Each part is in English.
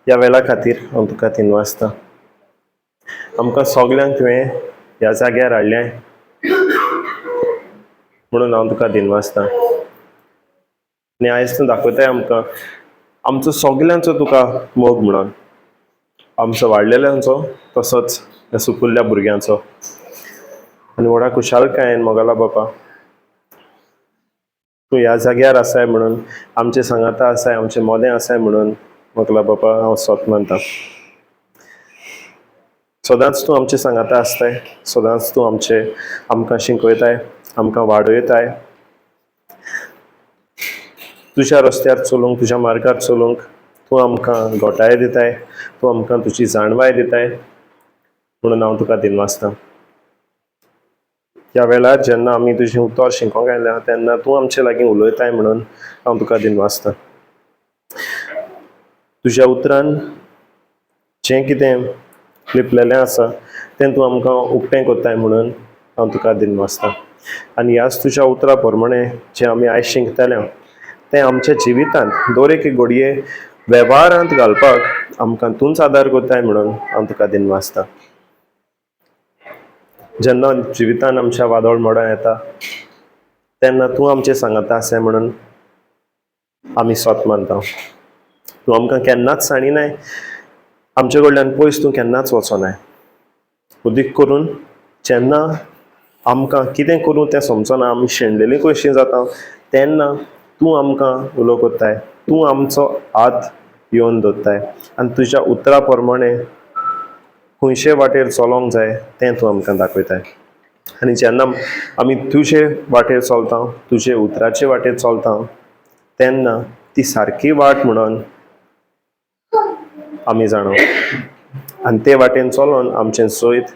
ह्या वेळा खातीर हांव तुका दिनवासता. आमकां सगल्यांक तुवें ह्या जाग्यार हाडलें म्हणून हांव तुका दिनवासता. आनी आयज तूं दाखयताय आमकां आमचो सगल्यांचो तुका मोग म्हणून, आमचो वाडलेल्यांचो तसोच ह्या सुपुल्ल्या भुरग्यांचो. आनी व्हडा खुशालकायेन मोगाला बापा तूं ह्या जाग्यार आसाय म्हणून, आमचे सांगाता आसाय, आमचें मोदें आसाय म्हणून मोगला बापा हांव सोत मानता. सदांच तूं आमचे सांगाता आसताय, सदांच तूं आमकां शिकयताय, आमकां वाडयताय. तुज्या रस्त्यार चलूंक, तुज्या मार्गार चलूंक तूं आमकां घोटाय दिताय, तूं आमकां तुजी जाणवाय दिताय म्हणून हांव तुका दिनवासता. ह्या वेळार जेन्ना आमी तुजें उतर शिकोंक आयल्या तेन्ना तूं आमचे लागीं उलयताय म्हणून हांव तुका दिनवासता. तुज्या उतरान जें कितें लिपलेलें आसा तें तूं आमकां उक्तें कोत्ताय म्हणून हांव तुका दिनवासता. आनी ह्याच तुज्या उतरा प्रमाणें जें आमी आयज शिकतले तें आमच्या जिवितांत दर एक घडये वेव्हारांत घालपाक आमकां तूंच आदार कोत्ताय म्हणून हांव तुका दिनवासता. जेन्ना जिवितांत आमच्या वादळ मोडा येता तेन्ना तूं आमचें सांगाता आसाय म्हणून आमी सोत मानता. तूं आमकां केन्नाच साणिनाय, आमचे कडल्यान पयस तूं केन्नाच वचोनाय. उदीक करून जेन्ना आमकां कितें करूं तें समजना आमी शेणलेलीं कशीं जाता तेन्ना तूं आमकां उलो कोत्ताय, तूं आमचो हात येवन धरताय आनी तुज्या उतरा प्रमाणें खंयचे वाटेर चलोंक जाय तें तूं आमकां दाखयताय. आनी जेन्ना आमी तुजे वाटेर चलता, तुजे उतराचे वाटेर चलता तेन्ना ती सारकी वाट म्हणून आमी जाणो आनी ते वाटेन चलोन आमचें जैत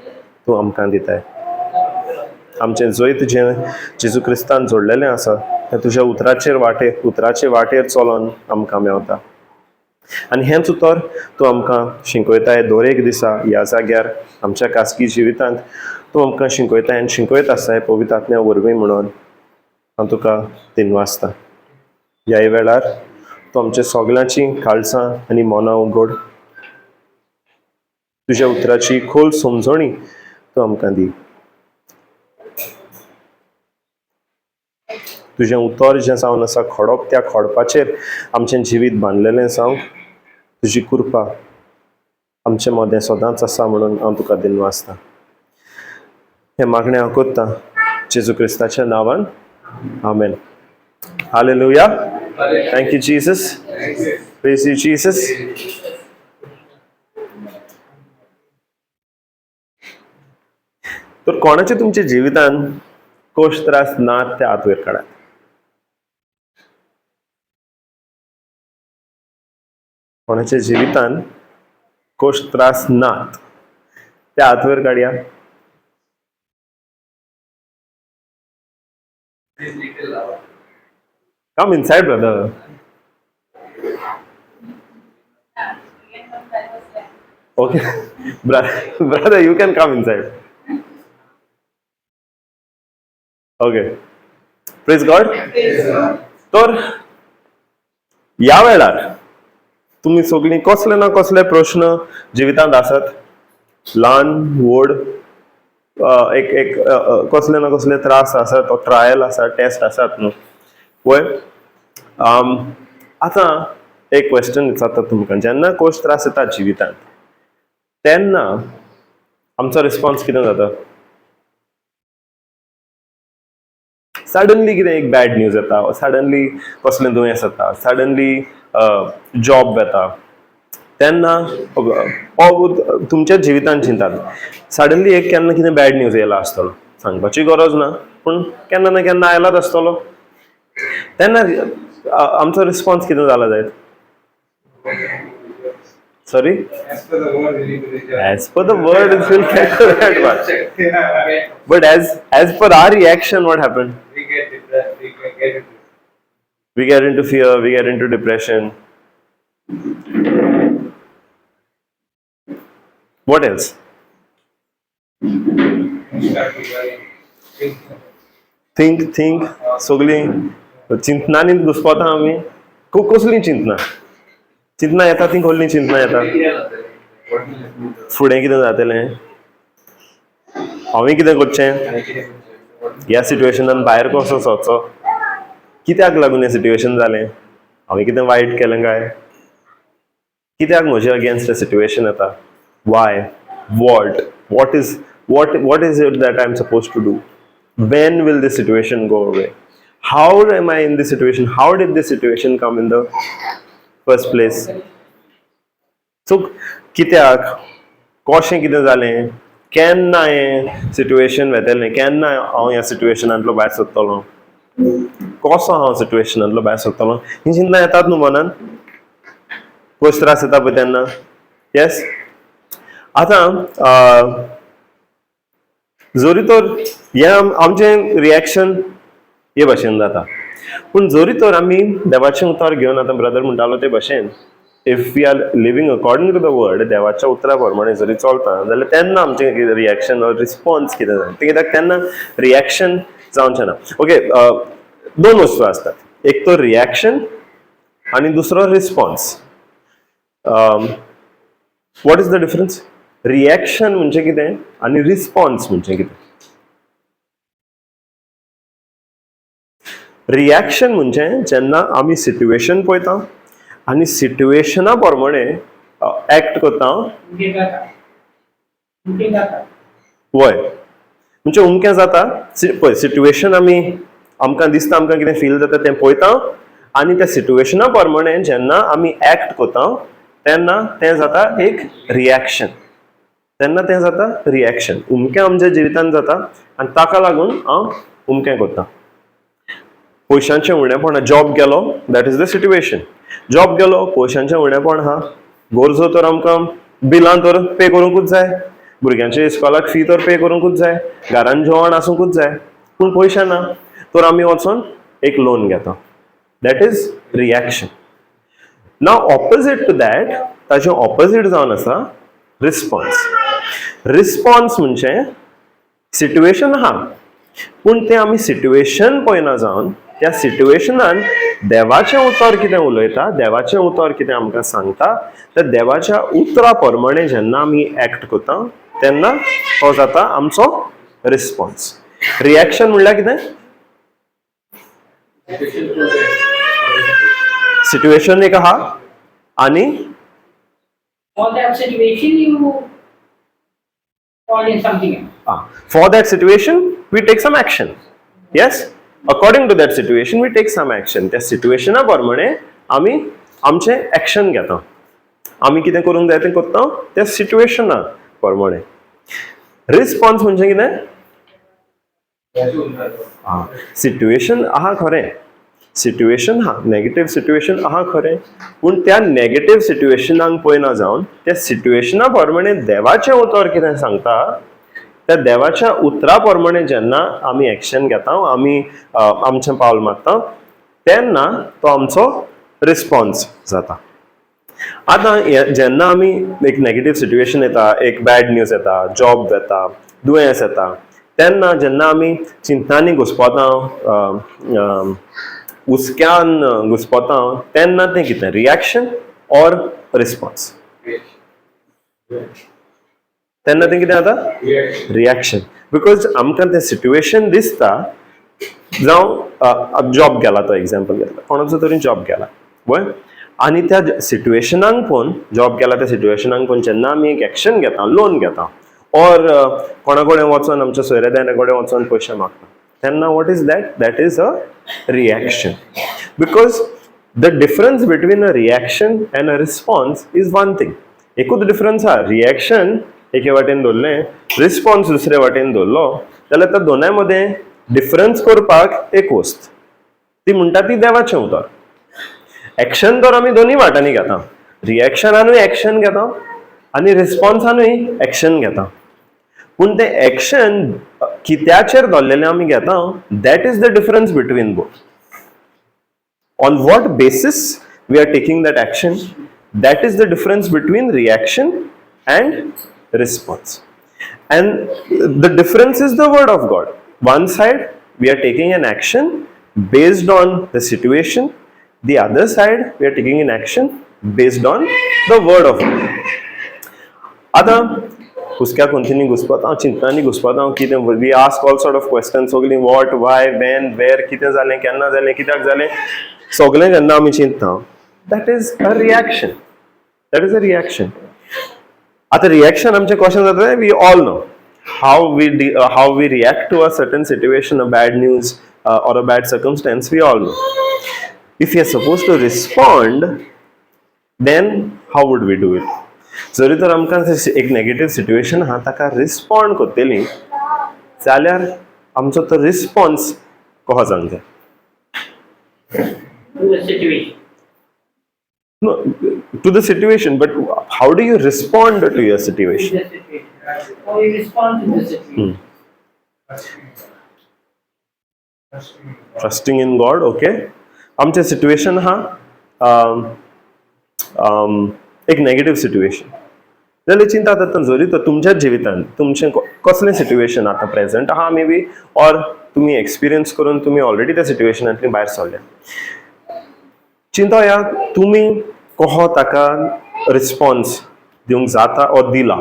तूं आमकां दिताय. आमचें जैत जें जेजू क्रिस्तान जोडलेलें आसा तें तुज्या उतराचे वाटेर चलोन आमकां मेवता. आनी हेंच उतर तूं आमकां शिकयताय दर एक दिसा ह्या जाग्यार आमच्या खासगी जिवितांत तूं आमकां शिकयताय आनी शिकयत आसाय पवित्र आत्म्या वरवीं म्हणून हांव तुका दिनवासता. ह्या वेळार तूं आमच्या सगल्यांची काळजां आनी मनां उगड, तुज्या उतराची खोल समजणी तूं आमकां दी. तुजें उतर जें जावन आसा खडप त्या खडपाचेर आमचें जिवीत बांदलेलें जावंक तुजी कृपा आमचें मोदें सदांच आसा म्हणून हांव तुका दिनवासता. हें मागणें हांव कोत्तां जेजू क्रिस्ताच्या नांवान. Amen. Hallelujah. Thank you Jesus. Praise you Jesus. तर कोणाचे तुमच्या जिवितांत कोश त्रास नात ते हात वयर काडात. कोणाच्या जिवितांत कोश त्रास नात ते हात वयर काडया. Come inside, brother. Okay, brother, you can come inside. Okay. Praise God. तर ह्या वेळार तुम्ही सगळीं कसले ना कसले प्रश्न जिवितांत आसात, ल्हान व्हड, एक कसले ना कसले त्रास आसात, ट्रायल आसा, टेस्ट आसात न्हू पळय. आतां एक क्वेश्चन विचारता तुमकां, जेन्ना कोश त्रास येता जिवितांत तेन्ना आमचो रिस्पॉन्स कितें जाता? सडनली कितें एक बॅड न्यूज येता, सडनली कसलें दुयेंस जाता, सडनली जॉब वेता, तेन्ना तुमच्या जिवितांत चिंतात सडनली एक केन्ना कितें बॅड न्यूज येयला आसतलो, सांगपाची गरज ना पूण केन्ना ना केन्ना आयलाच आसतलो. तेन्ना आमचो रिस्पॉन्स कितें जाला जायत? Sorry? As per the word, it will get to that one. But as per our reaction, what happened? We get into fear, we get into depression. What else? Think. सगळीं चिंतनांनीच घुसपता आमी. कसलीं चिंतना? चिंतना येता ती कसली चिंतना येता? फुडें कितें जातलें, हांवें कितें करचें, ह्या सिट्युएशनान भायर कसो सरचो, कित्याक लागून हें सिट्युएशन जालें, हांवें कितें वायट केलें काय, कित्याक म्हजे अगेन्स्ट सिट्युएशन येता, वाय, what is it that I'm supposed to do, when will this situation go away, how am I in this situation, how did this situation come in the first place, सो कित्याक, कशें कितें जालें, केन्ना हें situation येतलें, केन्ना हांव ह्या सिट्युएशनांतलो भायर सरतलों, कसो हांव सिट्युएशनांतलो भायर सरतलों, ही चिंता येतात न्हू मनान, पयस त्रास येता पळय तेन्ना. येस, आतां जोरी तर हें आमचें रिएक्शन हे भाशेन जाता, पूण जोरी तर आमी देवाचें उतर घेवन आतां ब्रदर म्हणटालो ते भाशेन if we are living according to the word, देवाच्या उतरा प्रमाणे जरी चलता जाल्यार तेन्ना आमचें रिएक्शन और रिस्पॉन्स कितें जाता, कित्याक तेन्ना रिएक्शन जावचें ना. ओके, दोन वस्तू आसतात, एक तो रिएक्शन आनी दुसरो response. What is the difference? Reaction म्हणजे कितें आनी रिस्पॉन्स म्हणजे कितें? रिएक्शन म्हणजे जेन्ना आमी सिट्युएशन पळयता आनी सिट्युएशना प्रमाणे एक्ट करता. वय म्हणजे उमकें जाता पळय, सिट्युएशन आमकां दिसता, आमकां कितें फील जाता तें पळयता आनी त्या सिट्युएशना प्रमाणे जेन्ना आमी एक्ट करता तेन्ना तें जाता एक रिएक्शन. तेन्ना तें जाता रिएक्शन, उमकें आमच्या जिवितांत जाता आनी ताका लागून हांव उमकें करता. पयशांचें उणेपण, जॉब गेलो, that is the situation. Job गेलो, पयशांचें उणेपण आहा, गरजो तर आमकां बिलां तर पे करूंकूच जाय, भुरग्यांच्या इस्कॉलाक फी तर पे करूंकूच जाय, घरान जेवण आसूंकूच जाय, पूण पयशे ना, तर आमी वचून एक लोन घेता. That is reaction. नाव ऑपोजीट टू दॅट, ताचें ऑपोजीट जावन आसा रिस्पॉन्स. रिस्पॉन्स म्हणजे सिट्युएशन आहा, पूण तें आमी सिट्युएशन पळयना जावन त्या सिट्युएशनान देवाचें उतर कितें उलयता, देवाचें उतर कितें आमकां सांगता, त्या देवाच्या उतरा प्रमाणे जेन्ना आमी एक्ट करता तेन्ना हो जाता आमचो रिस्पॉन्स. रिएक्शन म्हणल्यार कितें? सिट्युएशन एक आहा आनी For that situation, you call in something else. For that situation, we take some action. Yes? According to that situation, we take some action. त्या सिट्युएशना प्रमाणे आमी आमचे एक्शन घेता. आमी कितें करूंक जाय तें करता त्या सिट्युएशना प्रमाणे. रिस्पॉन्स म्हणजे कितें? सिट्युएशन आहा खरें, सिट्युएशन आहा, नेगेटिव्ह सिट्युएशन आहा खरें, पूण त्या नेगेटिव्ह सिट्युएशनाक पळयना जावन त्या सिट्युएशना प्रमाणे देवाचें उतर कितें सांगता, त्या देवाच्या उतरा प्रमाणे जेन्ना आमी एक्शन घेता, आमी आमचें पावल मारता, तेन्ना तो आमचो रिस्पॉन्स जाता. आतां जेन्ना आमी एक नेगेटिव्ह सिट्युएशन येता, एक बॅड न्यूज येता, जॉब येता, दुयेंस येता, तेन्ना जेन्ना आमी चिंतांनी घुस्पता, हुस्क्यान घुस्पता, तेन्ना तें कितें? Reaction or response? तेन्ना तें कितें जाता? रिएक्शन. बिकॉज आमकां तें सिट्युएशन दिसता, जावं जॉब गेला, तो एग्जाम्पल घेतला, कोणाचो तरी जॉब गेला, वय, आनी त्या सिट्युएशनाक पळोवन, जॉब गेला त्या सिट्युएशनाक पळोवन जेन्ना आमी एक एक्शन घेता, लोन घेता, ऑर कोणा कडेन वचून, आमच्या सोयऱ्या कडेन वचून पयशे मागता, तेन्ना what is that? That is a reaction. Because the difference between a reaction and a response is one thing. एकूच डिफरन्स आहा, रिएक्शन एके वाटेन दवरलें, रिस्पॉन्स दुसरे वाटेन दवरलो, जाल्यार त्या दोनांय मदें डिफरन्स करपाक एक वस्त, ती म्हणटा ती देवाचें उतर. एक्शन तर आमी दोनी वाटांनी घेता, रिएक्शनानूय एक्शन घेता आनी रिस्पॉन्सानूय एक्शन घेता, पूण तें एक्शन कित्याचेर दवरलेलें आमी घेता, that is the difference between both. On what basis we are taking that action, that is the difference between reaction and response. And the difference is the word of God. One side, we are taking an action based on the situation, The other side, we are taking in action based on the word of God. आता हुस्क्या कोंथिनी घुसपात हांव चिंतनांनी घुसपात हांव कितें we ask all sort of questions सगळीं what why when where कितें जालें केन्ना जालें कित्याक जालें सगळें जेन्ना आमी चिंतता दॅट इज अ रिएक्शन आतां रिएक्शन आमचें कशें जाता we all know how we react to a certain situation, a bad news or a bad circumstance, we all know. If we are supposed to respond, then how would we do it? जरी तर आमकां एक negative situation आहा ताका respond करतली जाल्यार आमचो तो response कसो जावंक जाय To the situation. No, to the situation, but how do you respond to your situation? To the situation. How you respond to the situation. Trusting in God, okay. आमचे सिच्युएशन हा एक नेगेटिव्ह सिच्युएशन जाल्यार चिंता जाता जरी तर तुमच्याच जिवितांत तुमचें कसलें सिच्युएशन आतां प्रेझंट आहा मे बी ऑर तुमी एक्सपिरियन्स करून तुमी ऑलरेडी त्या सिच्युएशनांतली भायर सरल्या चिंतया तुमी कसो ताका रिस्पॉन्स दिवंक जाता ऑर दिला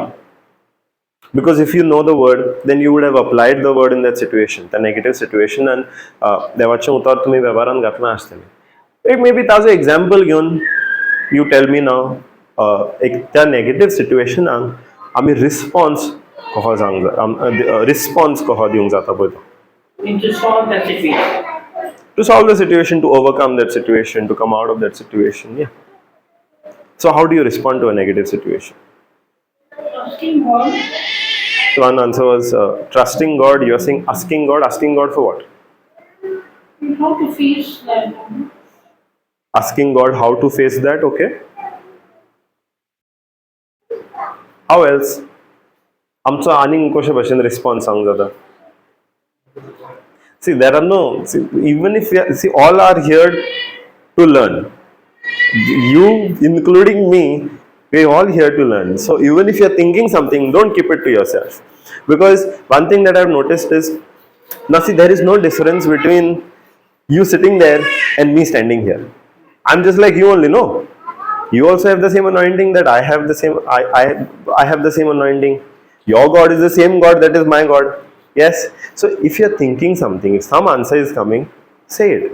because if you know the word then you would have applied the word in that situation the negative situation and देवाचें उतर तुमी वेव्हारांत घातलां आसतलें एक मे बी ताजो एग्जाम्पल घेवन यू टेल मी नाव एक त्या नेगेटिव्ह सिच्युएशनाक आमी रिस्पॉन्स कसो जावंक रिस्पॉन्स कसो दिवंक जाता पळय तो To solve that situation. to solve the situation, to overcome that situation, to come out of that situation. Yeah. So how do you respond to a negative situation? Trusting God. So one answer was trusting God. You're saying asking God for what? How to face that. Asking God how to face that, okay. How else? आमचो आनीक कशे भशेन response सांगूंक जाता See, there are no, even if all are here to learn. You, including me, we're all here to learn. So even if you're thinking something, don't keep it to yourself. Because one thing that I've noticed is, now see, there is no difference between you sitting there and me standing here. I'm just like you only, no? You also have the same anointing that I have the same, I have the same anointing. Your God is the same God that is my God. Yes, so if you're thinking something, if some answer is coming, say it.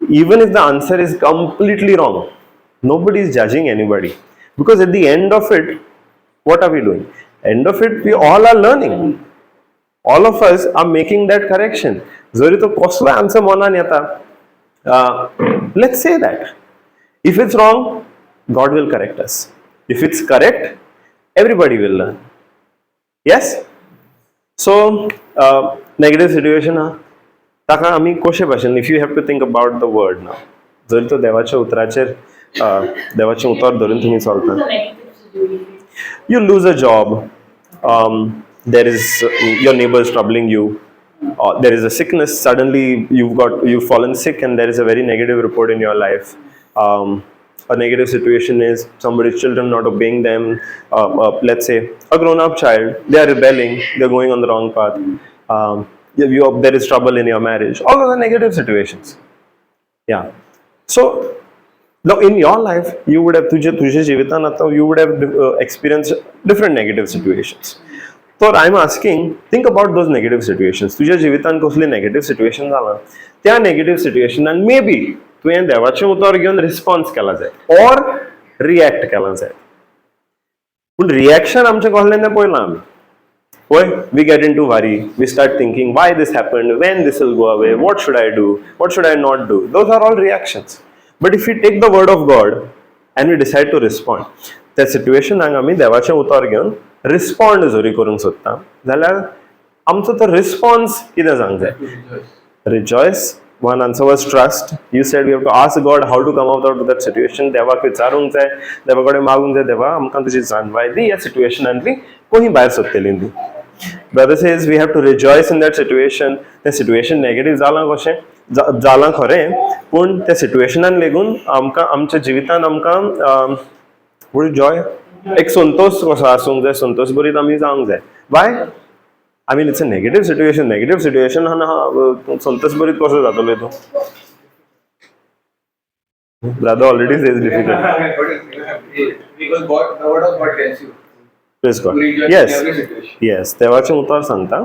Even if the answer is completely wrong, nobody is judging anybody. Because at the end of it, what are we doing? End of it, we all are learning. All of us are making that correction. Zori to kosla answer monan yata. Let's say that. If it's wrong, God will correct us. If it's correct, everybody will learn. Yes? So, negative situation ताका आमी कशे भाशेन if you have to think about the word now जरी तो देवाच्या उतराचेर देवाचें उतर धरून तुमी चलता Negative situation. you lose a job there is your neighbor is troubling you there is a sickness suddenly you've fallen sick and there is a very negative report in your life a negative situation is somebody's children not obeying them let's say a grown-up child they are rebelling they're going on the wrong path there is trouble in your marriage all of the negative situations yeah so now in your life you would have तुझे जीवितान आता you would have experienced different negative situations so I'm asking think about those negative situations तुझ्या जीवितान कसली negative situation जाला त्या negative situation and maybe तुवें देवाचें उतर घेवन रिस्पॉन्स केला जाय ऑर रिएक्ट केला जाय पूण रिएक्शन आमचें कसलें पळयलां आमी पळय we get into worry we start thinking why this happened when this will go away what should I do what should I not do those are all reactions but if we take the word of God and we decide to respond त्या सिच्युएशनाक आमी देवाचें उतर घेवन respond जरी करूंक सोदता जाल्यार आमचो तो रिस्पॉन्स कितें जावंक जाय rejoice. One answer was trust. You said we have to ask God how to come out of that situation. देवाक विचारूंक जाय देवा कडेन मागूंक जाय देवा आमकां तुजी जाणवाय दी ह्या सिच्युएशनांतली कोणी भायर सरतली दी Brother says we have to rejoice in that situation. The situation negative जालां कशें जालां खरें पूण त्या सिच्युएशनान लेगून आमकां आमच्या जिवितान आमकां वॉट जॉय एक संतोष कसो आसूंक जाय संतोष भरीत आमी जावंक जाय वाय I mean, it's a negative situation. Negative situation, संतोष भरीत कसो जातलो तो Brother already says difficult. Because God, the word of God tells you Praise God. to rejoice in Yes. every situation. Yes. देवाचे उतर सांगता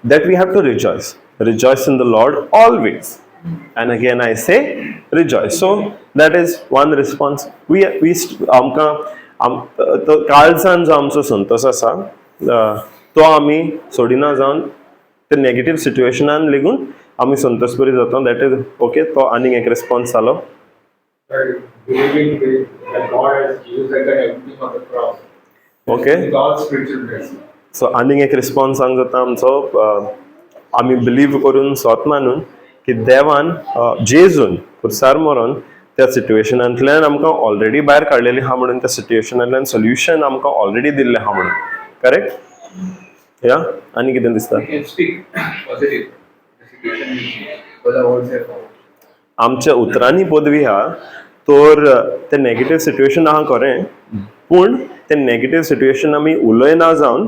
that we have to rejoice. Rejoice in the Lord always. And again I say rejoice. So that is one response. We आमकां तो काळजान जो आमचो संतोष आसा तो आमी सोडिना जावन ते नेगेटिव्ह सिच्युएशनान लेगून आमी संतोषभरी जाता. That is okay. तो आनीक एक रिस्पॉन्स जालो. Believing that God has used that everything on the cross. Okay. It's all spiritual blessing. सो आनीक एक रिस्पॉन्स सांग जाता आमचो आमी बिलीव करून स्वत मानून की देवान जेजून खुर्सार मरोन त्या सिच्युएशनांतल्यान आमकां ऑलरेडी भायर काडलेली आहा म्हणून त्या सिच्युएशनांतल्यान सोल्युशन आमकां ऑलरेडी दिल्लें आहा म्हणून. करेक्ट? या आनी कितें दिसता? We can speak positive. The situation will change. Because the words are powerful. आमच्या उतरांनी पदवी आहा तर ते नेगेटिव्ह सिच्युएशन आहा खरें पूण ते नेगेटिव्ह सिच्युएशन आमी उलयना जावन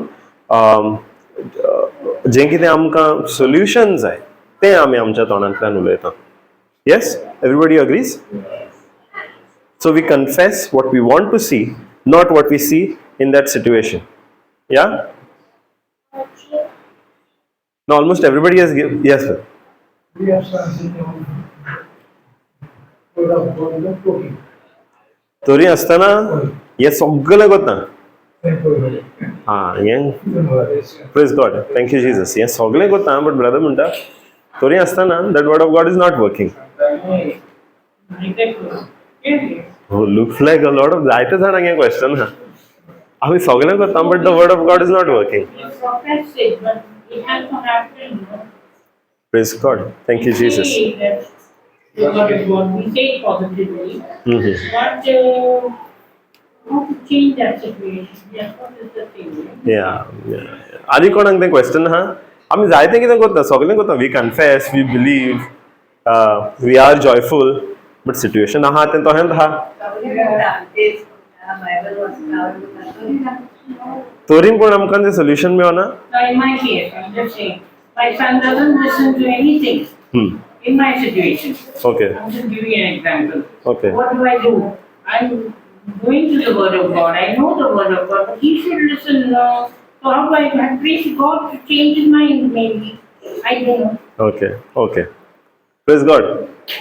जें कितें आमकां सोल्युशन जाय तें आमी आमच्या तोंडांतल्यान उलयता. Yes? Everybody agrees? So we confess what we want to see, not what we see in that situation. Yeah? No, almost everybody has given. Yes, sir. We are starting word of God not talking. तरी आसतना हे सगळें कोता. Thank you. हां, हें praise God. Thank you Jesus. हें सगळें कोता but brother म्हणटा तरी आसतना that word of God is not working. हो looks like a lot of जायते जाणांक हें क्वेश्चन आहा. आमी सगळें कोता but the word of God is not working. Profess it, but it has to happen, you know. Praise God. Thank you Jesus. We say that the word of God, we say it positively, but how to change that situation? Yes, what is the thing? या आनी कोणाक तें question आहा? आमी जायतें कितें कोत्ता, सगळें कोत्ता. We confess, we believe, we are joyful, but situation आहा तें तहेंच आहा. तरी पूण आमकां तें सोल्युशन मेळना. Now, in my case, I'm just saying, my son doesn't listen to anything in my situation. Okay. I'm just giving an example. Okay. What do? I'm going to the Word of God. I know the Word of God, but he should listen. So how do I praise God to change his mind? Maybe I don't know. Okay. Okay. Praise God.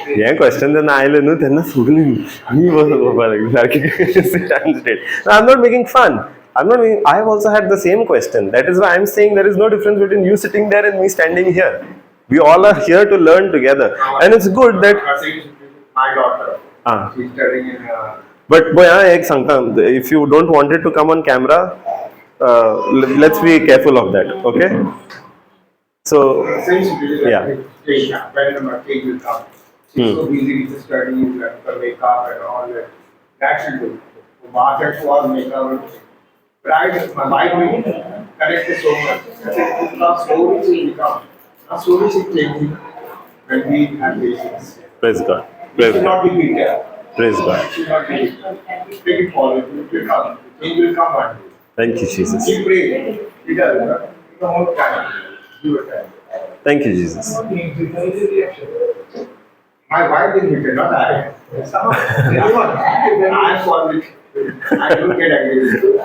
हें question जेन्ना आयलें न्हू तेन्ना सगळीं मी बसोन पळोवपा लागलीं सारकी stand straight. I am not making fun. I'm not meaning, I have also had the same question. That is why I'm saying there is no difference between you sitting there and me standing here. We all are here to learn together. And it's good that... My daughter, Ah. she's studying in... But boy, ek sangta, if you don't want it to come on camera, let's be careful of that, okay? So, Same situation. Yeah. When the kid will come. She's so busy with the studies and the makeup and all that. That should do. Market was makeup. But my mind will connect it so much. Slowly she will come. Now slowly she changing when we have patience. praise God. We Praise should God. not be bitter. Praise God. We should not be bitter. Take it forward. It will come. Change will come one day. Thank you, Jesus. Keep praying. It does. You know, more time. Give it time. Thank you, Jesus. My wife is bitter, not I. Everyone. I fall with. I don't get angry with you.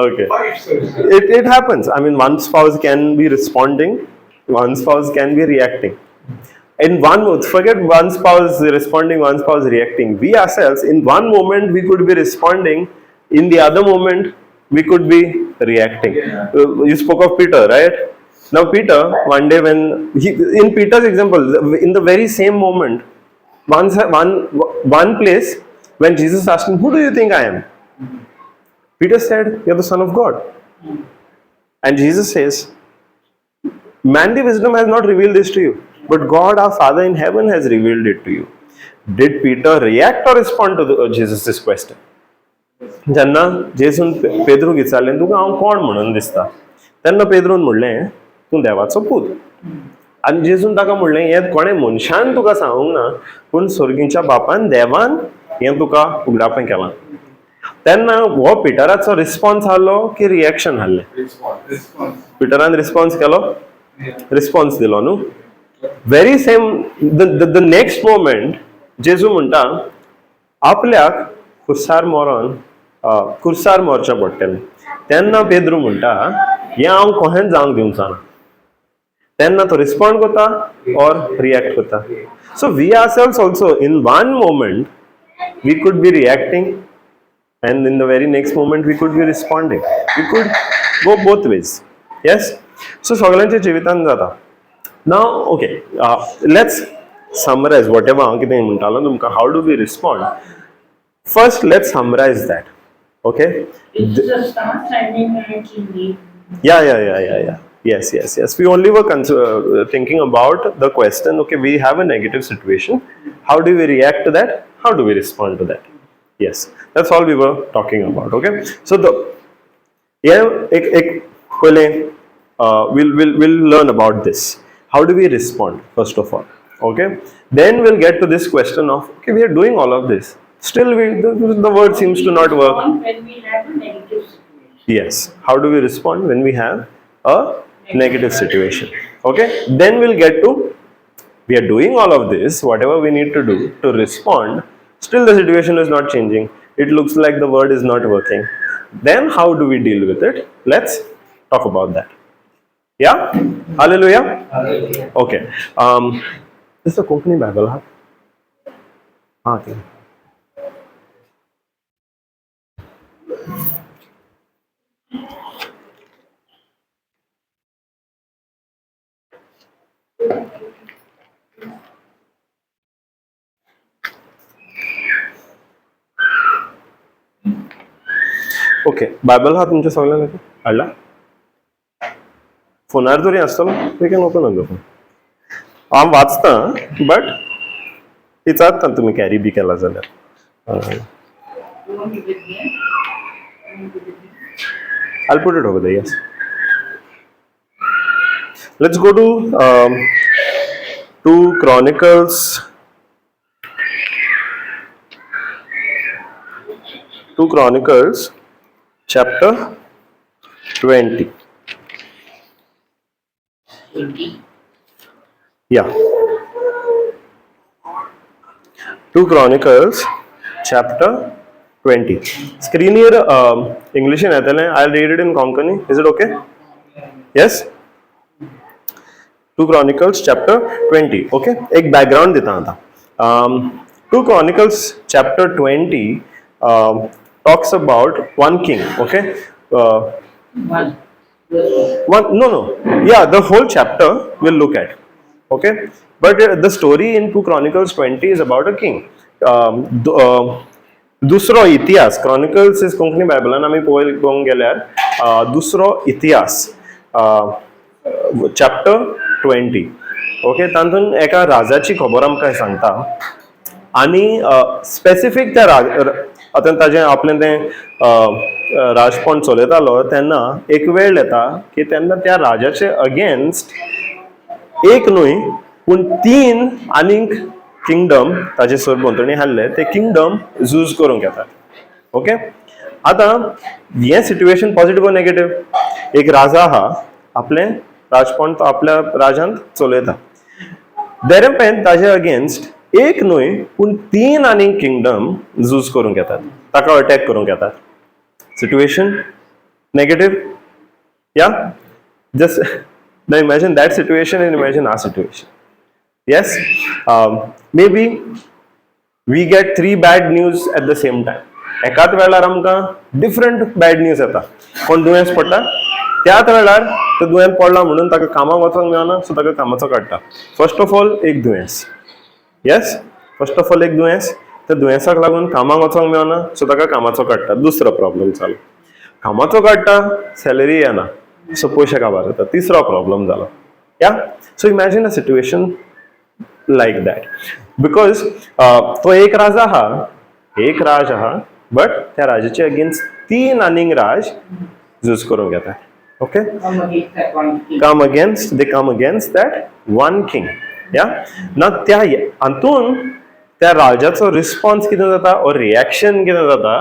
Okay. But it's so. It happens. I mean, one spouse can be responding, one spouse can be reacting. In one, forget one spouse responding, one spouse reacting. We ourselves, in one moment, we could be responding. In the other moment, we could be reacting. You spoke of Peter, right? Now, Peter, one day when in Peter's example, in the very same moment, one place, when Jesus asked him, "Who do you think I am?" Peter said, "You're the Son of God." And Jesus says, "Manly wisdom has not revealed this to you, but God our Father in heaven has revealed it to you." Did Peter react or respond to Jesus' question? जेन्ना जेसून पेद्रूक विचारलें, तुका हांव कोण म्हणून दिसता? तेन्ना पेद्रून म्हणलें, तूं देवाचो पूत. आनी जेजून ताका म्हणलें, हें कोणें मनशान तुका सांगूंक ना, पूण सर्गीच्या बापान देवान हें तुका उगडापें केलां. तेन्ना हो पिटराचो रिस्पॉन्स आहलो की रिएक्शन आहलें? Response. पिटरान रिस्पॉन्स केलो? रिस्पॉन्स दिलो न्हू. Very same the next moment जेजू म्हणटा, आपल्याक कुर्सार मोरचें पडटलें. तेन्ना पेद्रू म्हणटा हें हांव कोहेंच जावंक दिवचा ना. तेन्ना तो रिस्पॉन्ड करता और रिएक्ट करता. So we ourselves also in one moment we could be reacting and in the very next moment we could be responding. We could go both ways. Yes? So सगळ्यांच्या जिवितांत जाता. Now okay, let's summarize whatever हांव कितें म्हणटालो तुमकां. How do we respond? First let's summarize that. Okay? It's the start, I mean, Yeah. Yes. We only were thinking about the question, okay, we have a negative situation. How do we react to that? How do we respond to that? Yes, that's all we were talking about, okay? So, we'll learn about this. How do we respond, first of all, okay? Then we'll get to this question of, okay, we are doing all of this. Still, the word seems to not work. when we have a negative situation. Yes. How do we respond when we have a negative situation? Okay. Then we'll get to, we are doing all of this, whatever we need to do to respond. Still the situation is not changing. It looks like the word is not working. Then how do we deal with it? Let's talk about that. Yeah? Hallelujah? Hallelujah. Okay. This is a Konkani Bible, huh? Okay. Okay Bible हा तुमच्या सगळ्यांना हाडला फोनार जरी आसतलो we can open on the phone हांव वाचता but विचारता तुमी कॅरी बी केला जाल्यार You want me with me? I'll put it over there, yes. Let's go to 2 Chronicles. 2 Chronicles, chapter 20. Yeah. 2 Chronicles, chapter 20. Screen here, English in Athene. I'll read it in Konkani. Is it okay? Yes? 2 Chronicles chapter 20. Okay? एक background देता हूँ 2 Chronicles chapter 20 talks about one king. Okay? One. No. Yeah, the whole chapter we'll look at. Okay? But the story in 2 Chronicles 20 is about a king. दुसरो इतिहास chronicles is Konkani बायबलान आमी पळोवंक गेल्यार दुसरो इतिहास चॅप्टर 20 ओके तातूंत एका राजाची खबर आमकां सांगता आनी स्पेसिफीक त्या आतां ताजें आपलें तें राजपण चलयतालो तेन्ना एक वेळ येता की तेन्ना त्या राजाचे अगेन्स्ट एक न्हय पूण 3 आनीक किंगडम ताजे सरभोंवतणी हाडले ते किंगडम झूज करूंक येतात ओके आतां हें सिट्युएशन पॉझिटिव्ह वा नेगेटिव्ह एक राजा आहा आपलें राजपण तो आपल्या राजांत चलयता देरेपेन ताजे अगेन्स्ट एक न्हय पूण 3 आनीक किंगडम झूज करूंक येतात ताका अटॅक करूंक येतात सिट्युएशन नेगेटिव्ह या just now imagine that situation and imagine our situation. Yes, maybe we get 3 bad news at the same time. एकाच वेळार आमकां डिफरंट बॅड न्यूज येता कोण दुयेंस पडटा त्याच वेळार तो दुयेंस पडला म्हणून ताका कामाक वचोंक मेळना सो ताका कामाचो काडटा फर्स्ट ऑफ ऑल एक दुयेंस येस फर्स्ट ऑफ ऑल एक दुयेंस त्या दुयेंसाक लागून कामाक वचोंक मेळना सो ताका कामाचो काडटा दुसरो प्रॉब्लेम चालू कामाचो काडटा सॅलरी येना सो पयशे काबार जाता तिसरो प्रॉब्लेम जालो या so imagine a situation like that because तो एक राजा आहा एक राज आहा बट त्या राजाचे अगेन्स्ट 3 आनीक राज झूज करूंक येता okay come against they come against that one king या ना त्या हातून त्या राजाचो रिस्पॉन्स कितें जाता और रिएक्शन कितें जाता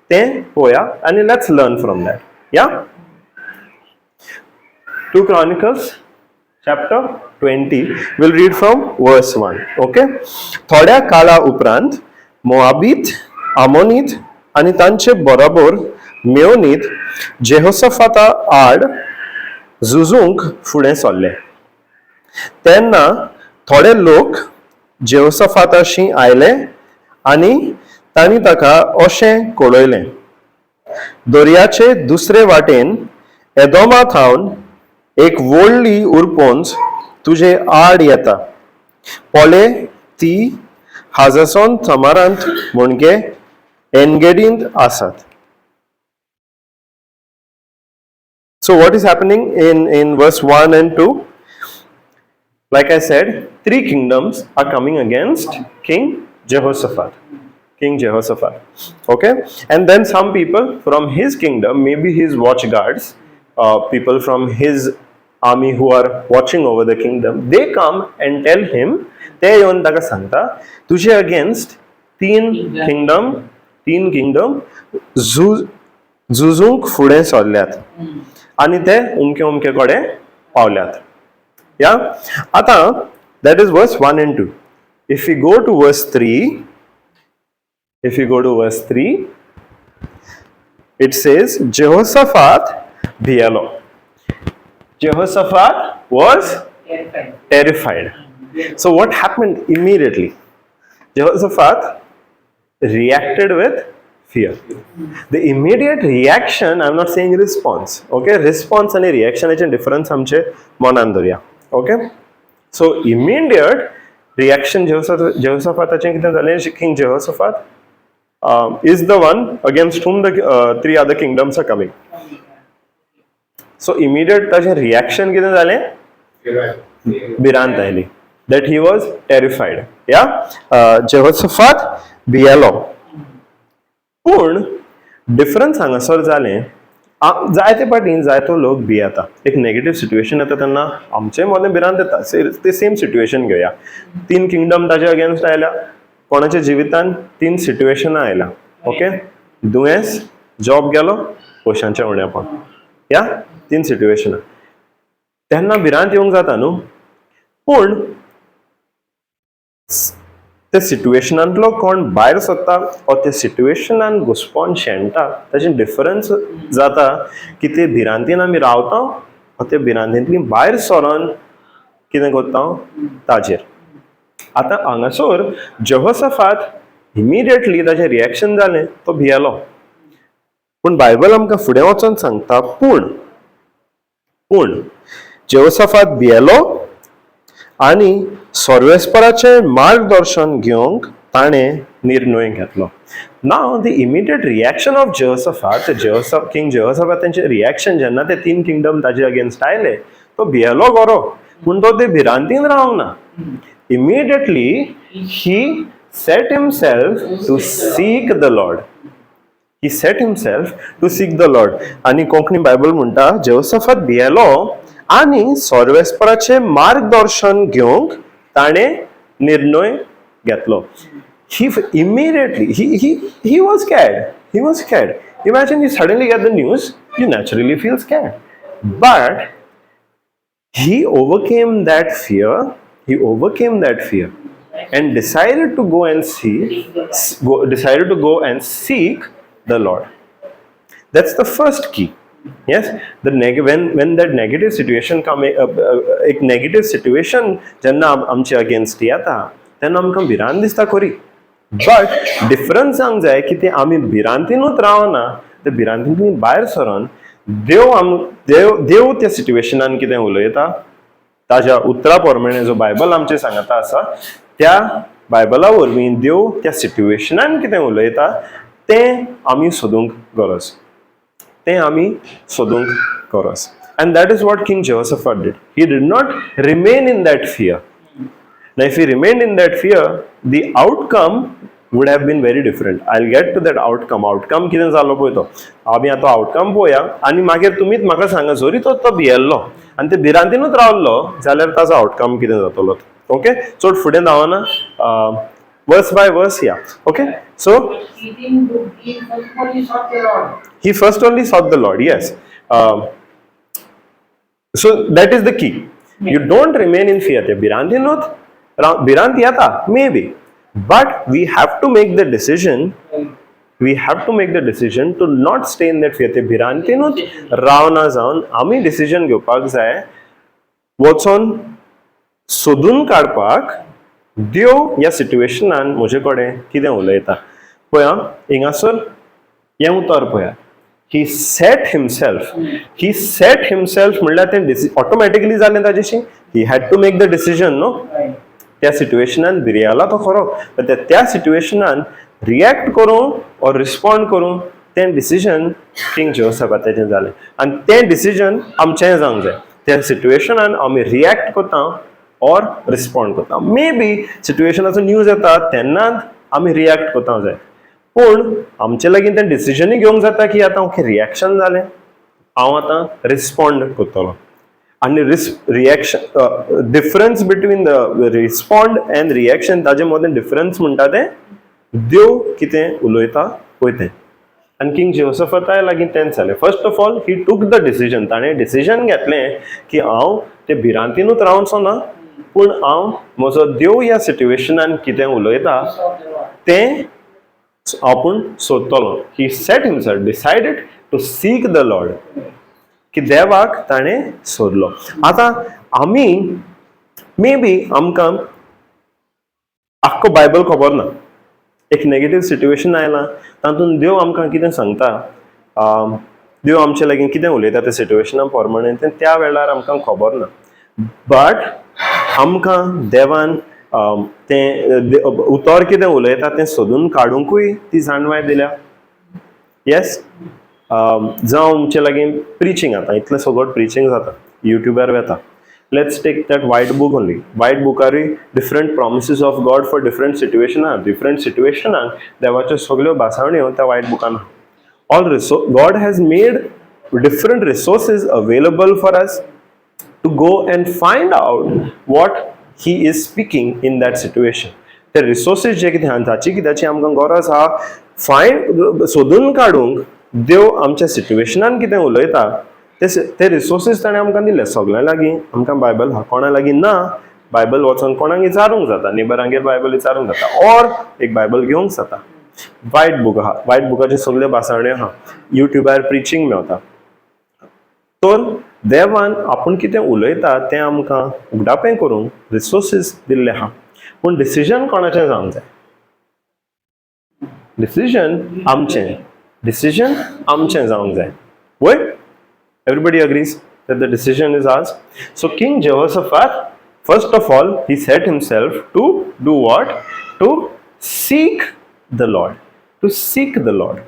तें पळोवया आनी लेट्स लर्न फ्रॉम दॅट या 2 Chronicles chapter 20 we'll read from verse 1 okay थोड्या काळा उपरांत मोआबीत, आमोनीत आनी तांचे बरोबर मेओनीत जेहोशाफाता आड झुजूंक फुडें सरले. तेन्ना थोडे लोक जेहोशाफाताशी आयले आनी तांणी ताका अशें कळयलें, दर्याचे दुसरे वाटेन एदोमा थावन एक व्हडली उरपोंज तुजे आड येता. पोळे ती हाजासोन तमारांत म्हणगे एनगेडींत आसात. So what is happening in verse 1 and 2? Like I said, 3 kingdoms are coming against King Jehoshaphat. King Jehoshaphat. Okay? And then some people from his kingdom, maybe his watch guards, people from his army who are watching over the kingdom, they come and tell him, te yon daga santa, tuje against 3 kingdom झुजूंक फुडें सरल्यात आनी ते उमके कडेन पावल्यात. या आता that is verse 1 and 2. If we go to verse 3, it says Jehoshaphat bielo. Jehoshaphat was terrified. So what happened immediately? Jehoshaphat reacted with fear. The immediate reaction, I'm not saying response. Okay, response and reaction is a difference आमचे मनान दवरया. Okay, so immediate reaction Jehoshaphatचे कितें जालें? King Jehoshaphat is the one against whom the 3 other kingdoms are coming. So immediate ताचे reaction कितें जालें? भिरांत oily. That he was terrified. Yeah, Jehoshaphat bielo. पूण difference हांगासर जालें, जायते पाटीन जायतो लोक भियेता. एक नेगेटीव सिट्युएशन येता तेन्ना आमचेय मोदें भिरांत येता. ते सेम सिट्युएशन घेवया. 3 किंगडम ताचे अगेन्स्ट आयल्या, कोणाच्या जिवितान 3 सिट्युएशनां आयल्या. ओके, दुयेंस, जॉब गेलो, पयशांचें उणेपण. या 3 सिट्युएशनां तेन्ना भिरांत येवंक जाता न्हू. पूण ते सिट्युएशनांतलो कोण भायर सरता वा त्या सिट्युएशनान घुसपोन शेणटा ताचें डिफरन्स जाता की ते भिरांतीन आमी रावता वा ते भिरांतींतली भायर सरोन कितें करता ताचेर. आतां हांगासर जेहोशाफात इमिडिएटली ताचें रिएक्शन जालें, तो भियेलो. पूण बायबल आमकां फुडें वचोन सांगता पूण जेहोशाफात भियेलो आनी सर्वेस्पराचें मार्गदर्शन घेवंक ताणें निर्णय घेतलो. Now the immediate reaction of Jehoshaphat, king जेहोशाफाताचें रिएक्शन जेन्ना ते 3 किंगडम ताचे अगेन्स्ट आयले, तो भियेलो गरो, पूण तो ते भिरांतीन रावंक ना. Immediately he set himself to seek the Lord. He set himself to seek the Lord. आणि कोंकणी बायबल म्हणटा जेहोशाफात भियेलो आनी सर्वेस्पराचें मार्गदर्शन घेवंक ताणें निर्णय घेतलो. He immediately he was scared. Imagine you suddenly get the news, you naturally feel scared. But he overcame that fear and decided to go and seek the Lord. That's the first key. Yes, when that negative situation come, एक negative situation जेन्ना आमचे against येता तेन्ना आमकां भिरांत दिसता खरी. But difference सांगूंक जाय की ते आमी भिरांतीनूच रावना, ते भिरांतींतल्यान भायर सरोन देव त्या सिट्युएशनान कितें उलयता ताज्या उतरा प्रमाणे जो बायबल आमचे सांगता आसा त्या बायबला वरवीं देव त्या सिट्युएशनान कितें उलयता तें आमी सोदूंक गरज. And that is what King Jehoshaphat did. He did not remain in that fear. Now if he remained in that fear, the outcome would have been very different. I'll get to that outcome. Outcome कितें जालो पळय तो. आमी आतां outcome पळोवया आनी मागीर तुमीच म्हाका सांगा जरी तो भियेल्लो आनी ते भिरांतीनूच रावल्लो जाल्यार ताचो outcome कितें जातलो. ओके, चड फुडें धांवना, verse by verse, yeah. Okay, so he first only sought the Lord. Yes. So that is the key. You don't remain in fear. Birant yata maybe, But we have to make the decision. We have to make the decision to not stay in that fear. ते भिरांतीनूच रावना जावन आमी decision घेवपाक जाय वचोन सोदून काडपाक देव ह्या सिट्युएशनान म्हजे कडेन कितें उलयता. पळया हिंगासर हें उतर पळया. He set himself म्हणल्यार तें ऑटोमॅटिकली जालें ताजेशी. He had to make the decision, no? त्या सिट्युएशनान भिरेला तो खरो, पण त्या सिट्युएशनान रिएक्ट करूं और रिस्पॉन्ड करूं तें डिसिजन किंग जेहोशाफाताचें जालें. आनी तें डिसिजन आमचें जावंक जाय. त्या सिट्युएशनान आमी रिएक्ट करता और रिस्पॉन्ड करता. मे बी सिट्युएशनाचो न्यूज येता तेन्नाच आमी रिएक्ट करता जाय, पूण आमचे लागीं तें डिसिजनूय घेवंक जाता की आतां ओके रिएक्शन जालें, हांव आतां रिस्पॉन्ड करतलो. आणि reaction difference between the respond and reaction ताजे मदें डिफरन्स म्हणटा तें देव कितें उलयता पळय तें. आनी किंग जेहोशाफाता लागीं तेंच जालें. First of all he took the decision. ताणें डिसिजन घेतलें की हांव ते भिरांतीनूच रावचो ना, पूण हांव म्हजो देव ह्या सिट्युएशनान कितें उलयता तें आपूण सोदतलो. He set himself decided to seek the Lord. की देवाक ताणें सोदलो. आतां आमी मे बी आमकां आख्खो बायबल खबर ना. एक नेगेटीव सिट्युएशन आयलां, तातूंत देव आमकां कितें सांगता, देव आमचे लागीं कितें उलयता त्या सिट्युएशना प्रमाणे तें त्या वेळार आमकां खबर ना. बट आमकां देवान तें उतर कितें उलयता तें सोदून काडूंकूय ती जाणवाय दिल्या. येस, जावं आमचे लागीं प्रिचींग आतां इतलें सगळं प्रिचींग जाता, युट्यूबार येता. लेट्स टेक दॅट वायट बूक ओनली. वायट बुकारूय different promises of God for different सिट्युएशनाक देवाच्यो सगळ्यो भासावण्यो त्या वायट बुकान आहा. All God has made different resources available for us to go and find out what he is speaking in that situation. ते रिसोर्सीस जे कितें आहा जाची कित्याची आमकां गरज आहा सोदून काडूंक देव आमच्या सिट्युएशनान कितें उलयता ते रिसोर्सीस ताणें आमकां दिले. सगळ्यां लागीं आमकां बायबल आहा, कोणा लागीं ना बायबल वचोन कोणाक विचारूंक जाता, नेबरांगेर बायबल विचारूंक जाता, और एक बायबल घेवंक जाता. वायट बूक आहा, वायट बुकाच्यो सगळ्यो भासावण्यो आहा, युट्यूबार प्रिचींग मेळटा. तर देवान आपूण कितें उलयता तें आमकां उगडापें करूंक रिसोर्सीस दिल्ले आहा. पूण डिसिजन कोणाचें जावंक जाय. डिसिजन आमचें जावंक जाय. वय everybody agrees that the decision is ours. So King Jehoshaphat, first of all, he set himself to do what? To seek the Lord. To seek the Lord.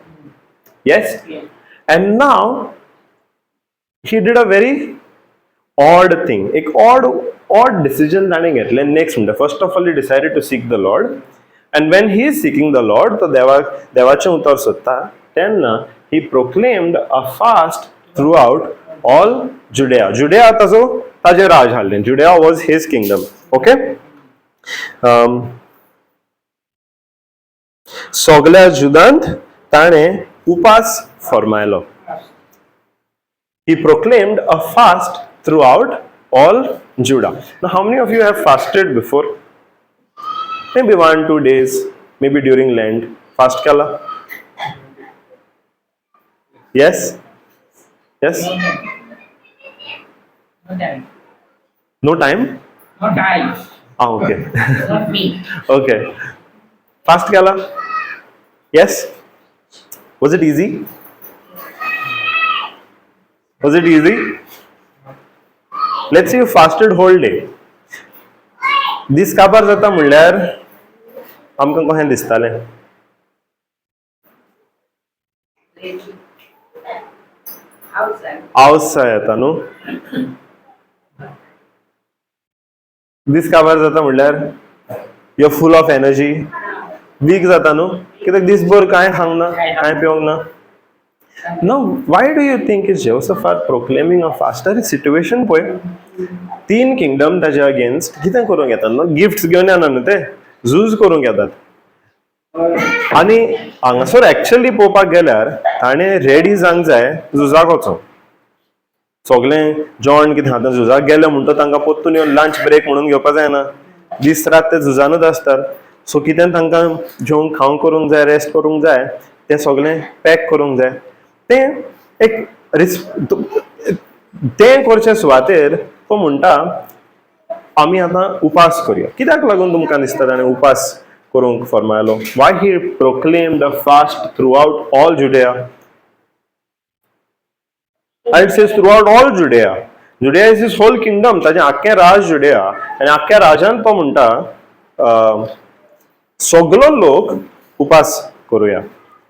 Yes? And now he did a very odd thing. एक odd decision ताणें घेतलें. Next म्हणटा, first of all he decided to seek the Lord. And when he is seeking the Lord, तो देवाचें उतर सोदता तेन्ना he proclaimed a fast throughout all Judea. Judea ताजे राज हाल्लें. Judea was his kingdom. Okay? सगळ्या जुदांत ताणें उपास फरमायलो. He proclaimed a fast throughout all Judah. Now, how many of you have fasted before? Maybe 1-2 days, maybe during Lent. Fast kala? Yes? Yes? No time. No time? No time. Okay. Not me. Okay. Fast kala? Yes? Was it easy? Was it easy? Let's say you fasted whole day. दीस काबार जाता म्हणल्यार आमकां कशें दिसतालें? आवसा येता न्हू. दीस काबार जाता म्हणल्यार you are full of energy. Weak जाता न्हू, कित्याक दीसभर कांय खावंक ना, कांय पिवंक ना. Now, why do you think is Jehoshaphat proclaiming a fast? Situation पळय, 3 किंगडम ताच्या अगेन्स्ट कितें करूंक येतात न्हू, गिफ्ट्स घेवन येना न्हू, ते झूज करूंक येतात. आनी हांगासर एक्चुअली पळोवपाक गेल्यार ताणें रेडी जावंक जाय झुजाक वचूंक. सगळें जेवण कितें आतां झुजाक गेले म्हणटा तांकां पोत्तून येवन लंच ब्रेक म्हणून घेवपाक जायना. दीस रात ते झुजानूच आसतात. सो कितें तांकां जेवंक खावंक करूंक जाय, रेस्ट करूंक जाय, तें सगळें पॅक करूंक जाय. तें एक तें करचे सुवातेर तो म्हणटा आमी आतां उपास करया. कित्याक लागून तुमकां दिसता ताणें उपास करूंक फरमायलो? Why he proclaimed a fast throughout all Judea? It says throughout all Judea. Judea is his whole kingdom. ताजें आख्खें राज जुडेया, आनी आख्ख्या राजान तो म्हणटा सगळो लोक उपास करूया.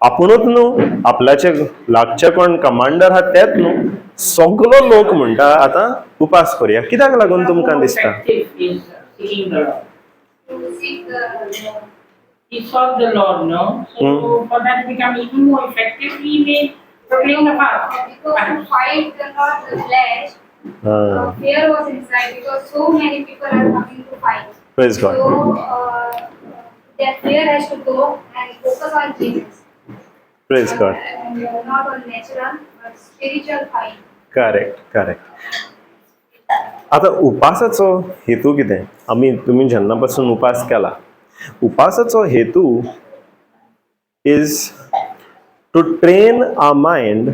आपुणूच न्हू, आपल्याचे लागचे कोण कमांडर आहात तेच न्हू, सगळो लोक म्हणटा आतां उपास करूया. कित्याक लागून तुमकां दिसता? Effective is seeking the Lord. To seek the Lord. He sought the Lord, no? So for that to become even more effective, we may proclaim the fast. Because to fight the Lord the flesh, fear was inside because so many people are coming to fight. Praise God. So their fear has to go and focus on Jesus. Praise God. And not on natural but spiritual fight. Correct. आता उपासाचो हेतू कितें? तुम्ही जेन्ना पासून उपास केला, उपासाचो हेतू is to train our mind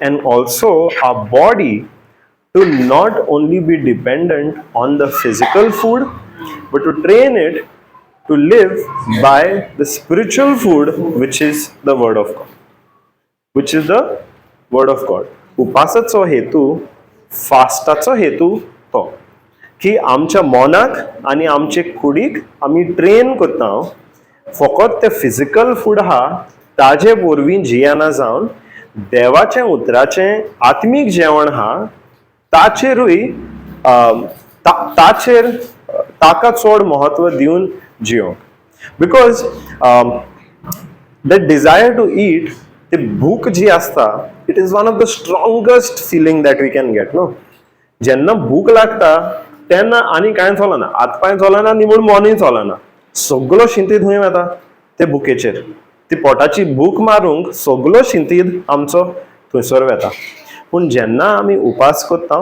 and also our body to not only be dependent on the physical food, but to train it to live by the spiritual food, which is the word of God. Which is the word of God. उपासाचो हेतू, फास्टाचो हेतू तो की आमच्या मनाक आनी आमचे कुडीक आमी ट्रेन करता फकत ते फिजिकल फूड आहा ताजे वरवीं जियेना जावन देवाचें उतराचें आत्मीक जेवण आहा ताचेरूय ताका चड महत्व दिवन जियोंक. Because the desire to eat, ती भूक जी आसता, it is one of the strongest feeling that we can get. No, जेन्ना भूक लागता तेन्ना आनी कांय चलना, हातपाय चलना, निमूळ मनूय चलना, सगळो शिंतीत खंय वता? ते भुकेचेर. ती पोटाची भूक मारूंक सगळो शिंतीत आमचो थंयसर वता. पूण जेन्ना आमी उपास करता,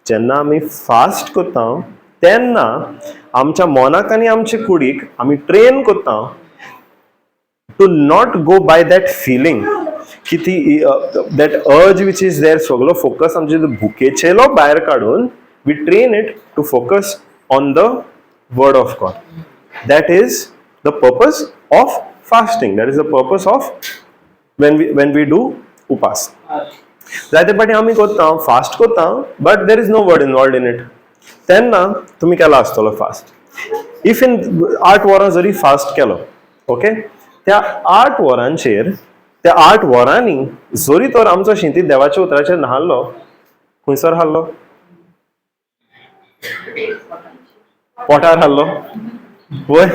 जेन्ना आमी फास्ट करता, तेन्ना आमच्या मनाक आनी आमचे कुडीक आमी ट्रेन करता to not go by that feeling की ती दॅट अर्ज विच इज देर, सगळो फोकस आमचे भुकेचेलो भायर काडून we train it to focus on the word of God. That is the purpose of fasting. That is the purpose of when we do upas. जायते पाटी आमी करता फास्ट करता, but there is no word involved in it. तेन्ना तुमी केला आसतलो fast. If in 8 वरां जरी fast केलो, okay, त्या 8 वरांचेर, त्या 8 वरांनी जरी तर आमचो शिंतीत देवाच्या उतराचेर न्हाल्लो, खंयसर हाल्लो? पोटार हाल्लो. वय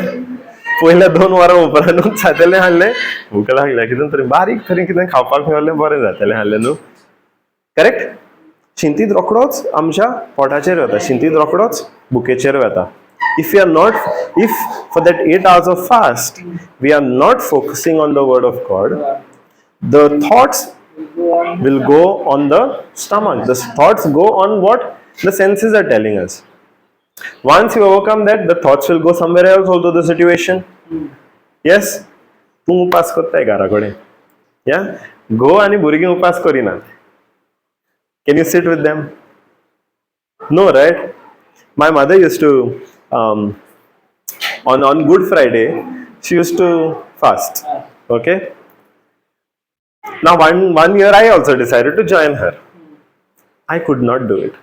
पयल्या 2 वरां उपरांतूच जातलें हाडलें, भूक लागल्या, कितें तरी बारीक तरी कितें खावपाक मेळ्ळें, बरें जातलें हाडलें न्हू. करेक्ट? शिंतीत रोखडोच आमच्या पोटाचेर वता, शिंतीत रोखडोच भुकेचेर वता. If for that 8 hours of fast we are not focusing on the word of God, the thoughts will go on the stomach. The thoughts go on what the senses are telling us. Once you overcome that, the thoughts will go somewhere else also the situation. Yes? तू उपास करताय घरा कडेन, या गो आनी भुरगीं उपास करिनात. Can you sit with them? No, right? My mother used to on Good Friday she used to fast. Okay? Now one year I also decided to join her. I could not do it.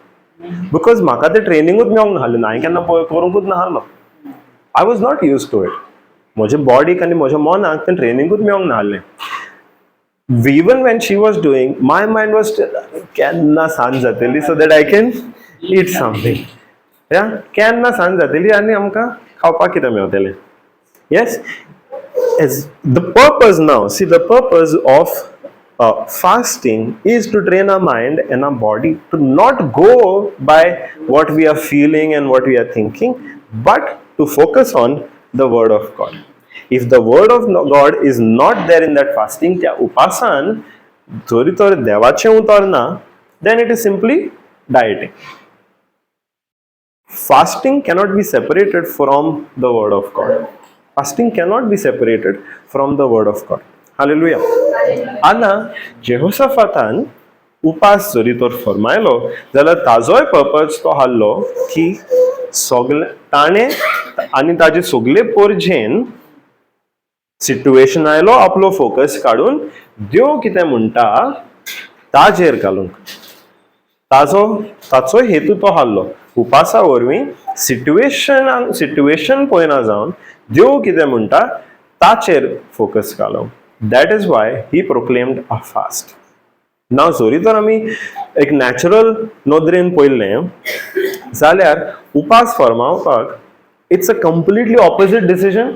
Because म्हाका ते ट्रेनिंगूच मेळोंक नाहलें, हांवें केन्ना करूंकूच नाहलो. I was not use to it. म्हज्या बॉडीक आनी म्हज्या मनाक तें ट्रेनिंगूच मेळोंक नाहलें. Even when she was doing, my mind was केन्ना सांज जातली so that I can eat something. या केन्ना सांज जातली आनी आमकां खावपाक कितें मेळटलें. Yes, the purpose now, see the purpose of fasting is to train our mind and our body to not go by what we are feeling and what we are thinking, but to focus on the word of God. If the word of God is not there in that fasting, त्या उपासान जरी तर देवाचें उतर ना, then it is simply dieting. Fasting cannot be separated from the word of God. Fasting cannot be separated from the word of God. Hallelujah. Ana Jehoshaphatan upas जरी तर फरमायलो जाल्यार ताजोय purpose तो हाल्लो की सगळे ताणे आनी ताजे सगळे पोरजेन सिट्युएशन आयलो आपलो फोकस काडून देव कितें म्हणटा ताजेर घालूंक ताचो हेतू तो हाल्लो उपासा वरवीं सिट्युएशन पळयना जावन देव कितें म्हणटा ताचेर फोकस घालूंक. That is why he proclaimed a fast. Now जरी तर आमी एक नॅचरल नदरेन पळयलें जाल्यार उपास फर्मावपाक it's a completely opposite decision.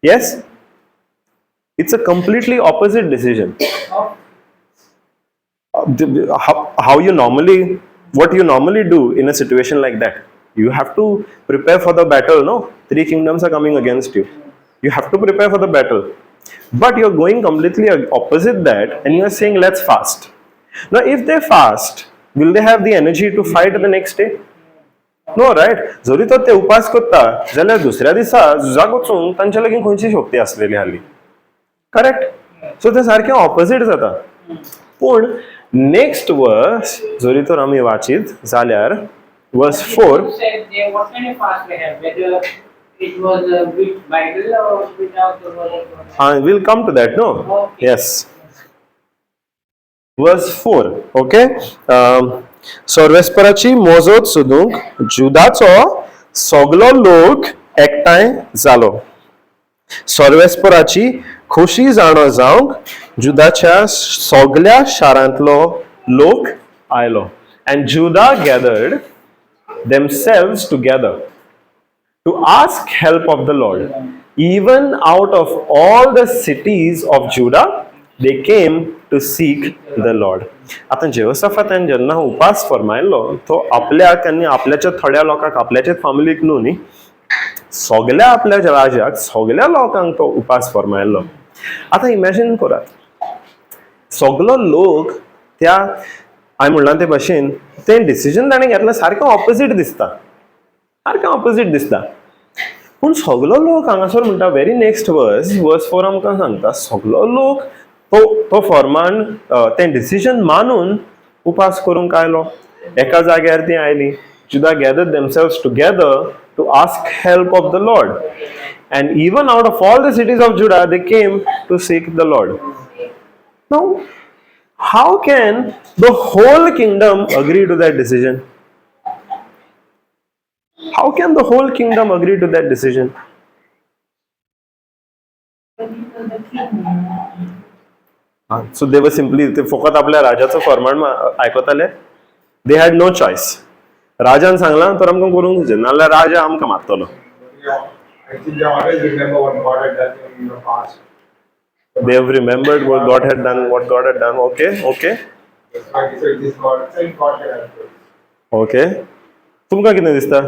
Yes, it's a completely opposite decision. What you normally do in a situation like that, you have to prepare for the battle. No, 3 kingdoms are coming against you. You have to prepare for the battle, but you're going completely opposite that and you're saying let's fast. Now if they fast, will they have the energy to fight the next day? No, right? जरी तो ते उपास करता जाल्यार दुसऱ्या दिसा झुजाक वचूंक तांच्या लागीं खंयची शक्ती आसलेली हाली. करेक्ट. सो ते सारकें ऑपोजीट जाता. पूण नेक्स्ट वर्स जरी तर आमी वाचीत जाल्यार verse 4. What kind of fast they have? Whether it was with Bible or without the word of God? We'll come to that, no? Okay. Yes. Verse 4, okay? सर्वेस्पराची मोजत सोदूंक जुदाचो सगलो लोक एकठांय जालो. सर्वेस्पराची खुशी जाणो जावंक जुदाच्या सगळ्या शारांतलो लोक आयलो. And Judah gathered themselves together to ask help of the Lord. Even out of all the cities of Judah, they came to seek the Lord. आता जेहोशाफातान जेन्ना उपास फरमायलो तो आपल्याक आनी आपल्याच्या थोड्या लोकांक आपल्याच्या फॅमिलीक न्हू सगळ्या आपल्या राजाक सगळ्या लोकांक तो उपास फरमायलो. आता इमॅजिन करात सगळो लोक त्या हांवें म्हणलां ते भाशेन तें डिसिजन ताणें घेतलें सारकें ऑपोजीट दिसता. पूण सगळो लोक हांगासर म्हणटा वेरी नेक्स्ट वर्स 4 आमकां सांगता सगळो लोक तो फॉर्मान तें डिसिजन मानून उपास करूंक आयलो. एका जाग्यार ती oily. Judah gathered themselves together to ask help of the Lord. And even out of all the cities of Judah, they came to seek the Lord. Now, how can the whole kingdom agree to that decision? How can the whole kingdom agree to that decision? So they were simply, ते फकत आपल्या राजाचं फरमान आयकताले. They had no choice. राजान सांगला तर आमकां करूंक जाय नाल्यार राजा आमकां मारतलो. I think they always remember what God had done in the past. They have remembered what God had done. Okay. That's why he said this God, same God can help us. Okay. तुमकां कितें दिसता?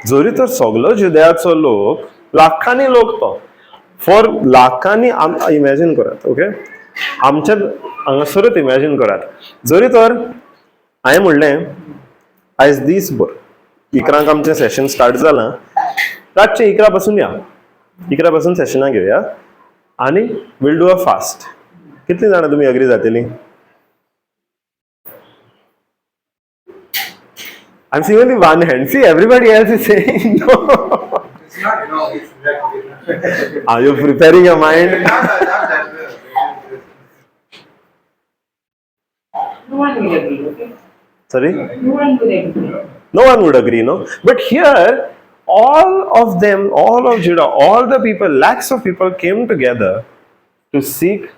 जरी तर सगळो जुदेयाचो लोक लाखांनी लोक तो for लाखांनी इमॅजिन करात. ओके, आमच्या हांगासरूच इमॅजिन करात जरी तर हांवें म्हणलें आयज दीसभर 11 आमचें सेशन स्टार्ट जालां. रातचे 11 पासून या 11 पासून सेशनां घेवया आनी वील डू अ फास्ट. कितलीं जाणां तुमी अग्री जातलीं? I'm seeing only one hand. See, everybody else is saying no. It's not, it's that. Are you preparing your mind? Not that. No one will agree, okay? Sorry? No one will agree. No one would agree, no? But here, all of them, all of Judah, all the people, lakhs of people came together to seek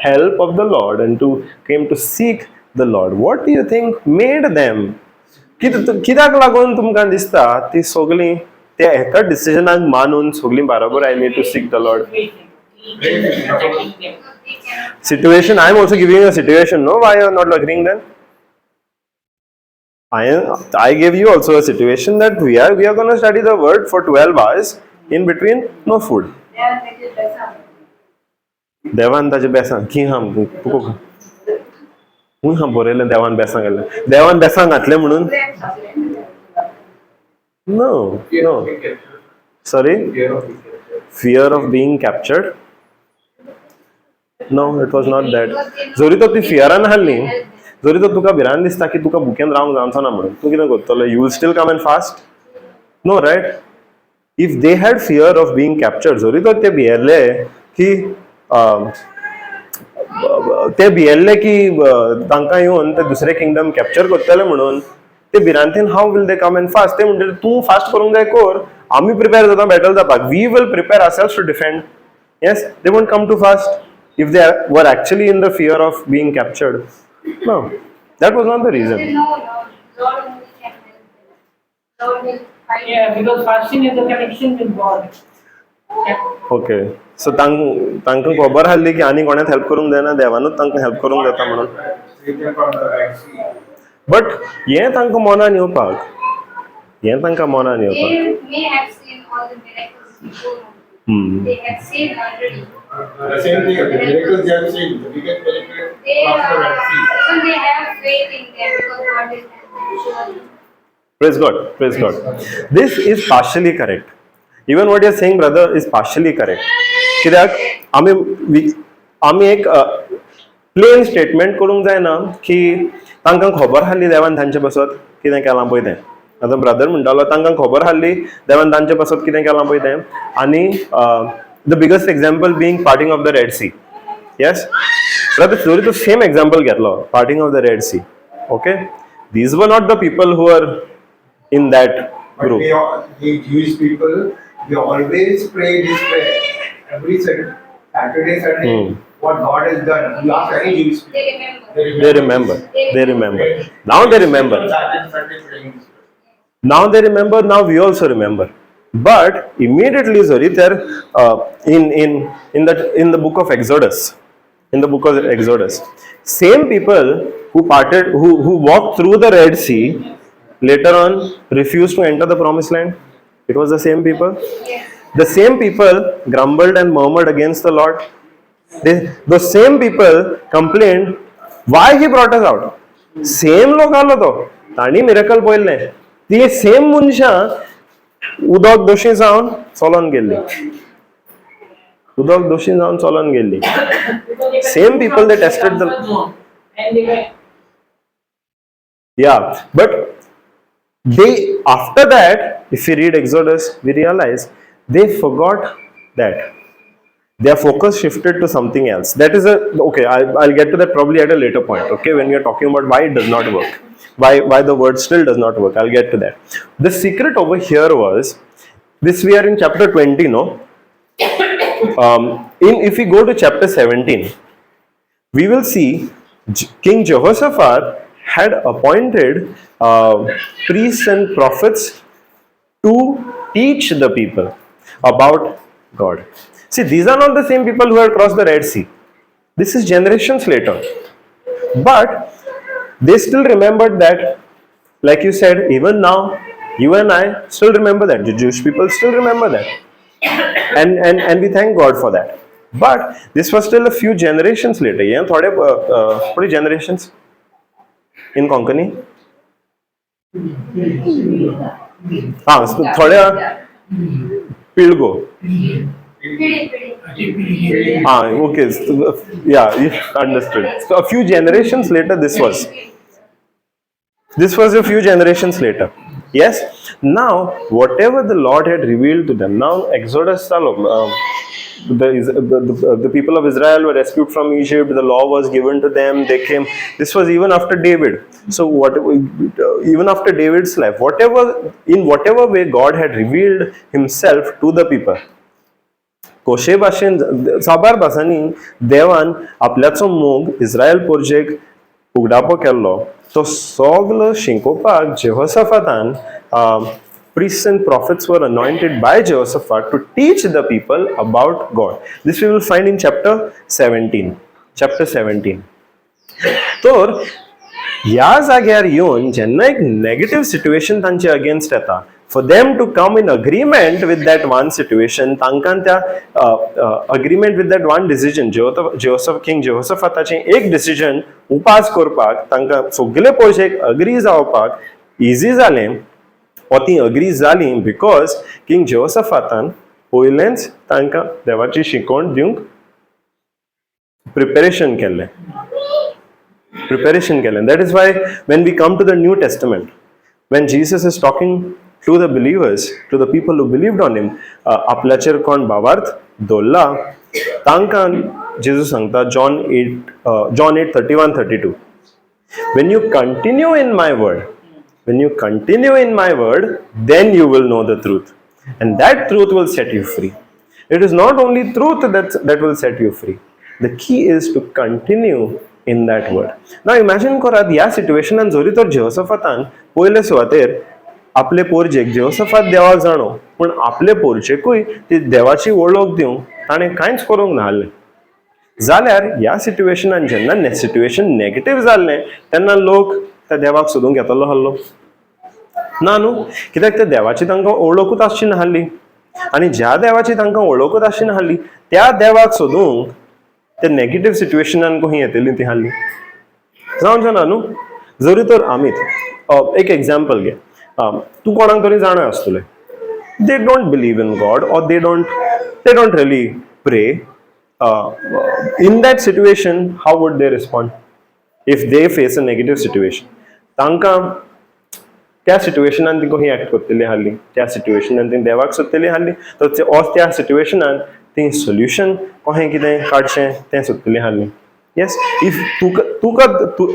help of the Lord and came to seek the Lord. What do you think made them? कित्याक लागून तुमकां दिसता ती सगळीं त्या एका डिसिजनाक मानून सगळीं बरोबर आयली to seek the Lord? Situation, I am also giving a situation, no? Why you are not agreeing then? I gave you also a situation that we are going to study the word for 12 hours, in between no food. देवान ताजे बेसां की हम बरयलें देवान बेसां घातलें म्हणून No, Fear no. of being captured. Sorry? Fear of being captured. Fear of being captured? No, it was not that. जरी तो ती फियरान हाल्ली, जरी तो तुका भिरान दिसता की तुका बुकेन रावंक जावचो ना म्हणून, तूं कितें करतलो? You will still come and fast? No, right? If they had fear of being captured, जरी तो ते भियेल्ले की ते भियेल्ले की तांकां येवन ते दुसरे किंगडम कॅप्चर करतले म्हणून, ते भिरांतीन how will they come and fast? ते म्हणटले तूं फास्ट करूंक जाय कर, आमी प्रिपेर जाता बॅटल जावपाक. We will prepare ourselves to defend. Yes, they won't come to fast if they were actually in the fear of being captured. No, that was not the reason. No, Lord only can help them. Lord will fight. Yeah, because fasting is a connection with God. Yeah. Okay, so तांकां खबर आसली की आनी कोणेच help करूंक जायना, देवानूच तांकां help करूंक जाता म्हणून. Save them from the Red Sea. But हें तांकां मनान येवपाक, हें तांकां मनान येवपाक. They may have seen all the miracles before. They have seen already. The same thing, the miracles they have seen, the biggest miracle They crossed the Red Sea. even they have faith in them because God is them. Praise God, praise God. This is partially correct. Even what you're saying, brother, is partially correct. कित्याक आमी एक plane statement करूंक जायना की तांकां खबर आसली देवान तांचे बसत कितें केलां पळय तें. आतां ब्रदर म्हणटालो तांकां खबर आसली देवान तांचे बसत कितें केलां पळय तें. आनी the biggest example being parting of the Red Sea. Yes brother, जरी तो सेम एग्जाम्पल घेतलो, parting of the Red Sea. Okay, these were not the people who are in that But group. the Jewish people, they always pray this prayer. Every Saturday, Sunday, what God has done. You ask any Jewish people. They remember. They remember. Now they remember. Saturday praying this prayer. Now they remember. Now we also remember. But immediately, sorry, there in the book of Exodus, same people who walked through the Red Sea, later on refused to enter the promised land. It was the same people. Yes. The same people grumbled and murmured against the Lord. Those same people complained, why he brought us out? Same लोक आलो तो, तांणी miracle पळयल्ले. ती same मनशां उदक दोशी जावन चलोन गेल्ली. उदक दोशी जावन चलोन गेल्ली. Same people they tested the. And they were. Yeah, but they, after that, if we read Exodus, we realize they forgot that. Their focus shifted to something else. That is okay, I'll get to that probably at a later point, okay, when we are talking about why it does not work. Why the word still does not work. I'll get to that. The secret over here was, this we are in chapter 20, no? If we go to chapter 17, we will see King Jehoshaphat had appointed priests and prophets to teach the people about God. See, these are not the same people who had crossed the Red Sea. This is generations later. But they still remembered that, like you said, even now, you and I still remember that. The Jewish people still remember that. And we thank God for that. But this was still a few generations later. Yeah, थोड़े generations in Konkani. थोड्या पिळगो. Okay, yeah, understood. So a few generations later this was a few generations later. Yes, now whatever the Lord had revealed to them, now Exodus the people of Israel were rescued from Egypt, the law was given to them, they came. This was even after David. So even after David's life, in whatever way God had revealed himself to the people, कोशे भाशेन साबार भासांनी देवान आपल्याचो मोग इस्रायल पोरजेक उगडापो केल्लो, तो सगलो शिंकोवपाक जेहोशाफातान priests and prophets were anointed by Jehoshaphat to teach the people about God. This we will find in chapter 17. Chapter 17. तर ह्या जाग्यार येवन जेन्ना एक नेगेटिव्ह सिच्युएशन तांचे अगेन्स्ट येता, for them to come in agreement with that one situation, तांकां त्या agreement with that one decision, King Jehoshaphatचे एक डिसिजन उपास करपाक, तांकां सगळे पोरशेक अग्री जावपाक इजी जालें. वा ती अग्री जाली बिकॉज किंग जेहोशाफातान पयलेंच तांकां देवाची शिकवण दिवंक प्रिपेरेशन केलें. That is why when we come to the New Testament, when Jesus is talking to the believers, to the people who believed on him, आपल्याचेर कोण भावार्थ दवरला तांकां जेजूस सांगता John 8:31-32, when you continue in my word, then you will know the truth, and that truth will set you free. It is not only truth that will set you free. The key is to continue in that word. Now imagine करात ह्या सिच्युएशनान जरी तर जेहोशाफातान पयले सुवातेर आपले पोरजेक जेहोशाफात देवाक जाणो पण आपले पोरचेकूय ती देवाची वळख दिवंक ताणें कांयच करूंक नाहलें. जाल्यार ह्या सिच्युएशनान जेन्ना सिच्युएशन नेगेटिव्ह जाल्लें तेन्ना लोक त्या देवाक सोदूंक येतलो आहलो ना न्हू, कित्याक त्या देवाची तांकां वळखूच आसची नाहली. आनी ज्या देवाची तांकां वळखूच आसची नाहली त्या देवाक सोदूंक ते नेगेटिव्ह सिच्युएशनान खंय येतली ती हाली जावचें ना न्हू. जरी तर आमीच एक एग्जाम्पल घे, तूं कोणाक तरी जाणा आसतलें, they don't believe in God or they don't really pray. In that situation how would they respond if they face a negative situation? तांकां त्या सिच्युएशनान ती कशी एक्ट करतली हाली, त्या सिच्युएशनान ती देवाक सोदतली हाली, तर त्या सिच्युएशनान ती सोल्युशन कशें कितें काडचें तें सोदतली हाली. येस, इफ तुका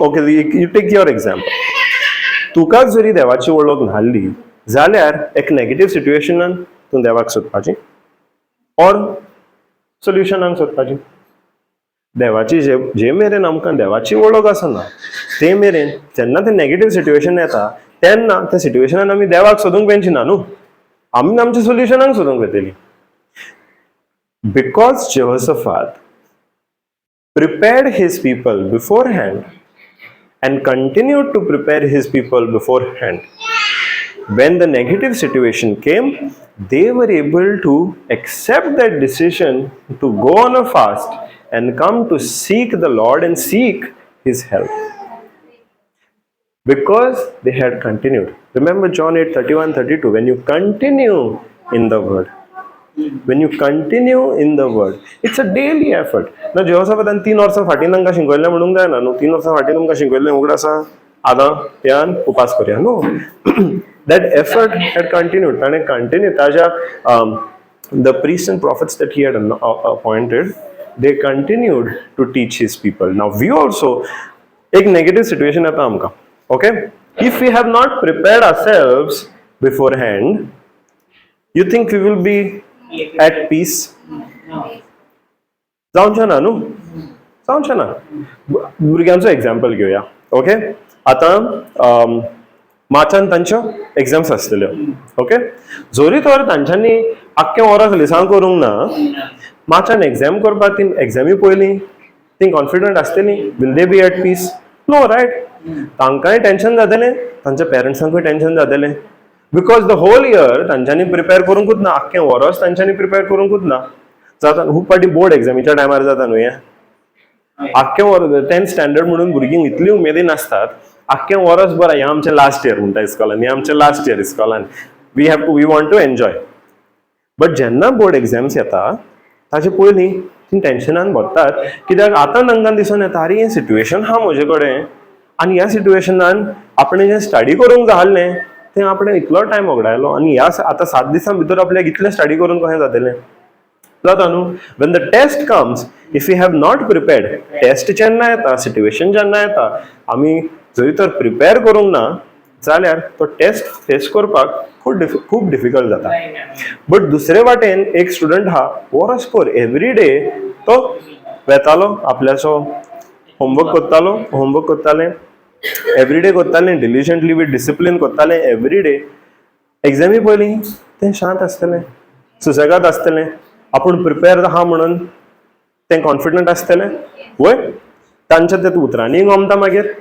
okay you take your example, तुकाच जरी देवाची वळख नाहली जाल्यार एक नेगेटिव्ह सिच्युएशनान तूं देवाक सोदपाची और सोल्युशनाक सोदपाची. देवाची जे मेरेन आमकां देवाची वळख आसना ते मेरेन जेन्ना तें नेगेटिव्ह सिच्युएशन येता तेन्ना त्या सिच्युएशनान आमी देवाक सोदूंक पेंची ना न्हू, आमी आमच्या सोल्युशनाक सोदूंक वयतली. Because Jehoshaphat prepared his people beforehand and continued to prepare his people beforehand, when the negative situation came, they were able to accept that decision to go on a fast and come to seek the Lord and seek his help. Because they had continued. Remember John 8:31-32, when you continue in the word. When you continue in the word, it's a daily effort. ना जेहोशाफातान 3 वर्सां फाटीं तांकां शिकयल्लें म्हणूंक जायना न्हू, 3 वर्सां फाटीं तुमकां शिकयल्लें उगड आसा आतां यान उपास करया न्हू. That effort had continued. ताणें कंटिन्यू ताज्या the priests and prophets that he had appointed, they continued to teach his people. Now we also एक negative situation येता आमकां, okay? If we have not prepared ourselves beforehand, you think we will be at peace? जावचें ना न्हू, जावचें ना. भुरग्यांचो example घेवया, ओके? आतां मार्चान तांच्यो एग्जाम्स आसतल्यो, ओके? जरी तर तांच्यांनी आख्खें वरां लिसांव करूंक ना, मार्चान एग्जाम करपाक ती एग्जामी पयलीं ती कॉन्फिडंट आसतली, will they be at peace? No, right? तांकांय टेन्शन जातलें, तांच्या पेरंट्सांकूय टेन्शन जातलें. बिकॉज द होल इयर तांच्यांनी प्रिपेर करूंकूच ना, आख्खें वर्स तांच्यांनी प्रिपेर करूंकूच ना. जाता खूब फाटी बोर्ड एग्जामीच्या टायमार जाता न्हू हें, आख्खें वर्स 10th स्टँडर्ड म्हणून भुरगीं इतली उमेदीन आसतात, आख्खें वर्स बरें हें आमचें लास्ट इयर म्हणटा इस्कॉलान, हें आमचें लास्ट इयर इस्कॉलान, we want to enjoy. But जेन्ना बोर्ड एग्जाम्स येता ताचे पयलीं तीं टेन्शनान भरतात, कित्याक आतां तांकां दिसून येता अरे हें सिच्युएशन आहा म्हजे कडेन आनी ह्या सिच्युएशनान आपणें जें स्टडी करूंक जाय आसलें तें आपणें इतलो टायम वगडायलो आनी ह्या आतां 7 दिसां भितर आपल्याक इतलें स्टडी करून कशें जातलें? जाता न्हू. When the test comes, if you have not prepared, test जेन्ना येता, सिच्युएशन जेन्ना येता, आमी जरी तर प्रिपेर करूंक ना जाल्यार तो टेस्ट फेस करपाक खूब डिफिकल्ट जाता. बट दुसरे वाटेन एक स्टुडंट आहा, वर्सभर एवरी डे तो वेतालो, आपल्याचो होमवर्क करताले, एवरीडे करतालें, डिलिजंटली विथ डिसिप्लीन करतालें एवरी डे. एग्जामी पयलीं तें शांत आसतलें, सुसेगाद आसतलें, आपूण प्रिपेर्ड आहा म्हणून तें कॉन्फिडंट आसतलें. वय तांच्या त्या उतरांनी गमता, मागीर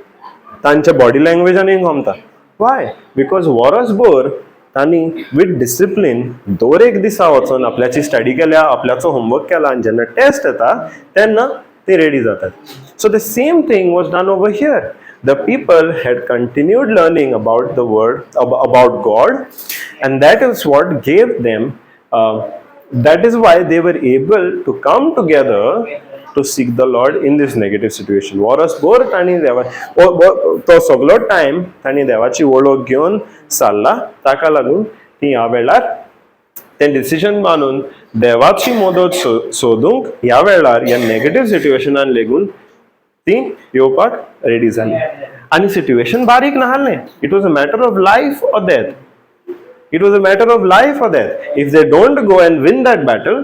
तांच्या बॉडी लँग्वेजानूय गमता. वाय? बिकॉज वर्सभर तांणी विथ डिसिप्लीन दर एक दिसा वचून आपल्याची स्टडी केल्या, आपल्याचो होमवर्क केला, आनी जेन्ना टेस्ट येता तेन्ना ते रेडी जातात. So the same thing was done over here. the people had continued learning about the word about God, and that is what gave them that is why they were able to come together to seek the Lord in this negative situation. वर्सभर तांणी तो सगळो time तांणी देवाची वळख घेवन चल्ला, ताका लागून ती ह्या वेळार ते डिसिजन मानून देवाची मदत सोदूंक ह्या वेळार ह्या नेगेटिव्ह सिच्युएशनान लेगून ती येवपाक रेडी जाली. आनी सिच्युएशन बारीक नाहलें. It was a matter of life or death. It was a matter of life or death. If they don't go and win that battle,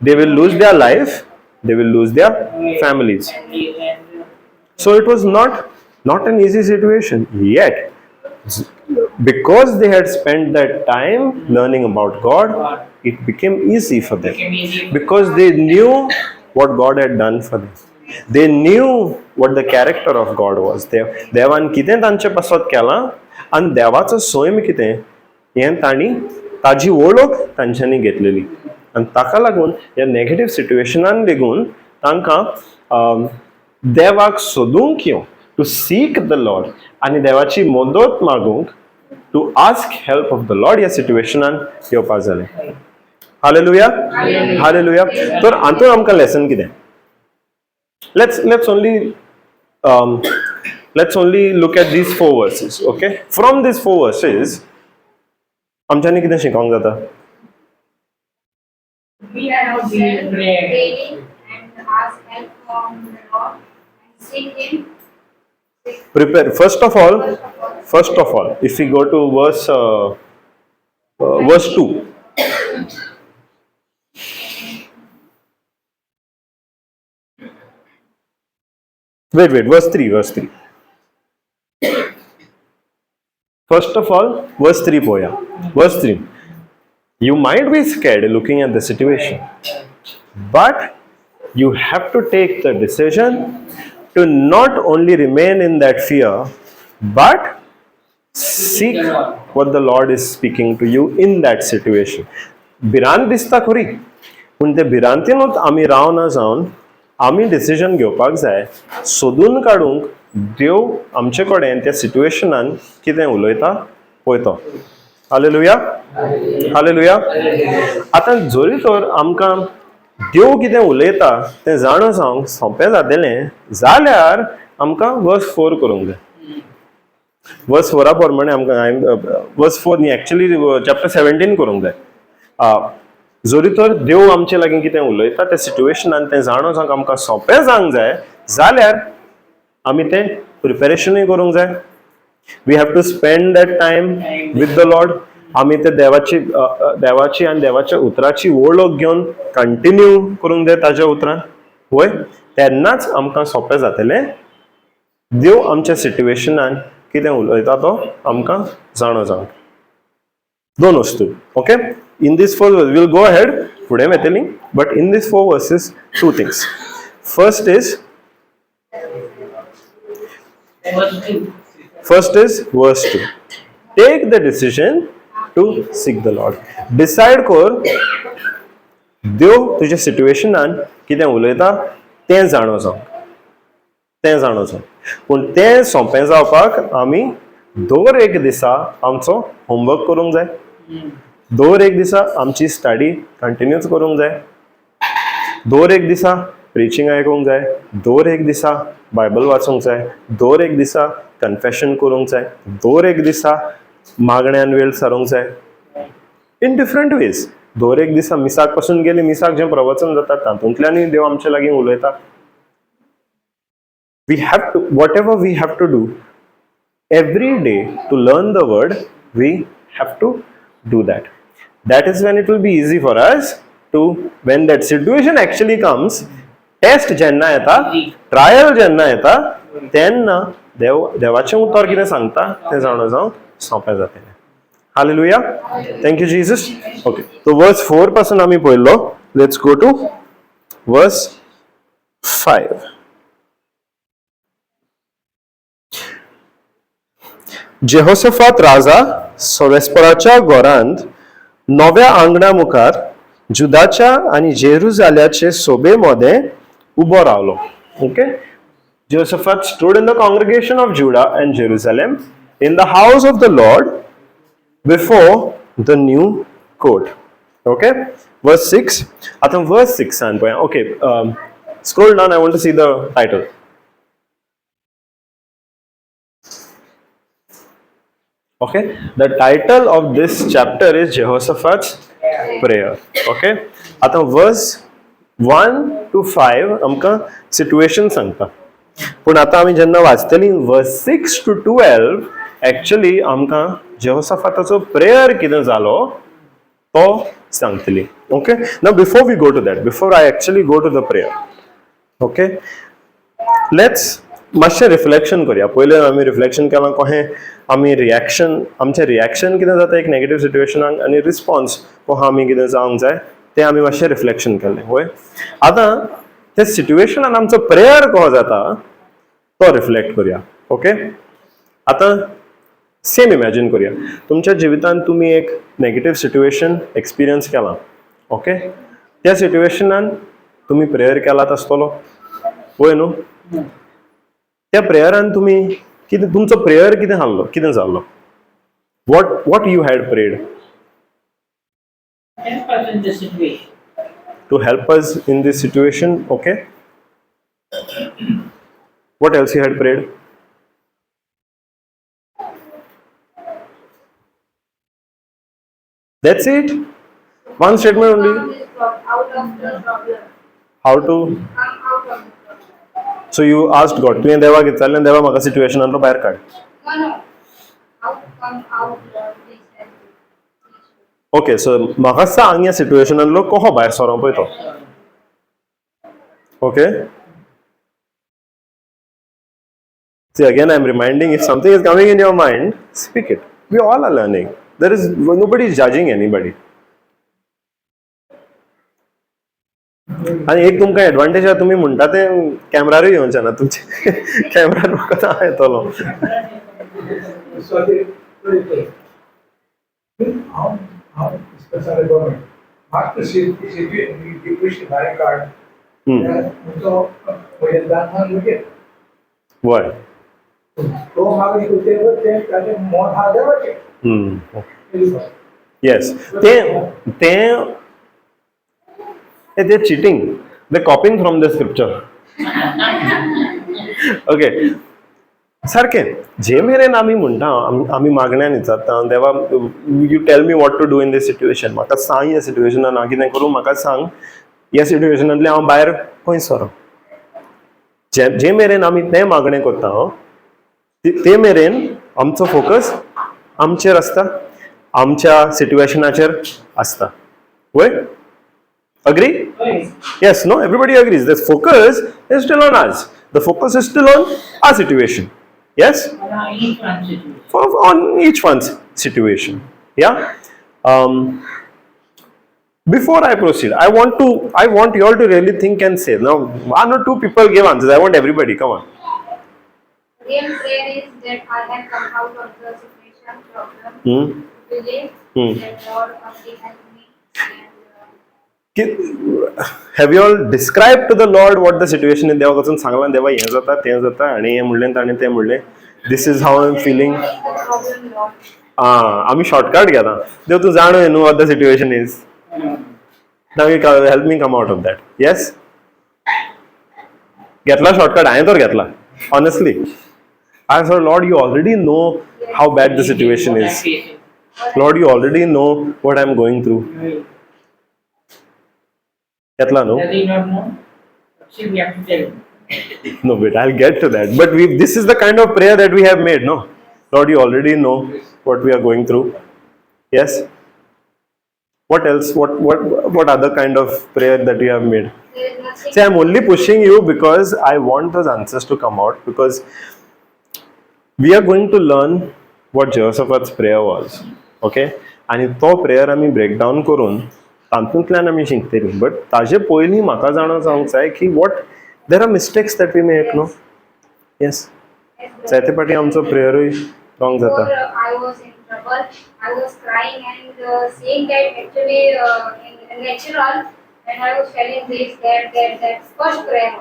they will lose their life, they will lose their families. So it was not an easy situation. Yet, because they had spent that time learning about God, it became easy for them. Because they knew what God had done for them. They knew what the character of God was. देवान कितें तांचे पासत केलां आनी देवाचो Sam कितें हें तांणी ताजी वळख तांच्यांनी घेतलेली. आनी ताका लागून ह्या नेगेटिव्ह सिच्युएशनान लेगून तांकां देवाक सोदूंक येवं, टू सीक द लॉर्ड आनी देवाची मदत मागूंक, to ask help of the Lord ह्या सिच्युएशनान येवपाक जालें. Hallelujah, hallelujah. तर हातूंत आमकां लेसन कितें? Let's only look at these 4 verses, okay? From these 4 verses, आमच्यांनी कितें शिकोंक जाता? We have to daily and ask help from the Lord and seek Him. Prepare. First of all, if we go to verse 2. Wait, verse 3. First of all, verse 3 poya. Verse 3. You might be scared looking at the situation, but you have to take the decision to not only remain in that fear, but seek what the Lord is speaking to you in that situation. भिरांत दिसता खरी, पूण ते भिरांतीनूच आमी रावना जावन आमी decision घेवपाक जाय, सोदून काडूंक देव आमचे कडेन त्या सिच्युएशनान कितें उलयता पळयतो. Hallelujah, hallelujah. आतां जरी तर आमकां देव कितें उलयता तें जाणा जावंक सोंपें जातलें जाल्यार आमकां वर्स 4 करूंक जाय. वर्स 4 प्रमाणे आमकां वर्स 4 न्ही, एक्चुअली चॅप्टर 17 करूंक जाय. जरी तर देव आमचे लागीं कितें उलयता त्या सिच्युएशनान तें जाणो जावंक आमकां सोंपें जावंक जाय जाल्यार आमी तें प्रिपेरेशनूय करूंक जाय. We have to spend that time with the Lord. आमी ते देवाची आनी देवाच्या उतराची वळख घेवन कंटिन्यू करूंक जाय ताज्या उतरान. वय तेन्नाच आमकां सोंपें जातलें देव आमच्या सिच्युएशनान कितें उलयता तो आमकां जाणो जावंक. 2 वस्तू, okay? In these 4 verses, we'll go ahead, फुडें वेतली, but in these 4 verses, 2 things. First is verse 2. Take the decision to seek the Lord. Decide कर देव तुज्या सिच्युएशनान कितें उलयता तें जाणो जावंक. पूण तें सोंपें जावपाक आमी दर एक दिसा आमचो होमवर्क करूंक जाय. दर एक दिसा आमची स्टडी कंटिन्यूच करूंक जाय. दर एक दिसा प्रिचिंग आयकूंक जाय. दर एक दिसा बायबल वाचूंक जाय. दर एक दिसा कन्फेशन करूंक जाय. दर एक दिसा मागण्यान वेळ सारूंक जाय. In different ways. दर एक दिसा मिसाक पासून गेली, मिसाक जें प्रवचन जाता तातूंतल्यानूय देव आमचे लागीं उलयता. We have to, whatever we have to do every day to learn the word, we have to do that. That is when it will be easy for us to, when that situation actually comes, test jenna yeta, trial jenna yeta, तेन्ना देवाचें उतर कितें सांगता तें जाणो जावंक सोंपें जातलें. Hallelujah. Thank you Jesus. Okay, तो वर्स 4 पासून आमी पळयलो. Let's go to verse 5. Jehoshaphat राजा सोवेस्पराच्या घरांत नव्या आंगणा मुखार जुदाच्या आणि जेरुजाल्याचे सोबे मध्ये उबो रावलो. Okay, Jehoshaphat stood in the congregation of Judah and Jerusalem in the house of the Lord before the new court. Okay, verse 6. Atam verse 6 standpoint. Okay, scroll down. I want to see the title. Okay, the title of this chapter is Jehoshaphat's prayer. Okay, आता verse 1 to 5 आमकां situation सांगता. पूण आतां आमी जेन्ना वाचतली verse 6 to 12 actually आमकां जेहोशाफाताचो prayer कितें जालो तो सांगतली. Okay, now before we go to that, before I actually go to the prayer, okay, let's मातशें रिफ्लेक्शन करूया. पयलें आमी रिफ्लेक्शन केलां कशें आमी रिएक्शन, आमचें रिएक्शन कितें जाता एक नेगेटीव सिट्युएशनाक आनी रिस्पॉन्स कशें आमी कितें जावंक जाय तें आमी मातशें रिफ्लेक्शन केलें. वय आतां त्या सिट्युएशनान आमचो प्रेयर कसो जाता तो रिफ्लेक्ट करूया. ओके, आतां सेम इमॅजिन करूया तुमच्या जिवितांत तुमी एक नेगेटीव सिट्युएशन एक्सपिरियन्स केलां. ओके, त्या सिट्युएशनान तुमी प्रेयर केलात आसतलो, वय न्हू. त्या प्रेयरान तुमी कितें, तुमचो प्रेयर कितें आहलो, कितें जाल्लो, what you had prayed Help us in this situation. To help us in this situation. Okay, what else you had prayed? That's it. One statement only. Out of the problem. How to? Come out of the problem. So you asked God. तुवें देवाक विचारलें, देवा म्हाका सिट्युएशनांतलो भायर काड. No, no. How to come out of this and this. Okay, so म्हाका सांग ह्या सिट्युएशनांतलो कसो भायर सरो पळय तो. Okay. See, again, I'm reminding, if something is coming in your mind, speak it. We all are learning. Nobody is judging anybody. आणि एक तुमकां एडवांटेज आहा, तुमी म्हणटा तें कॅमेरारूय येवचें ना, तुमचे कॅमेरा म्हाका येतलो. So they how discuss our government. After situation by card. So when that one look at. वय. तो मागे होते ते त्याचे मोठ हा देवाचे. येस, ते cheating, they copying from the scripture. Okay, सारकें जे मेरेन आमी म्हणटा, आमी मागण्यांनी विचारता, देवा you tell me what to do in this situation, म्हाका सांग ह्या सिट्युएशनान हांव कितें करूं, म्हाका सांग ह्या सिट्युएशनांतल्यान हांव भायर खंय सरो. जे मेरेन आमी तें मागणें करता ते मेरेन आमचो फोकस आमचेर आसता, आमच्या सिट्युएशनाचेर आसता. वय, agree? Yes, no, everybody agrees. The focus is still on us. The focus is still on our situation. Yes? Each one situation. On each one's situation. Yeah? Before I proceed, I want you all to really think and say. Now, one or two people give answers. I want everybody. Come on. Real prayer is that I have come out of the situation problem. Believe that God only help me. Have you all described to the Lord what the situation is? देवा वचून सांगलां, देवा हें जाता, तें जाता, आनी हें म्हणलें ताणें तें म्हणलें. This is how I'm feeling. आमी शॉर्टकट घेता. देव तूं जाणूय न्हू what the situation is. Now you help me come out of that. Yes? घेतला शॉर्टकट, हांवें तर घेतला. Honestly. I said, Lord, you already know how bad the situation is. Lord, you already know what I'm going through. Getla, no? Does he not know? See, we have to tell him. No, but I'll get to that. But this is the kind of prayer that we have made, no? Lord, you already know what we are going through. Yes? What else? What other kind of prayer that you have made? See, I'm only pushing you because I want those answers to come out, because we are going to learn what Jehoshaphat's prayer was. Okay? आणि तो prayer आमी break down करून तातूंतल्यान आमी शिकतली. But ताजे पयलीं म्हाका जाणा जावंक जाय की what there are mistakes that we make, no? Yes, जायते फाटी आमचो प्रेयरूय रॉंग जाता. I was in trouble. I was crying and saying that actually in natural when I was telling this that first prayer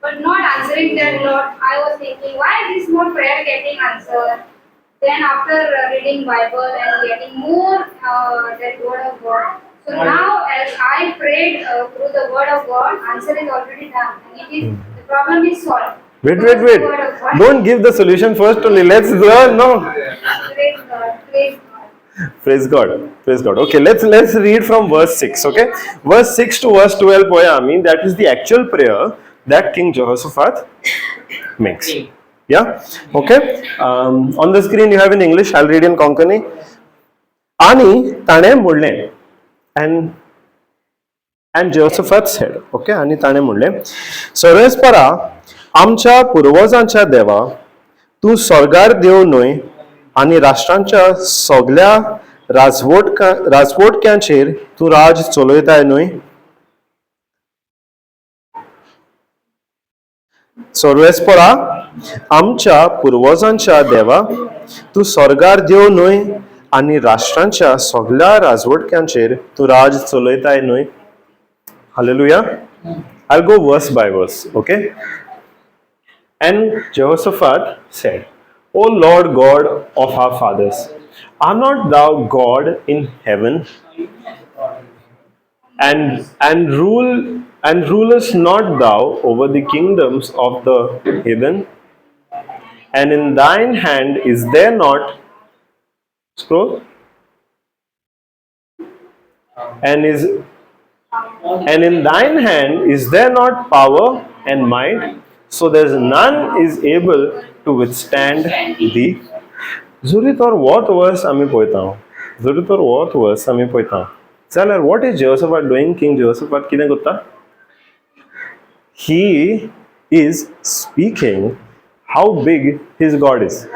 but not answering that, Lord. I was thinking, why is more prayer getting answered? Then after reading Bible and getting more that word of God. So now as I prayed through the word of God, answer is already done. And it is, the problem is solved. Wait, Because wait, the wait. word of God. Don't give the solution first only. Let's learn, no? Praise God. Praise God. Praise God. Praise God. Okay, let's read from verse 6. Okay, verse 6 to verse 12 poyami. That is the actual prayer that King Jehoshaphat makes. Yeah. Okay. On the screen you have in English. I'll read in Konkani. Ani tane mudle and Jehoshaphat said. Okay. Ani tane mudle. Sarvespara आमच्या पूर्वजांच्या देवा तू स्वर्गार देव न्हय आनी राष्ट्रांच्या सगळ्या राजवटक्यांचेर तू राज चलयताय न्हय. सर्वेस्परा आमच्या पूर्वजांच्या देवा तू स्वर्गार देव न्हय आनी राष्ट्रांच्या सगळ्या राजवटक्यांचेर तू राज चलयताय न्हय. Hallelujah. I'll go verse by verse. Okay. And Jehoshaphat said, O Lord God of our fathers, are not thou God in heaven, and rulest not thou over the kingdoms of the heathen? And in thine hand is there not scroll? And in thine hand is there not power and might? So there's none is able to withstand thee. Zuritor what verse ami poita. Zuritor what verse ami poita. Salar, what is Jehoshaphat doing? King Jehoshaphat kine gutta? He is speaking how big his God is.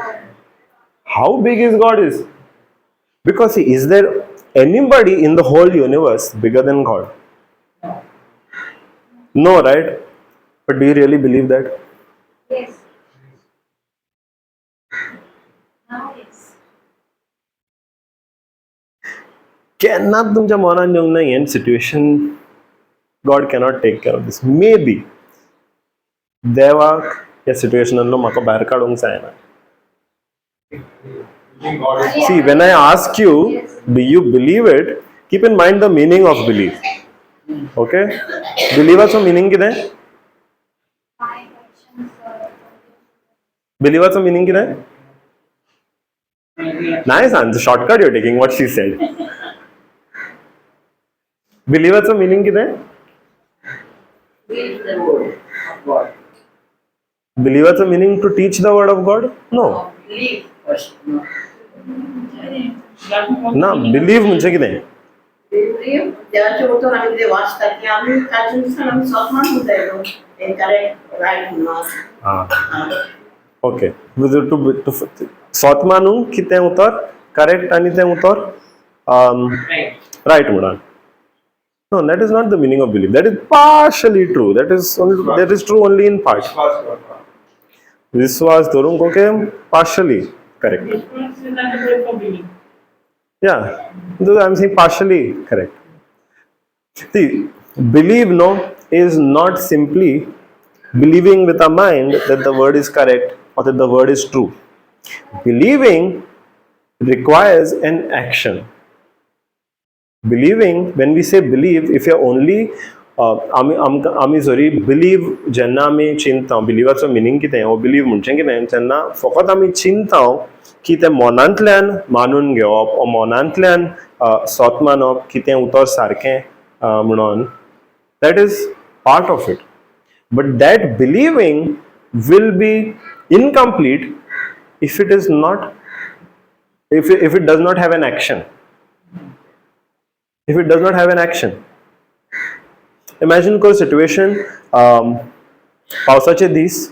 How big his God is? Because is there anybody in the whole universe bigger than God? No, right? But do you really believe that? Yes. Now yes. Cannot तुमच्या मनात येऊन नाही and situation God cannot take care of this. Maybe देवाक या सिच्युएशनांतलो म्हाका भायर काडूंक जायना. See, when I ask you, do you believe it? Keep in mind the meaning of belief. Okay? Believaचो meaning कितें? My actions. Believaचो meaning कितें? Nice answer. Shortcut you're taking. What she said. Believaचो meaning कितें? Believe the word of God. Believaचो meaning to teach the word of God? No. Believe first. No. ना believe म्हणजे कितें? Believe देवाचे वचन आमी कितें वाचता की आमी ताचे दिसान आमी सत्मान उरतायलो. हे करेक्ट रायट म्हणून. ओके. स्वत मानूंक कितें उतर? करेक्ट आनी तें उतर रायट म्हणून. No, that is not the meaning of belief. That is partially true. That is true only in part. Viswas धरूंक okay, partially correct. Yeah, I'm saying partially correct. See, believe no is not simply believing with our mind that the word is correct or that the word is true. Believing requires an action. Believing, when we say believe, if you're only आमी believe जेन्ना आमी चिंतता बिलिवाचो meaning कितें हो believe म्हणचें कितें जेन्ना फकत आमी चिंतता की तें मनांतल्यान मानून घेवप ओ मनांतल्यान सोत मानप की तें उतर सारकें म्हणून that is part of it. But that believing will be incomplete if it is not, if it does not have an action. If it does not have an action. Imagine a situation, पावसाचे दीस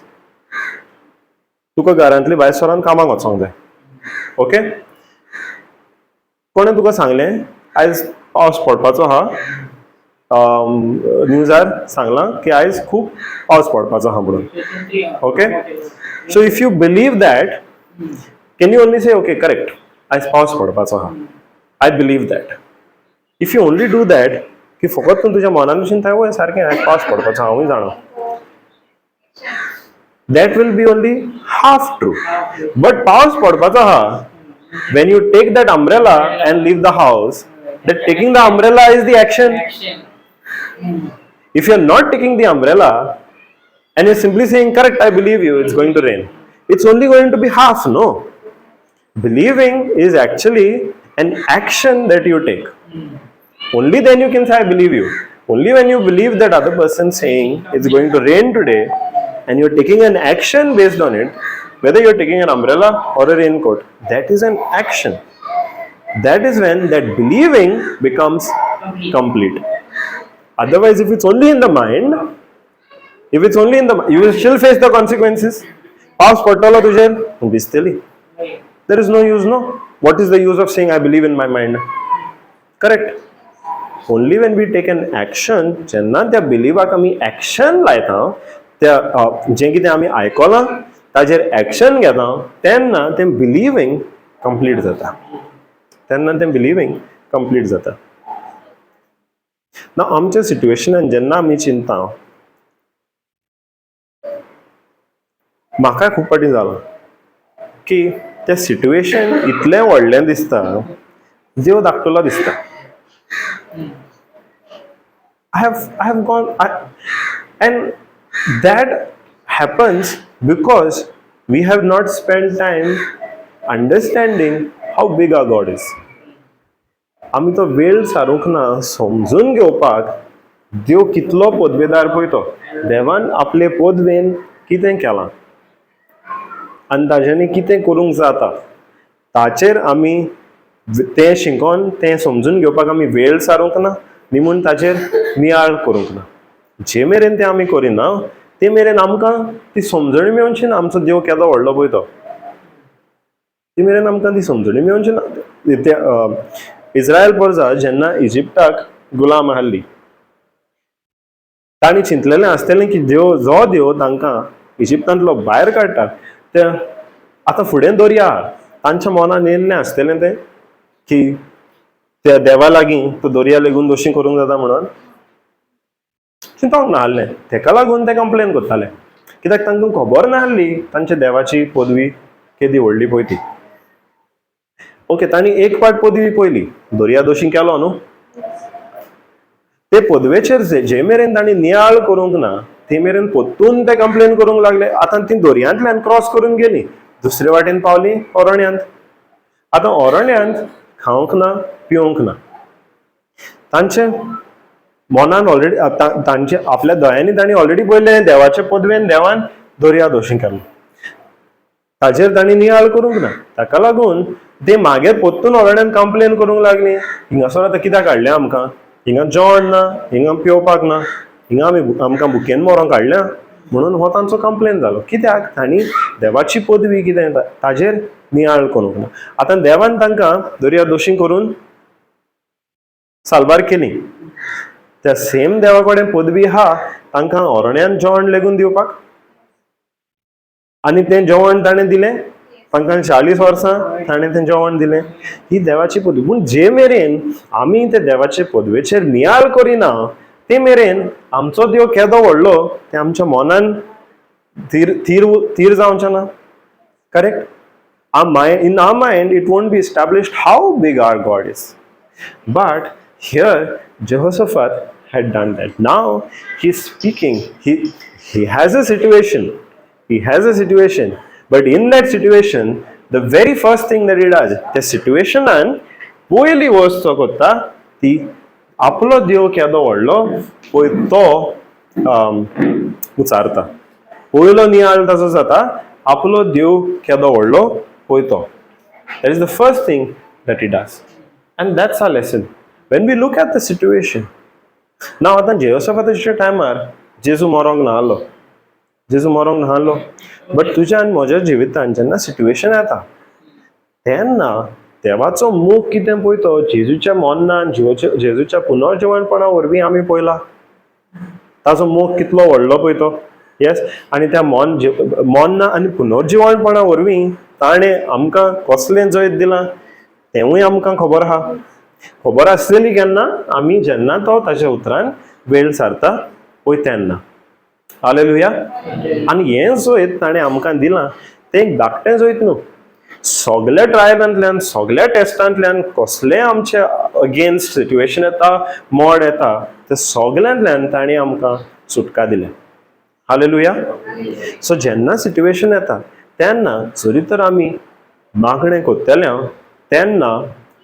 तुका घरांतली भायर सरोन कामाक वचोंक जाय. Okay, कोणें तुका सांगलें आयज पावस पडपाचो आहा, न्यूजार सांगलां की आयज खूब पावस पडपाचो आहा म्हणून. Okay, so if you believe that can you only say okay correct आयज पावस पडपाचो आहा, आय believe that. If you only do that की फकत तूं तुज्या मनान चिंताय वय सारकें आयज पावस पडपाचो हांवूय जाणा, that will be only half true. But पावस पडपाचो आहा. When you take that umbrella and leave the house, that taking the umbrella is the action. Action. If you are not taking the umbrella and you're simply saying, correct, I believe you, it's going to rain, it's only going to be half. No. Believing is actually an action that you take. Only then you can say, I believe you. Only when you believe that other person saying it's going to rain today and you're taking an action based on it, whether you're taking an umbrella or a raincoat, that is an action. That is when that believing becomes complete. Otherwise, if it's only in the mind, you will still face the consequences. पावस पडटलो तुजेर भिजतली. Right. There is no use, no? What is the use of saying I believe in my mind? Correct? Only when we take an action, जेन्ना त्या बिलिवाक आमी action लायता, त्या जें कितें आमी आयकलां ताजेर एक्शन घेता, तेन्ना तें बिलिवींग कंप्लीट जाता. ना आमच्या सिट्युएशनान जेन्ना आमी चिंता, म्हाका खूब फावटी जालां की तें सिट्युएशन इतलें व्हडलें दिसता, देव धाकटुलो दिसता. I have gone, and that happens because we have not spent time understanding how big our God is. आमी तो वेळ सारूंक ना समजून घेवपाक देव कितलो पदवेदार पळय तो. देवान आपले पदवेन कितें केलां आनी ताच्यांनी कितें करूंक जाता ताचेर आमी तें शिकोन तें समजून घेवपाक आमी वेळ सारूंक ना, निमून ताचेर नियाळ करूंक ना. जे मेरेन तें आमी करिना ते मेरेन आमकां ती समजणी मेळोवची ना आमचो देव केदो व्हडलो पळय तो. ती मेरेन आमकां ती समजणी मेळोवची ना. इस्रायल परजा जेन्ना इजिप्टाक गुलाम आहली, तांणी चिंतलेलें आसतलें की जो देव तांकां इजिप्तांतलो भायर काडटा ते आतां फुडें दर्या आहा. तांच्या मनान येयल्लें आसतलें तें की त्या देवा लागीं तो दर्या लेगून दोशी करूंक जाता म्हणून चिंतोंक नासलें. तेका लागून ते कंप्लेन करताले, कित्याक तांकां खबर नासली तांच्या देवाची पदवी केदी व्हडली पळय ती. ओके, तांणी एक पाट पदवी पयली, दर्या दोशी केलो न्हू. ते पदवेचेर जे मेरेन तांणी नियाळ करूंक ना ते मेरेन परतून ते कंप्लेन करूंक लागले. आतां ती दर्यांतल्यान क्रॉस करून गेली, दुसरे वाटेन पावली अरण्यांत. आतां अरण्यांत खावंक ना, पिवंक ना. तांचे मनान ऑलरेडी तांचे आपल्या दोळ्यांनी तांणी ऑलरेडी पयलें देवाचे पदवेन देवान दर्या दोशी केलो, ताचेर तांणी नियाळ करूंक ना. ताका लागून ते मागीर परतून अरण्यांत कंप्लेन करूंक लागली, हिंगासर आतां कित्याक हाडलें आमकां, हिंगा जेवण ना, हिंगा पिवपाक ना, हिंगा आमकां भुकेन मरोंक हाडल्या म्हणून हो तांचो कंप्लेन जालो. कित्याक तांणी देवाची पदवी कितें ताचेर नियाळ करूंक ना. आतां देवान तांकां दर्या दोशी करून सालबार केली. त्या सेम देवा कडेन पदवी आहा तांकां अरण्यांत जेवण लेगून दिवपाक, आनी तें जेवण ताणें दिलें तांकां 40 वर्सां ताणें तें जेवण दिलें. ही देवाची पदवी. पूण जे मेरेन आमी ते देवाचे पदवेचेर नियाळ करिना ते मेरेन आमचो देव केदो व्हडलो तें आमच्या मनान थीर जावचें ना. Correct? In our mind, it won't be established how big our God is. But here, Jehoshaphat had done that. Now he's speaking. He has a situation. But in that situation, the very first thing that he does, the situation and पयली वस्त कोत्ता ती आपलो देव केदो व्हडलो पळय तो उचारता. पयलो नियाळ ताचो जाता आपलो देव केदो व्हडलो पळय तो. That is the first thing that he does. And that's our lesson. When we look at the situation. Now आतां जेहोशाफाताच्या टायमार जेजू मरोंक नाहलो. बट तुज्या आनी म्हज्या जिवितान जेन्ना सिट्युएशन येता तेन्ना देवाचो मोग कितें पळयतो जेजूच्या मोन्नान जेजूच्या पुनर्जीवनपणा वरवीं आमी पळयला. ताचो मोग कितलो व्हडलो पळयतो. येस, आनी त्या मोन्ना आनी पुनर्जीवनपणा वरवीं ताणें आमकां कसलें जैत दिलां तेंवूय आमकां खबर आहा. खबर आसलेली केन्ना आमी जेन्ना तो ताच्या उतरान वेळ सारता पळय तेन्ना. हालेलुया. आनी हें जोयत ताणें आमकां दिलां तें एक धाकटें जोयत न्हू. सगळ्या ट्रायलांतल्यान, सगळ्या टेस्टांतल्यान कसलेंय आमचे अगेन्स्ट सिट्युएशन येता, मोड येता, ते सगळ्यांतल्यान ताणें आमकां सुटका दिल्या. हालेलुया. सो जेन्ना सिट्युएशन येता तेन्ना जरी तर आमी मागणें कोत्तले तेन्ना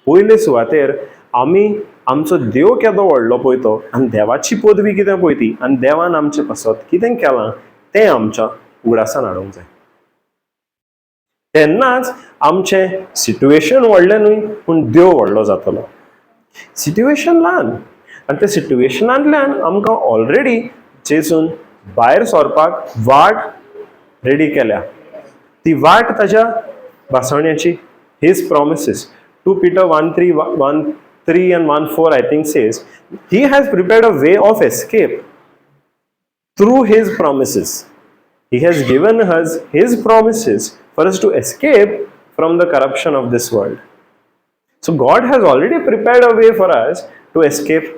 पयले सुवातेर आमी आमचो देव केदो व्हडलो पळयतो आनी देवाची पदवी कितें पळयती आनी देवान आमचे पासत कितें केलां तें आमच्या उगडासान हाडूंक जाय. तेन्नाच आमचें सिट्युएशन व्हडलें न्हय पूण देव व्हडलो जातलो. सिट्युएशन ल्हान आनी त्या सिट्युएशनांतल्यान आमकां ऑलरेडी जेजून भायर सरपाक वाट रेडी केल्या. ती वाट ताच्या भासवण्याची. His promises. 2 Peter 1:3 and 1:4 I think says, He has prepared a way of escape through His promises. He has given us His promises for us to escape from the corruption of this world. So God has already prepared a way for us to escape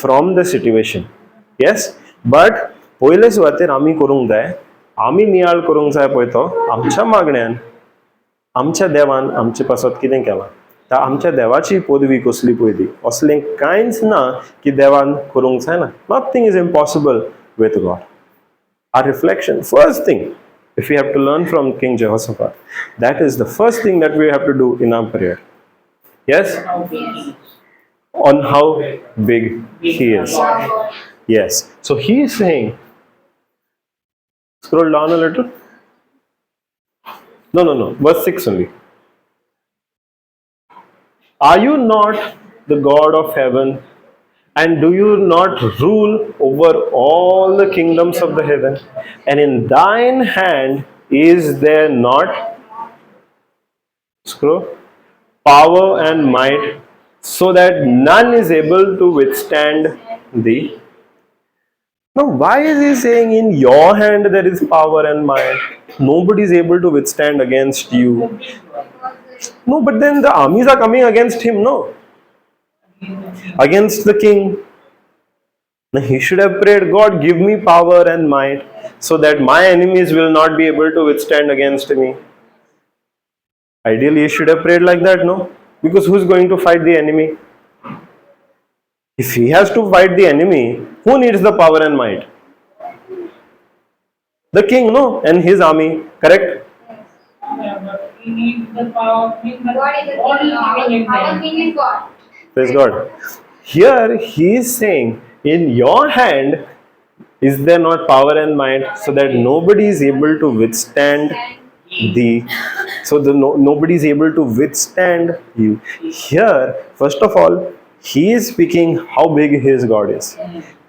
from the situation. Yes? But पयले सुवातेर आमी करूंक जाय, आमी नियाळ करूंक जाय पळय तो आमच्या मागण्यान आमच्या देवान आमचे पासत कितें केलां. तर आमच्या देवाची पदवी कसली पळय ती असलें कांयच ना की देवान करूंक जायना. Nothing is impossible with God. Our reflection, first thing, if we have to learn from King Jehoshaphat, that is the first thing that we have to do in our prayer. Yes? On how big He is. Yes. So He is saying, scroll down a little. No. Verse 6 only. Are you not the God of heaven? And do you not rule over all the kingdoms of the heaven? And in thine hand is there not, scroll, power and might, so that none is able to withstand thee? Now, why is he saying in your hand there is power and might? Nobody is able to withstand against you. No, but then the armies are coming against him, no? Against the king. Now, he should have prayed, God, give me power and might so that my enemies will not be able to withstand against me. Ideally, he should have prayed like that, no? Because who's going to fight the enemy? If he has to fight the enemy, who needs the power and might? The king, no? And his army, correct? Yeah, but he needs the power. God is the king. Our king is God. Praise God. Here he is saying, in your hand is there not power and might so that nobody is able to withstand thee. So nobody is able to withstand you. Here, first of all, he is speaking how big his God is.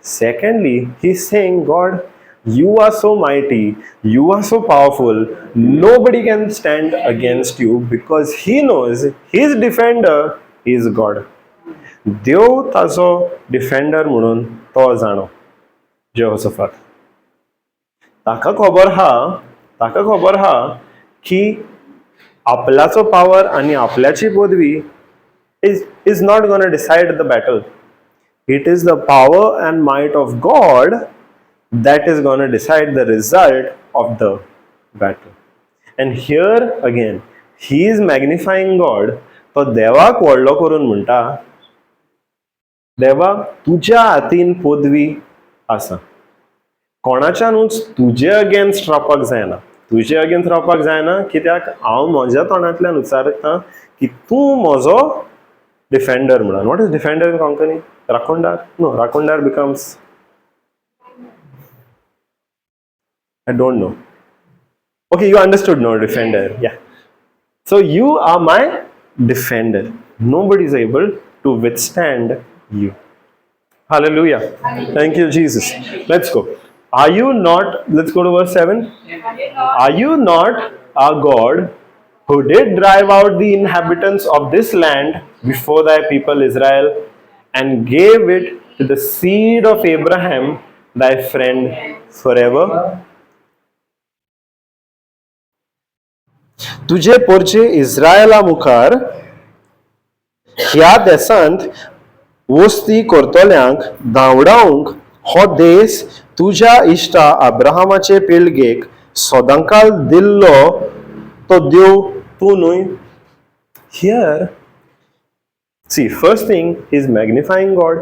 Secondly, he is saying, God, you are so mighty, you are so powerful, nobody can stand against you because he knows his defender is God. देव ताजो defender म्हणून तो जाणो जेहोशाफात. ताका खबर हा की आपल्याचो power आणि आपल्याची पदवी is not going to decide the battle. It is the power and might of God that is going to decide the result of the battle. And here again, he is magnifying God. तो देवाक व्हडलो करून म्हणटा, देवा तुज्या हातीन पदवी आसा. कोणाच्यानूच तुजे अगेन्स्ट रावपाक जायना. तुजे अगेन्स्ट रावपाक जायना कित्याक हांव म्हज्या तोंडांतल्यान उच्चारता की तूं म्हजो डिफेंडर म्हणून. What is defender in Konkani? Rakondar? No, Rakondar becomes, I don't know. Okay, you understood, no, defender. Yeah. So you are my defender. Nobody is able to withstand you. Hallelujah. Thank you, Jesus. Let's go. Are you not, let's go to verse 7. Are you not our God who did drive out the inhabitants of this land before thy people Israel and gave it to the seed of Abraham, thy friend, forever? तुझे पोरचे इस्रायला मुखार ह्या देशांत वस्ती करतल्यांक धांवडावंक हो देश तुज्या इश्टा अब्राहमाचे पिळगेक सदांकाल दिल्लो तो देव तूं न्हय. Here, see, first thing, he's magnifying God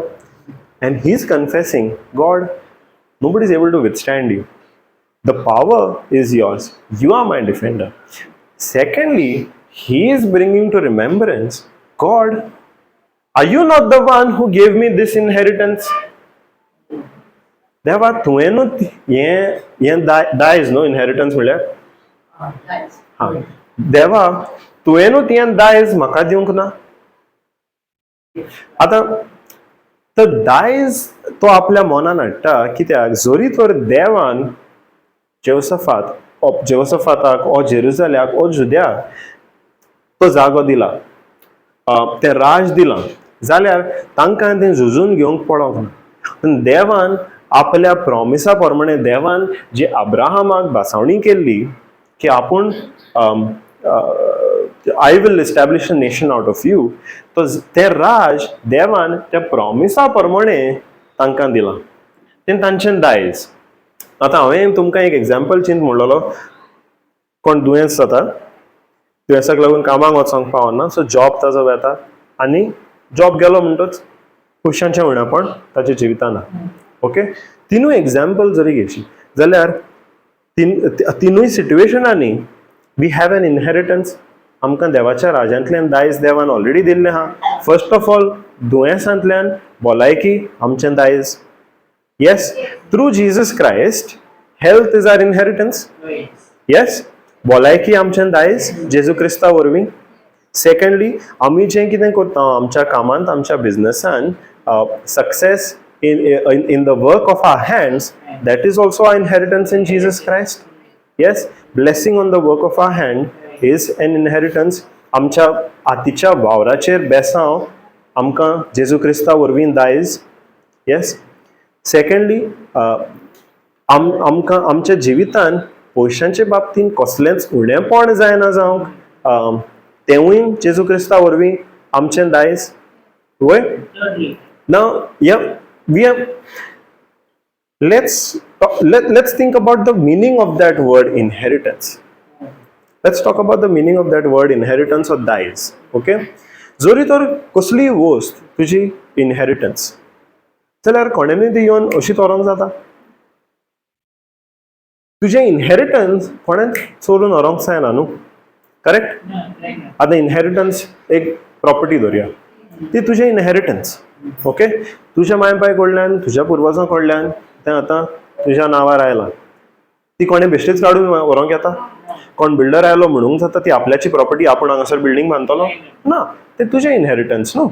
and he's confessing, God, nobody is able to withstand you. The power is yours. You are my defender. Secondly, he is bringing to remembrance, God, are you not the one who gave me this inheritance? देवा तुवें न्हू हें दायज न्हू inheritance म्हणल्यार. हां, देवा तुवें न्हू तुवें दायज म्हाका दिवंक ना. आतां तो दायज तो आपल्या मनान हाडटा कित्याक जोरी तर देवान जेहोशाफाताक ओ जेरुसलेमाक ओ जुद्याक तो जागो दिला, तें राज दिलां, जाल्यार तांकां तें झुजून घेवंक पडोंक ना. पूण देवान आपल्या प्रॉमिसा प्रमाणे देवान जी अब्राहमाक भासावणी केल्ली की आपूण I will establish a nation out of you, तो ते राज देवान त्या प्रॉमिसा प्रमाणे तांकां दिलां. तें तांचें दायज. आतां हांवें तुमकां एक एग्जाम्पल चिंत म्हणलेलो, कोण दुयेंस जाता, दुयेंसाक लागून कामाक वचोंक पावना, सो जॉब ताजो वेता आनी जॉब गेलो म्हणटच पयशांचें उणेपण ताच्या जिवितान. ओके, तिनूय एग्जाम्पल जरी घेवची जाल्यार तिनूय सिट्युएशनांनी वी हॅव एन इनहेरिटन्स. आमकां देवाच्या राजांतल्यान दायज देवान ऑलरेडी दिल्लें आहा. फर्स्ट ऑफ ऑल दुयेंसांतल्यान भलायकी आमचें दायज. Yes, through Jesus Christ health is our inheritance. Yes, भलायकी आमचें दायज जेजू क्रिस्ता वरवीं. सेकंडली, आमी जें कितें करता आमच्या कामांत आमच्या बिझनसान success in the work of our hands, that is also our inheritance in Jesus Christ. Yes, blessing on the work of our hand is an inheritance. आमच्या आतीच्या वावराचेर बेसांव आमकां जेजू क्रिस्ता वरवीं दायज. येस, सेकंडली, आमकां आमच्या जिवितान पयशांचे बाबतींत कसलेंच उणेंपण जायना जावंक तेवूय जेजू क्रिस्ता वरवीं आमचें दायज. वय now, yeah, we have let's think about the meaning of that word inheritance. Let's talk about the meaning of that word inheritance or दायज. ओके, जोरी तर कसली वस्त तुजी इनहेरिटन्स जाल्यार कोणेनूय ती येवन अशी तोरोंक जाता. तुजें इनहेरिटन्स कोणें चोरून व्हरोंक जायना न्हू. करेक्ट. आतां इनहेरिटन्स एक प्रॉपर्टी धरया, ती तुजें इनहेरिटन्स. ओके, तुज्या माय बाय कडल्यान तुज्या पुर्वजां कडल्यान तें आतां तुज्या नांवार आयलां. ती कोणें बेश्टीच काडून व्हरोंक येता? कोण बिल्डर आयलो म्हणूंक जाता ती आपल्याची प्रॉपर्टी आपूण हांगासर बिल्डींग बांदतलो? ना, तें तुजें इनहेरिटन्स न्हू.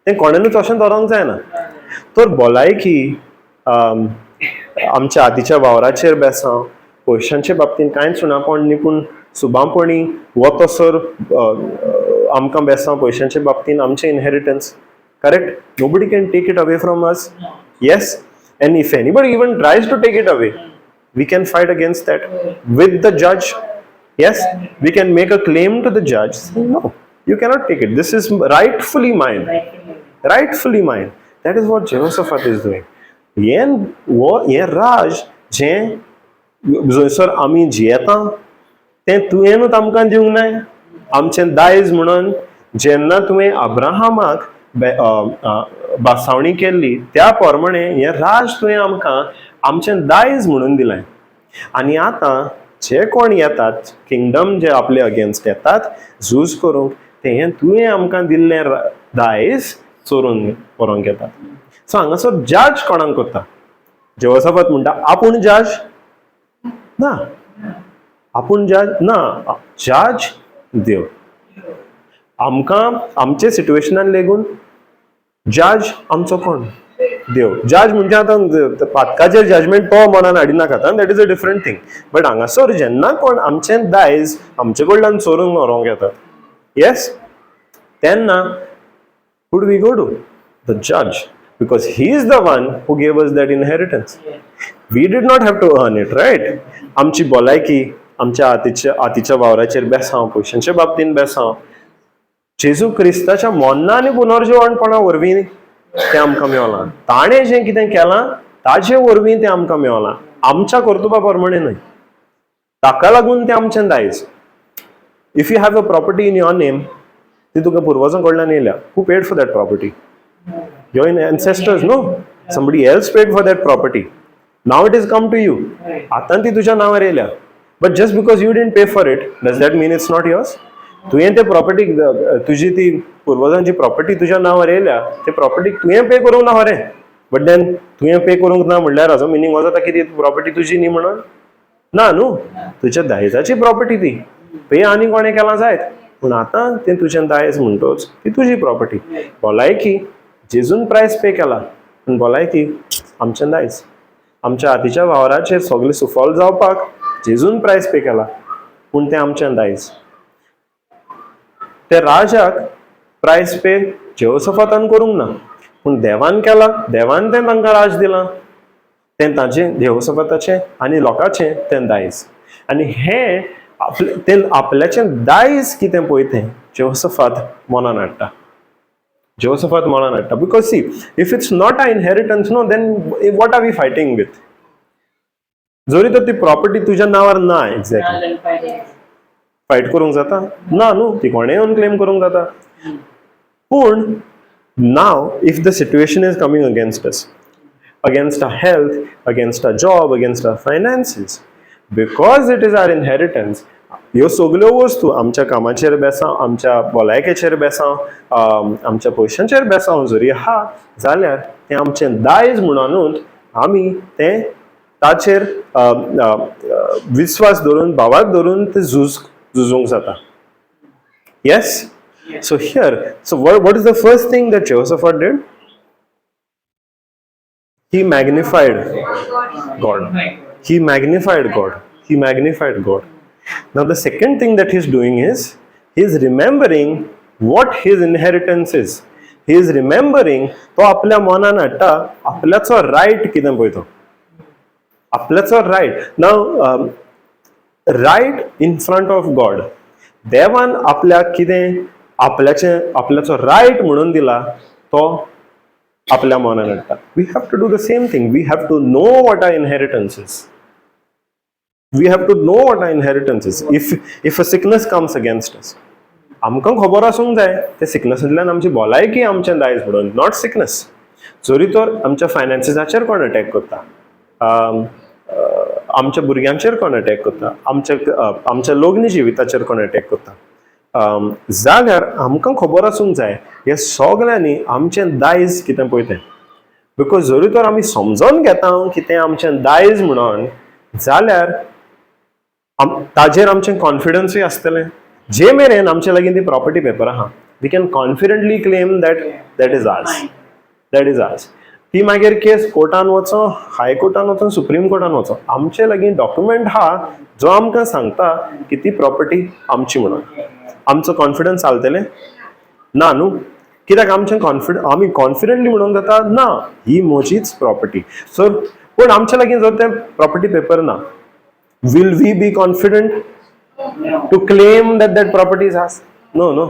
तें कोणेनूच अशें धरोंक जायना. तर भलायकी आमच्या आतीच्या वावराचेर बेसांव पयशांचे बाबतींत कांयच उणापण न्ही, पूण सुबांपणी वतसर आमकां बेसांव पयशांचे बाबतींत आमचें inheritance. Correct? Nobody can take it away from us. Yes, and if anybody even tries to take it away, we can fight against that with the judge. Yes, we can make a claim to the judge. No, you cannot take it. This is rightfully mine. Rightfully mine. That is what Jehoshaphat is doing. Yen raj जें जंयसर आमी जियेता तें तुवेंनूच आमकां दिवंक नाय. आमचें दायज म्हणून जेन्ना तुवें अब्राहमाक बासावणी केल्ली त्या प्रमाणे हें राज तुवें आमकां आमचें दायज म्हणून दिलें. आनी आतां जे कोण येतात किंगडम जे आपले अगेन्स्ट येतात झूज करूंक, तें तुवें आमकां दिल्लें दायज चोरून व्हरोंक येतात. सो हांगासर जज कोणाक कोत्ता? जेहोशाफात म्हणटा आपूण जज ना, आपूण जज ना, जज देव. आमकां आमचे सिट्युएशनान लेगून जज आमचो कोण? देव. जज म्हणजे आतां पातकाचेर जजमेंट तो मनान हाडिनाकात, that is a different thing. But हांगासर जेन्ना कोण आमचें दायज आमचे कडल्यान चोरून व्हरोंक येतात, येस, तेन्ना who do we go to? The judge, because he is the one who gave us that inheritance. We did not have to earn it, right? आमची भलायकी आमच्या आतीच्या वावराचेर बेसांव पयशांचे बाबतींत बेसांव जेजू क्रिस्ताच्या मोन्ना आनी पुनर्जीवणपणा वरवीं तें आमकां मेवलां. ताणें जें कितें केलां ताजे वरवीं तें आमकां मेवलां, आमच्या कर्तुबा प्रमाणे न्हय. ताका लागून तें आमचें दायज. If you have a property in your name, ती तुका पुर्वजां कडल्यान येयल्या. Who paid for that property? Your ancestors, no? Somebody else paid for that property. Now it has come to you. आता ती तुझ्या नावावर येयल्या. But just because you didn't pay for it, does that mean it's not yours? तुवें ते property, तुजी ती पुर्वजांची property तुझ्या नावावर येयल्या, ते प्रॉपर्टी तुवें पे करूंक ना खरें. बट देन तुवें पे करूंक ना म्हणल्यार हाजो मिनींग हो जाता की ती प्रॉपर्टी तुजी न्ही म्हणून? ना न्हू, तुज्या दायजाची प्रॉपर्टी ती. पे आनी कोणें केलां जायत, पूण आतां तें तुजें दायज म्हणटोच ती तुजी प्रॉपर्टी. भलायकी जेजून प्रायस पे केला, पूण भलायकी आमचें दायज. आमच्या हातीच्या वावराचेर सगळें सुफल जावपाक जेजून प्रायस पे केला, पूण तें आमचें दायज. ते राजाक प्रायस पे जेहोशाफातान करूंक ना, पूण देवान केला. देवान तें तांकां राज दिलां. तें ताजें, जेहोशाफाताचें आनी लोकांचें तें दायज. आनी हें तें आपल्याचें दायज कितें पळय तें जेहोशाफात मनान हाडटा. Jehoshaphat मनान हाडटा. Because see, if it's not our inheritance, no, then what are we fighting with? जरी तर ती प्रॉपर्टी तुज्या नावार ना एक्झॅक्टली, फायट करूंक जाता ना न्हू, ती कोणें येवन क्लेम करूंक जाता. पूण नाव if the situation is coming against us, against our health, against our job, against our finances, because it is our inheritance, ह्यो सगल्यो वस्तू आमच्या कामाचेर बेसांव, आमच्या भलायकेचेर बेसांव, आमच्या पयशांचेर बेसांव जरी आहा जाल्यार तें आमचें दायज म्हणूनच आमी तें ताचेर विश्वास दवरून, भावाक दवरून तें झुजूंक जाता. Yes? So here, so what is the first thing that Jehoshaphat did? He magnified God. He magnified God. He magnified God. Now the second thing that he's doing is he's remembering what his inheritance is. He is remembering तो आपल्या मनान हाडटा आपल्याचो riot कितें पळय तो, आपल्याचो right. Now right in front of God. देवान आपल्याक कितें आपल्याचो रायट म्हणून दिला तो आपल्या मनान हाडटा. We have to do the same thing. We have to know what our inheritance is. We have to know what our inheritance is. If a sickness comes against us, आमकां खबर आसूंक जाय ते सिकनेसांतल्यान आमची भलायकी आमचें दायज म्हणून, नॉट सिकनेस. जरी तर आमच्या फायनान्सिसाचेर कोण अटॅक करता, आमच्या भुरग्यांचेर कोण अटॅक करता, आमच्या लग्न जिविताचेर कोण अटॅक करता, जाल्यार आमकां खबर आसूंक जाय हे सगल्यांनी आमचें दायज कितें पळय तें. बिकॉज जरी तर आमी समजून घेता की तें आमचें दायज म्हणून, जाल्यार ताजेर आमचें कॉन्फिडन्सूय आसतलें. जे मेरेन आमचे लागीं ती प्रॉपर्टी पेपर आहा, we can confidently claim that is ours. That is ours. ती मागीर केस कोर्टान वचो, हायकोर्टान वचो, सुप्रीम कोर्टान वचो, आमचे लागीं डॉक्युमेंट हा जो आमकां सांगता की ती प्रॉपर्टी आमची म्हणून. आमचो कॉन्फिडन्स चालतलें ना न्हू. कित्याक आमी कॉन्फिडंटली म्हणूंक जाता ना ही म्हजीच प्रॉपर्टी. सो पूण आमचे लागीं जर ते प्रॉपर्टी पेपर ना, will we be confident to claim that property is ours? No.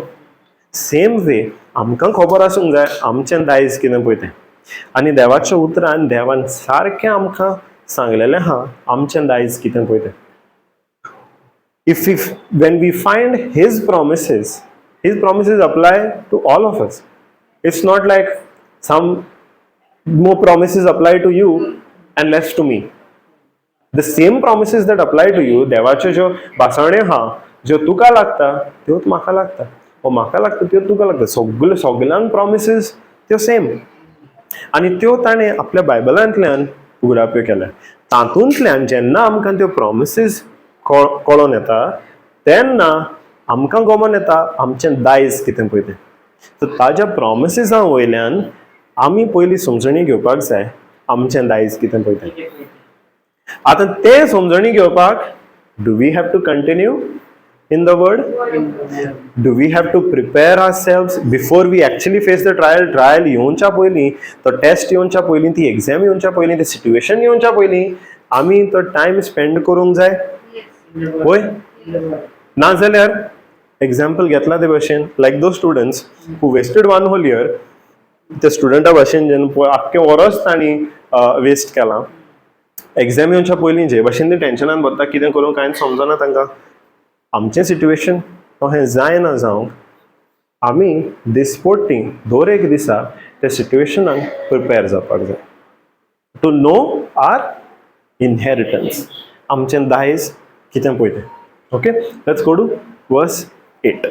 Same way, आमकां खबर आसूंक जाय आमचें दायज कितें पळय तें. आनी देवाच्या उतरान देवान सारकें आमकां सांगलेलें आहा आमचें दायज कितें पळय तें. If when we find his promises apply to all of us. It's not like some more promises apply to you and less to me. The same promises that apply to you, देवाच्यो ज्यो भासावण्यो आहा ज्यो तुका लागता त्योच म्हाका लागता, वो म्हाका लागता त्यो तुका लागता. सगळ्यांक प्रॉमिसेस त्यो सेम. आनी त्यो ताणें आपल्या बायबलांतल्यान उगडाप्यो केल्या. तातूंतल्यान जेन्ना आमकां त्यो प्रॉमिसेस कळोन येता तेन्ना आमकां गमन येता आमचें दायज कितें पळय तें. सो ताज्या प्रॉमिसेसां वयल्यान आमी पयलीं समजणी घेवपाक जाय आमचें दायज कितें पळय तें. आता ते समजणी घेवपाक do we have to continue in the word? Do we have to prepare ourselves before we actually face the trial? Trial येवच्या पयलीं, तो टेस्ट येवच्या पयलीं, ती एग्जाम येवच्या पयलीं, ती सिच्युएशन येवच्या पयलीं आमी तो टायम स्पेंड करूंक जाय. होय ना जाल्यार एग्जाम्पल घेतला ते भशेन like those students who wasted 1 whole year. त्या स्टुडंटा भशेन जेन्ना आख्खें वर्स तांणी वेस्ट केलां. एग्जाम येवच्या पयलीं जे भशेन ती टेन्शनान भरता कितें करूं कांयच समजना तांकां. आमचें सिट्युएशन तशें जायना जावंक आमी दिसपट्टी दर एक दिसा त्या सिट्युएशनाक प्रिपेर जावपाक जाय. टू नो आर इनहेरिटन्स, आमचें दायज कितें पळय तें. Okay, let's go to verse 8.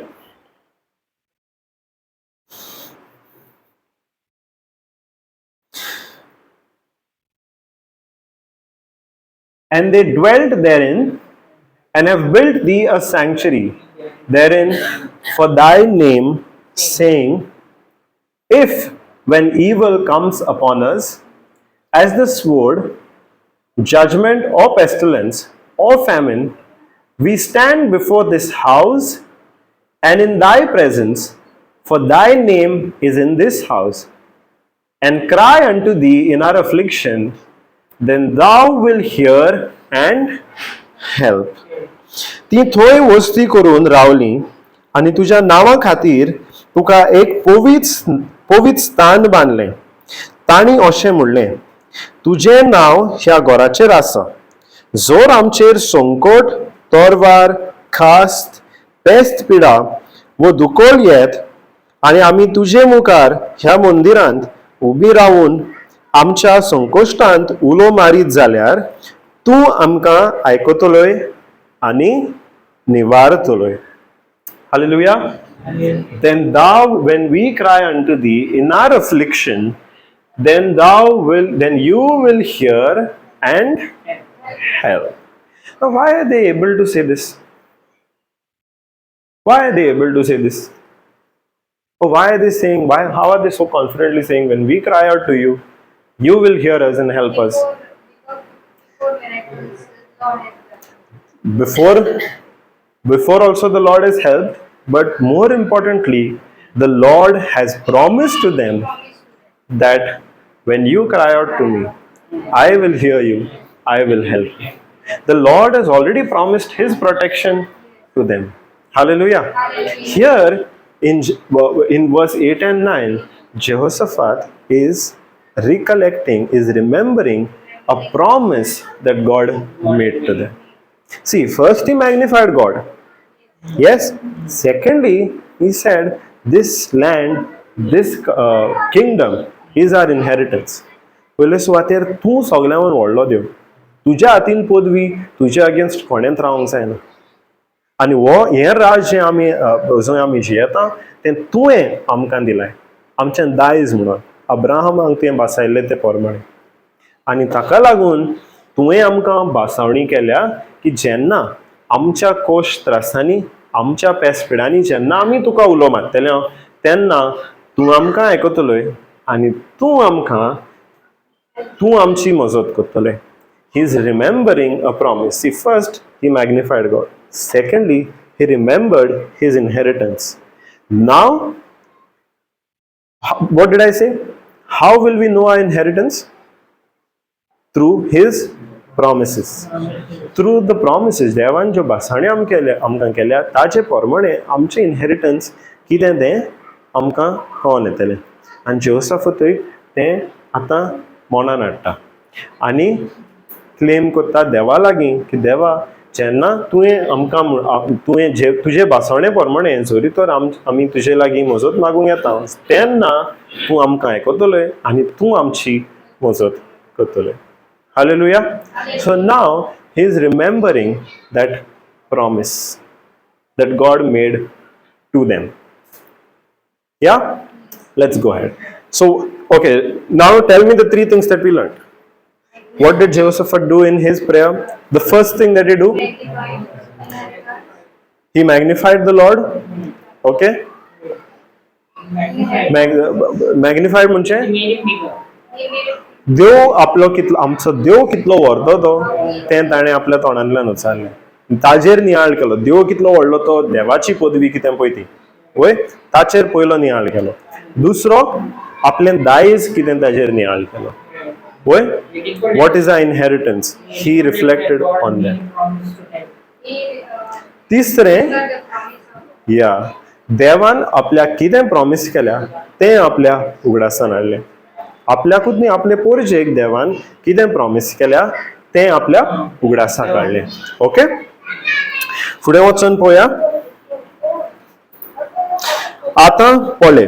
And they dwelt therein, and have built thee a sanctuary therein for thy name, saying, if when evil comes upon us, as the sword, judgment, or pestilence, or famine, we stand before this house and in thy presence, for thy name is in this house, and cry unto thee in our affliction, then thou wilt hear and help. ती थंय वस्ती करून रावली आनी तुज्या नांवा खातीर तुका एक पवित्र स्थान बांदलें. तांणी अशें म्हणलें, तुजें नांव ह्या घराचेर आसा. जोर आमचेर संकट, तोरवार, खास्त, पेस्त पिडा वो दुकोल येत आनी आमी तुजे मुखार ह्या मंदिरांत उबी रावून आमच्या संकोश्टांत उलो मारीत जाल्यार तूं आमकां आयकतलोय आनी निवारतलोय. Hallelujah. Then thou, when we cry unto thee in our affliction, then you will hear and help. Now, why are they able to say this? Why are they able to say this? Or why are they saying, how are they so confidently saying, when we cry out to you, you will hear us and help us? Before miracles, Lord has done. Before also the Lord has helped, but more importantly, the Lord has promised to them that when you cry out to me, I will hear you, I will help you. The Lord has already promised His protection to them. Hallelujah. Here in verse 8 and 9, Jehoshaphat is remembering a promise that God made to them. See, first he magnified God. Yes. Secondly, he said, this land, this kingdom is our inheritance. पयले सुवातेर तूं सगळ्यांवर व्हडलो देव. तुज्या हातीन पदवी तुज्या against कोणेंच रावंक जायना. आनी हें राज जें आमी जियेता तें तुवें आमकां दिलाय. आमचें दायज म्हणून अब्राहमाक तुवें बासायल्लें ते प्रमाणे. आनी ताका लागून तुवें आमकां बासावणी केल्या की जेन्ना आमच्या कोश त्रासांनी आमच्या पेस्पिडांनी जेन्ना आमी तुका उलो मारतले तेन्ना तूं आमकां आयकतलोय आनी तूं आमची मजत करतले. He is remembering a promise. See, first he magnified God. Secondly, he remembered his inheritance. Now, what did I say? How will we know our inheritance? Through his promises. Through the promises. देवान ज्यो बासाणी आमकां केल्या ताचे प्रमाणे आमचें inheritance कितें तें आमकां कळोन येतलें. आनी जेहोशाफातय तें आतां मनान हाडटा आनी क्लेम करता देवा लागीं की देवा जेन्ना तुवें तुजे बासवणे प्रमाणे जरी तर आमी तुजे लागीं मजत मागूंक येता तेन्ना तूं आमकां आयकतलोय आनी तूं आमची मजत करतलोय. Hallelujah. So now he is remembering that promise that God made to them. Yeah? Let's go ahead. So, okay, now tell me the three things that we learned. What did Jehoshaphat do in his prayer? The first thing that he do? He magnified the Lord. Okay? Magnified म्हणजे देव आपलो कितलो आमचो देव कितलो व्हडलो तो तें ताणें आपल्या तोंडांतल्यान उचारलें. ताजेर नियाळ केलो. देव कितलो व्हडलो तो देवाची पदवी कितें पळय ती वय ताचेर पयलो नियाळ केलो. दुसरो आपलें दायज कितें ताजेर नियाळ केलो वय. What is a inheritance he reflected on that. तिसरें देवान आपल्याक कितें प्रॉमिस केल्या तें आपल्या उगडासान हाडलें. आपल्याकूच न्ही आपले पोरजेक देवान कितें प्रॉमिस केल्या तें आपल्या उगडासा काडलें. ओके, फुडें वचून पळोवया. आतां पळय,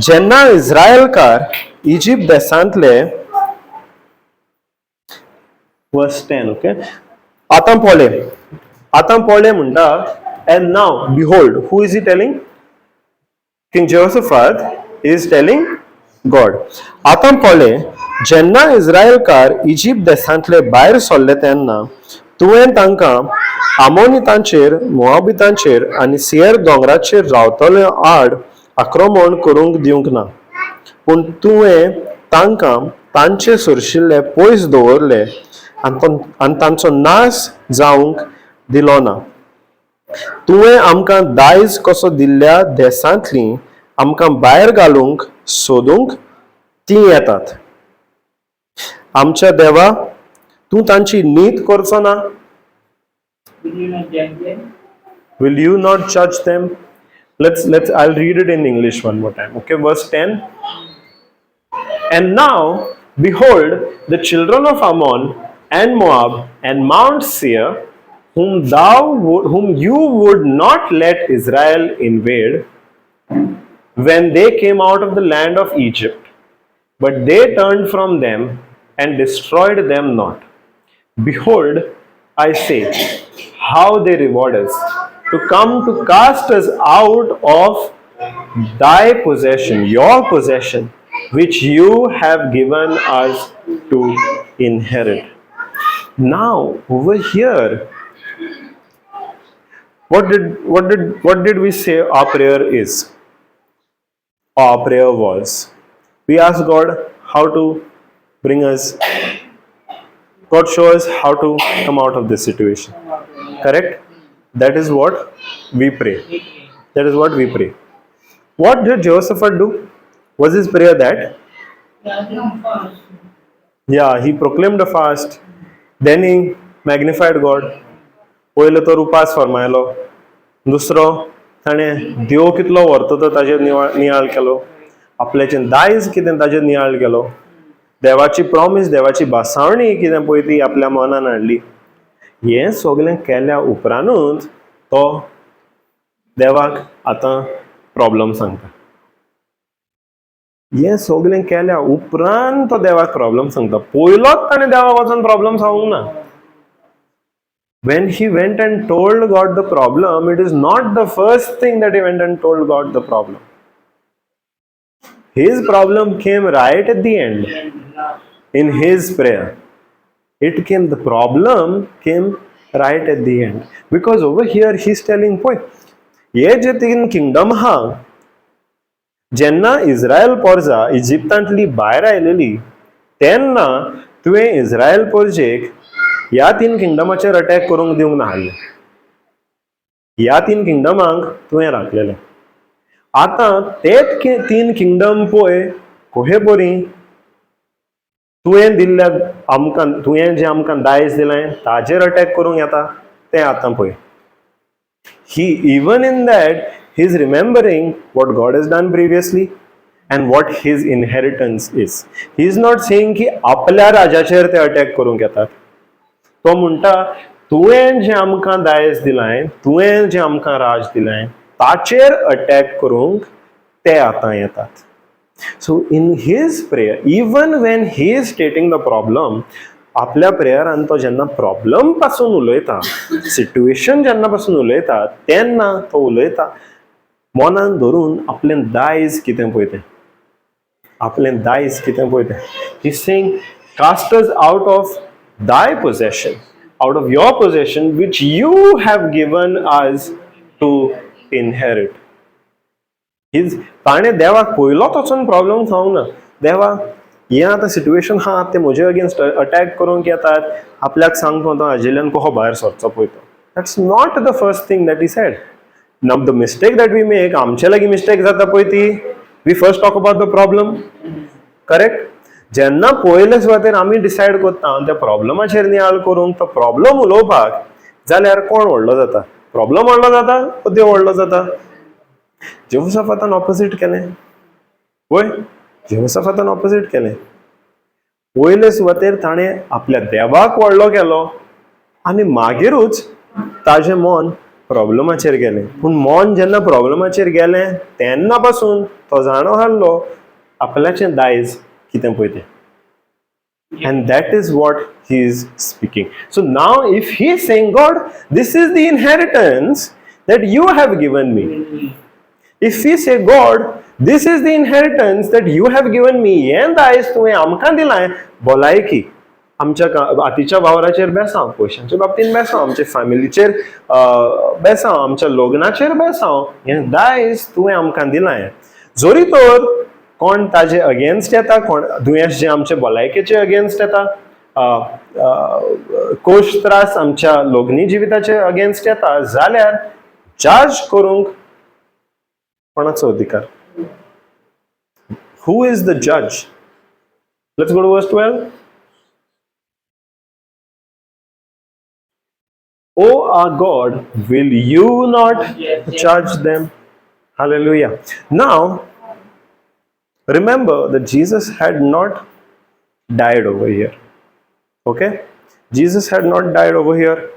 जेन्ना इस्रायलकार इजिप्त देशांतले वर्स 10. ओके, आतां पळय म्हणटा, and now behold, who is he telling? King Jehoshaphat is telling God. आतां पळय, जेन्ना इस्रायलकार इजिप्त देशांतले भायर सरले तेन्ना तुवें तांकां आमोनितांचेर, मोआबितांचेर आनी सेयर दोंगराचेर रावतले आड आक्रमण करूंक दिवंक ना, पूण तुवें तांकां तांचे सुरशिल्ले पयस दवरले आनी तांचो नाश जावंक दिलो ना. तुवें आमकां दायज कसो दिल्ल्या देशांतलीं आमकां भायर घालूंक सोदूंक तीं येतात. आमच्या देवा, तूं तांची नीत करचो ना? Will you not judge them? Will you not judge them? I'll read it in English one more time. Okay, verse 10. And now, behold, the children of Ammon and Moab and Mount Seir, whom you would not let Israel invade when they came out of the land of Egypt, but they turned from them and destroyed them not. Behold, I say, how they reward us, to come to cast us out of thy possession, your possession, which you have given us to inherit. Now, over here, what did we say our prayer is? Our prayer was, we asked God how to bring us, God show us how to come out of this situation. Correct? That is what we pray. That is what we pray. What did Jehoshaphat do? Was his prayer that? Yeah, he proclaimed a fast. Then he magnified God. पयलो तर उपास फरमायलो. दुसरो ताणें देव कितलो व्हरतो तो ताजेर नियाळ केलो. आपल्याचें दायज कितें ताजेर नियाळ केलो. देवाची प्रॉमिस, देवाची बासावणी कितें पळय ती आपल्या मनान हाडली. हें सगळें केल्या उपरांतूच तो देवाक आतां प्रॉब्लम सांगता. हें सगळें केल्या उपरांत तो देवाक प्रॉब्लम सांगता. पयलोच ताणें देवाक वचून प्रॉब्लम सांगूंक ना. When he went and told God the problem, it is not the first thing that he went and told God the problem. His problem came right at the end in his prayer. The problem came right at the end. Because over here he's telling, boy, ye je तीन kingdom ha, जेन्ना इस्रायल पोरजा इजिप्तांतली भायर आयलेली तेन्ना तुवें इस्रायल पोरजेक ह्या तीन किंगडमाचेर attack करूंक दिवंक नाहल्लें. ह्या तीन किंगडमांक तुवें राखलेलें. आतां तेच तीन किंगडम पळय कोहे बरी तुवें दिल्ल्या आमकां, तुवें जें आमकां दायज दिलें ताजेर अटॅक करूंक येता तें आतां पळय. He, even in that, he is remembering what God has done previously and what his inheritance is. He is not saying की आपल्या राजाचेर ते अटॅक करूंक येतात. तो म्हणटा तुवें जें आमकां दायज दिलाय, तुवें जें आमकां राज दिलाय ताचेर अटॅक करूंक ते आतां येतात. So in his prayer, even when he is stating the problem, आपल्या प्रेयरान तो जेन्ना प्रॉब्लम पासून उलयता, सिट्युएशन जेन्ना पासून उलयता तेन्ना तो उलयता मनान धरून आपलें दायज कितें पळय तें, आपलें दायज कितें पळय तें. He is saying cast us out of thy possession, out of your possession which you have given us to inherit. ताणें देवाक पयलोच वचून प्रॉब्लम सांगूंक ना. देवा, हें आतां सिट्युएशन हा, ते म्हजे अगेन्स्ट अटॅक करूंक येतात, आपल्याक सांगतो तो हाजेल्यान कहो भायर सरचो पळय तो. That's not the first thing that he said. नाव the mistake that we make, आमचे लागीं मिस्टेक जाता पळय ती, we first talk about the problem. Correct? जेन्ना पयले सुवातेर आमी डिसायड करता त्या प्रॉब्लमाचेर नियाळ करूंक, तो प्रॉब्लम उलोवपाक, जाल्यार कोण व्हडलो जाता? प्रॉब्लम व्हडलो जाता तो देव व्हडलो जाता? जेहोशाफातान ऑपोजीट केलें. वय जेहोशाफातान ऑपोजिट केलें. वयले सुवातेर ताणें आपल्या देवाक व्हडलो केलो आनी मागीरूच ताजें मन प्रॉब्लमाचेर गेलें. पूण मन जेन्ना प्रॉब्लमाचेर गेलें तेन्ना पासून तो जाणो हारलो आपल्याचें दायज कितें पळय तें. And that is what he is speaking. So now if he is saying, God, this is the inheritance that you have given me. If we say, God, this is the inheritance that you have given me, हें दायज तुवें आमकां दिलां, भलायकी, आमच्या हातीच्या वावराचेर बेसांव, पयशांच्या बाबतींत बेसांव, आमच्या फॅमिलीचेर बेसांव, आमच्या लग्नाचेर बेसांव, हें दायज तुवें आमकां दिलां. जोरी तर कोण ताजे अगेन्स्ट येता, कोण दुयेंस जे आमचे भलायकेचे अगेन्स्ट येता, कोश त्रास आमच्या लग्नी जिविताचे अगेन्स्ट येता, जाल्यार जज करूंक कोणाचो अधिकार? Who is the judge? Let's go to verse 12. O our God, will you not judge them? Hallelujah. Now, remember that Jesus had not died over here. Okay? Jesus had not died over here.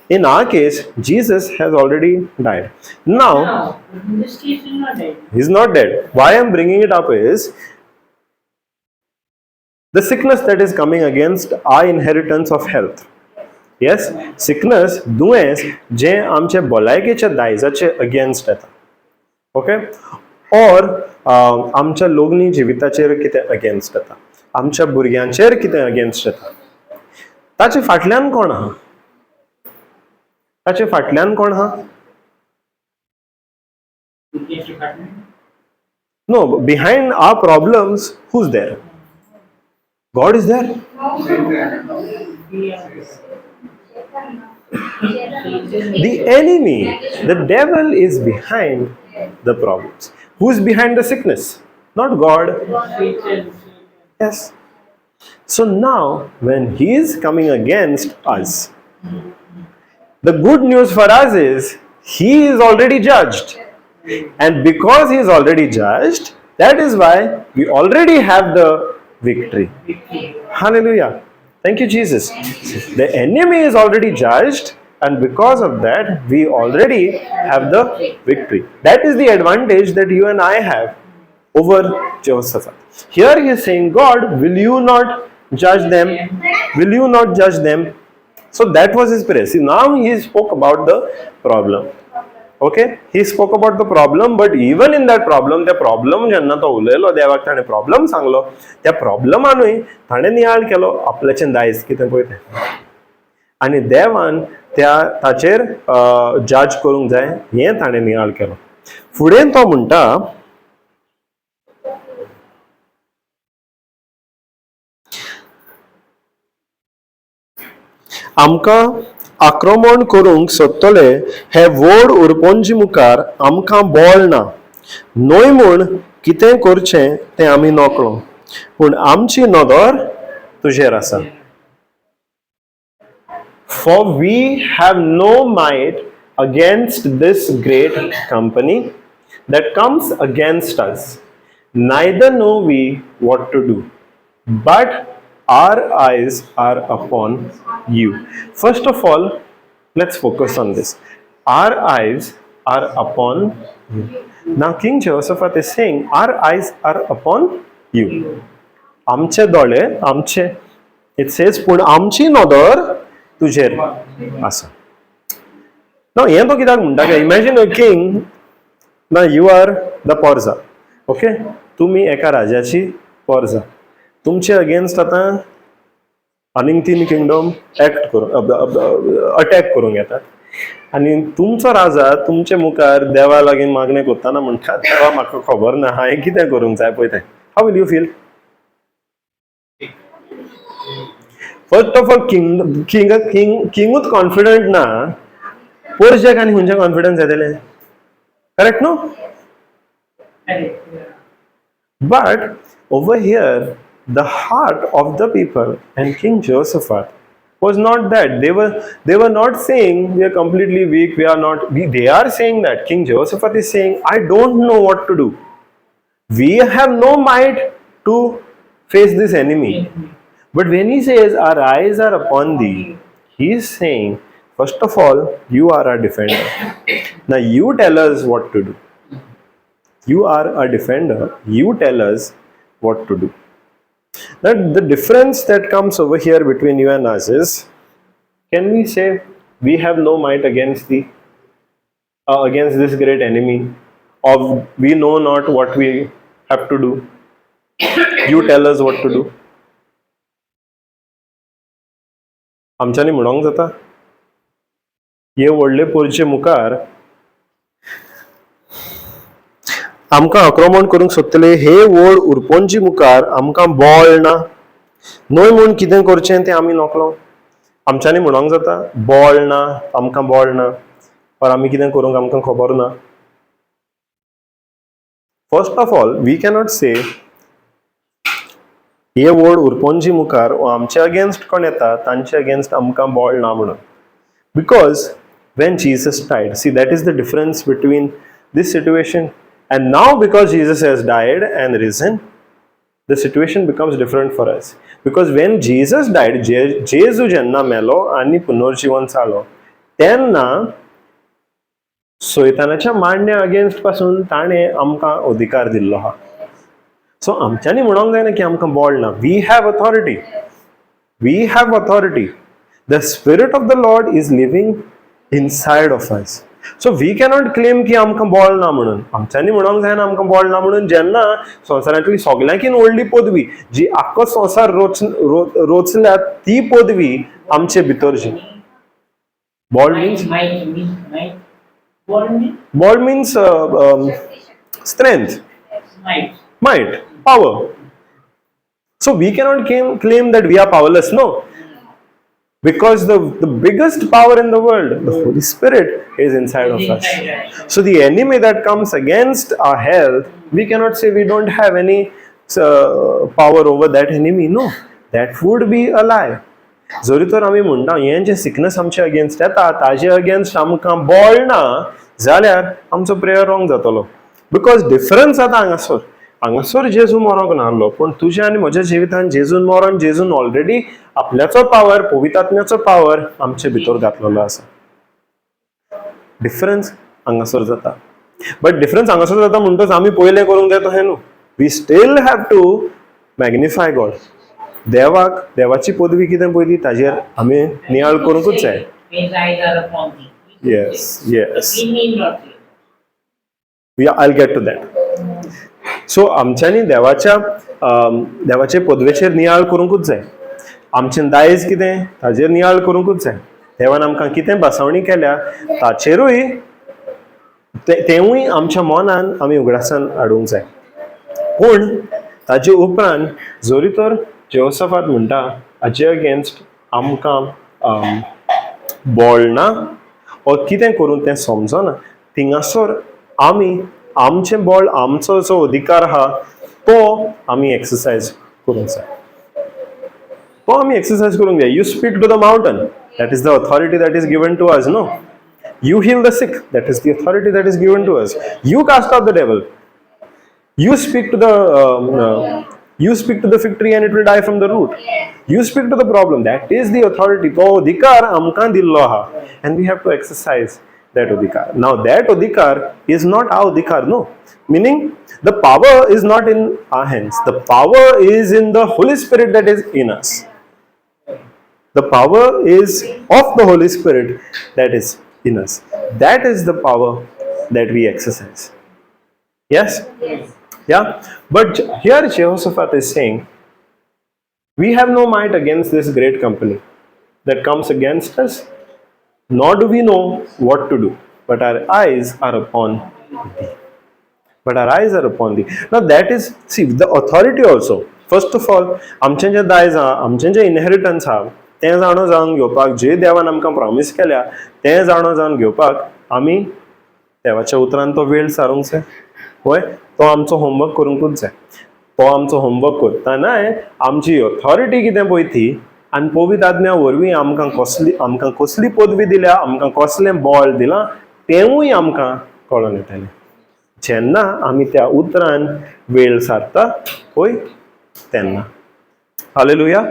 In our case, Jesus has already died. Now, in this case, he's not dead. he's not dead. Why I'm bringing it up is the sickness that is coming against our inheritance of health. Yes, sickness, दुयेंस जे आमचे भलायकेच्या दायजाचे against येता. Okay? और आमच्या लग्नी जिविताचेर कितें against येता, आमच्या भुरग्यांचेर कितें अगेन्स्ट येता, ताचे फाटल्यान कोण आहा? ताचे फाटल्यान कोण आहा? No, behind our problems, who's there? God is there. The enemy, the devil is behind the problems. Who is behind the sickness? Not God. Yes. So now, when he is coming against us, the good news for us is he is already judged. And because he is already judged, that is why we already have the victory. Hallelujah. Thank you, Jesus. The enemy is already judged, and because of that, we already have the victory. That is the advantage that you and I have over Jehoshaphat. Here he is saying, God, will you not judge them? Will you not judge them? So that was his prayer. See, now he spoke about the problem. Okay? He spoke about the problem, but even in that problem, the problem जेन्ना तो उलयलो देवाक ताणें problem सांगलो, त्या प्रॉब्लमानूय ताणें नियाळ केलो आपल्याचें दायज कितें पळय तें. आनी देवान ताचेर जज करूंक जाय हें ताणें नियाळ केलो. फुडें तो म्हणटा, आमकां आक्रमण करूंक सोदतले हे व्हड उरपोंजी मुखार आमकां बोळ ना. न्हय म्हूण कितें करचें तें आमी नोकळो, पूण आमची नदर तुजेर आसा. For we have no might against this great company that comes against us, neither know we what to do, but our eyes are upon you. First of all, let's focus on this. Our eyes are upon you. Now King Jehoshaphat is saying, our eyes are upon you. आमचे दोळे, आमचे, it says, पूण आमची नदर तुजेर आसा. Now हें तो कित्याक म्हणटा काय? Imagine a king. Now you are the porza. Okay? तुमी एका राजाची पोरजा. तुमचे अगेन्स्ट आतां आनीक 3 किंगडम अटॅक करूंक येतात आनी तुमचो राजा तुमचे मुखार देवा लागीं मागणें करतना म्हणटा, देवा म्हाका खबर ना हांवें कितें करूंक जाय पळय तें. How will you feel? First of all किंगूच कॉन्फिडंट ना, पोरजेक आनी खंयचें कॉन्फिडन्स येतलें? करेक्ट न्हू? But over here, the heart of the people and King Jehoshaphat was not that. They were not saying we are completely weak, we are not. They are saying that. King Jehoshaphat is saying, I don't know what to do. We have no might to face this enemy. But when he says, our eyes are upon thee, he is saying, first of all, you are our defender. Now you tell us what to do. You are a defender. You tell us what to do. Now the difference that comes over here between you and us is, can we say we have no might against thee, against this great enemy, or we know not what we have to do? You tell us what to do. आमच्यानी म्हणोंक जाता हे व्हडले पोरचे मुखार आमकां आक्रमण करूंक सोदतले हे व्हड उरपोनची मुखार आमकां बळ ना न्हय म्हूण कितें करचें तें आमी नोकलो. आमच्यांनी म्हणोंक जाता बळ ना, आमकां बळ ना, पर आमी कितें करूंक आमकां खबर ना. First of all we cannot say हे व्हड उरपोनची मुखार आमचे अगेन्स्ट कोण येता तांचे अगेन्स्ट आमकां बळ ना म्हणून. Because when Jesus died, see, that is the difference between this situation. And now because Jesus has died and risen, the situation becomes different for us. Because when Jesus died, Jesu jenna melo आणि पुनर्जीवन जालो तेन्ना सैतानाच्या मांडण्या against पासून ताणे आमकां अधिकार दिल्लो हा. सो आमच्यांनी म्हणोंक जायना की आमकां बळ ना. We have authority. We have authority. The spirit of the Lord is living inside of us. So we cannot claim की आमकां बळ ना म्हणून. आमच्यांनी म्हणोंक जायना आमकां बळ ना म्हणून जेन्ना संवसारांतली सगळ्यांकीन व्हडली पदवी जी आख्खो संवसार रोचल्या ती पदवी आमचे भितरची. बळ मिन्स बळ mince strength, might, power. So we cannot claim that we are powerless. No. Because the biggest power in the world, the Holy Spirit, is inside of us. So the enemy that comes against our health, we cannot say we don't have any power over that enemy. No, that would be a lie. जरी तर आमी म्हणटा हें जे sickness आमचे against येता ताजे against आमकां बळ ना जाल्यार आमचो प्रेयर रॉंग जातलो. बिकॉज डिफरन्स जाता हांगासर जेजू मरोंक नाहलो, पण तुज्या आनी म्हज्या जिवितांत जेजून मरोन जेजून ऑलरेडी आपल्याचो पावर, पवित्र आत्म्याचो पावर आमचे भितर घातलेलो आसा. डिफरन्स हांगासर जाता. बट डिफरन्स हांगासर जाता म्हणटच आमी पयलें करूंक जाय तो हें न्हू. We still have to magnify God. देवाची पदवी कितें पळय ती ताजेर आमी नियाळ करूंकूच जाय. Yes yes, I'll get to that. सो आमच्यांनी देवाचे पदवेचेर नियाळ करूंकूच जाय. आमचें दायज कितें ताजेर नियाळ करूंकूच जाय. देवान आमकां कितें बासावणी केल्या ताचेरूय तेवूय आमच्या मनान आमी उगडासान हाडूंक जाय. पूण ताजे उपरांत जरी तर जेहोशाफात म्हणटा हाजे अगेन्स्ट आमकां बळ ना वा कितें करूं तें समजना, थिंगासर आमी आमचें बळ, आमचो जो अधिकार आहा तो आमी एक्सरसायज करूंक जाय. तो आमी एक्सरसायज करूंक जाय. You speak to the mountain, that is the authority that is given to us. No, you heal the sick, that is the authority that is given to us. You cast out the devil, you speak to the fig tree and it will die from the root. You speak to the problem, that is the authority. तो अधिकार आमकां दिल्लो आहा and we have to exercise that adhikar. Now that adhikar is not our adhikar, no, meaning the power is not in our hands. The power is in the Holy Spirit that is in us. The power is of the Holy Spirit that is in us. That is the power that we exercise. Yes? Yeah? But here Jehoshaphat is saying, we have no might against this great company that comes against us, nor do we know what to do, but our eyes are upon thee. But our eyes are upon thee. Now that is, see, the authority also. First of all, आमचें जें दायज आहा, आमचें जें inheritance आहा, तें जाणो जावन घेवपाक, जे देवान आमकां प्रॉमिस केल्या तें जाणो जावन घेवपाक आमी देवाच्या उतरान तो वेळ सारूंक जाय. होय, तो आमचो होमवर्क करूंकूच जाय. तो आमचो होमवर्क करतानाय आमची ऑथॉरिटी कितें पळय ती आनी पवित्र आत्म्या वरवीं आमकां कसली पदवी दिल्या, आमकां कसलें बळ दिलां तेवूय आमकां कळोन येतलें जेन्ना आमी त्या उतरान वेळ सारता पळय त्यांना. Hallelujah.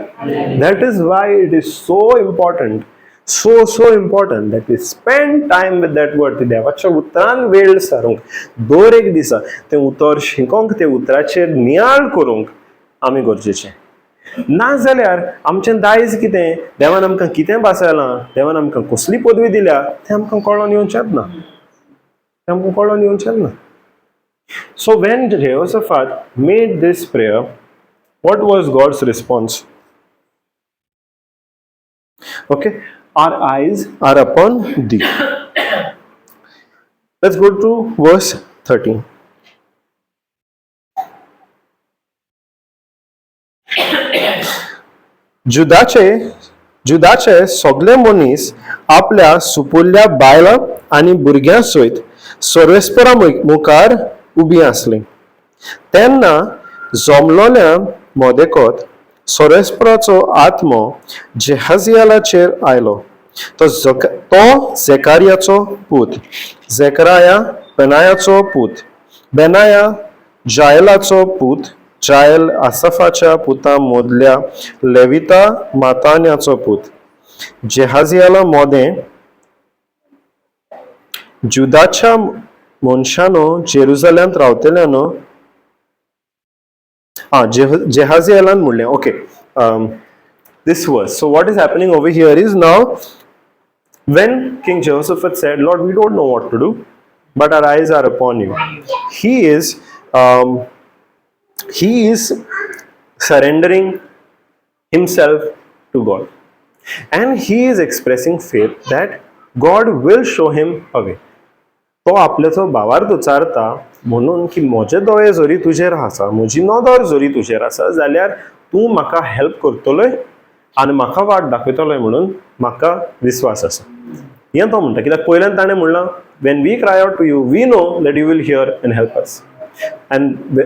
That is why it is so important, so important that we spend time with that word. ते देवाच्या उतरान वेळ सारूंक, दर एक दिसा ते उतर शिकोंक, ते उतराचेर नियाळ करूंक आमी गरजेचे. नाजाल्यार आमचें दायज कितें, देवान आमकां कितें बासयलां, देवान आमकां कसली पदवी दिल्या तें आमकां कळोन येवचेंच ना. तें आमकां कळोन येवचेंच ना. So when Jehoshaphat made this prayer, what was God's response? Okay, our eyes are upon thee. Let's go to verse 13. जुदाचे सगळे मनीस आपल्या सुपुल्ल्या बायलां आनी भुरग्यां सयत सर्वेस्परा मुखार उबी आसली. तेन्ना जमलोल्या मोदेकोत सर्वेस्पराचो आत्मो जेहाजियालाचेर आयलो. तो झेकारियाचो पूत, झेकराया बेनायाचो पूत, बेनाया जायलाचो पूत, जायल आसाफाच्या पुता मोदल्या लेविता मातान्याचो पूत. जेहाजियाला मोदें जुदाच्या मनशानो जेरुसलेमांत रावतल्यानो Jehaziel म्हणलें. Okay, this verse. So what is happening over here is, now when King Jehoshaphat said, Lord, we don't know what to do, but our eyes are upon you. He is surrendering himself to God, and he is expressing faith that God will show him a way. तो आपल्याचो भावार्थ उच्चारता म्हणून की म्हजे दोळे जरी तुजेर आसा, म्हजी नदर जरी तुजेर आसा, जाल्यार तूं म्हाका हेल्प करतलोय आनी म्हाका वाट दाखयतलोय म्हणून म्हाका विश्वास आसा. हें तो म्हणटा. कित्याक पयल्यान ताणें म्हणलां, when we cry out to you, we know that you will hear and help us. And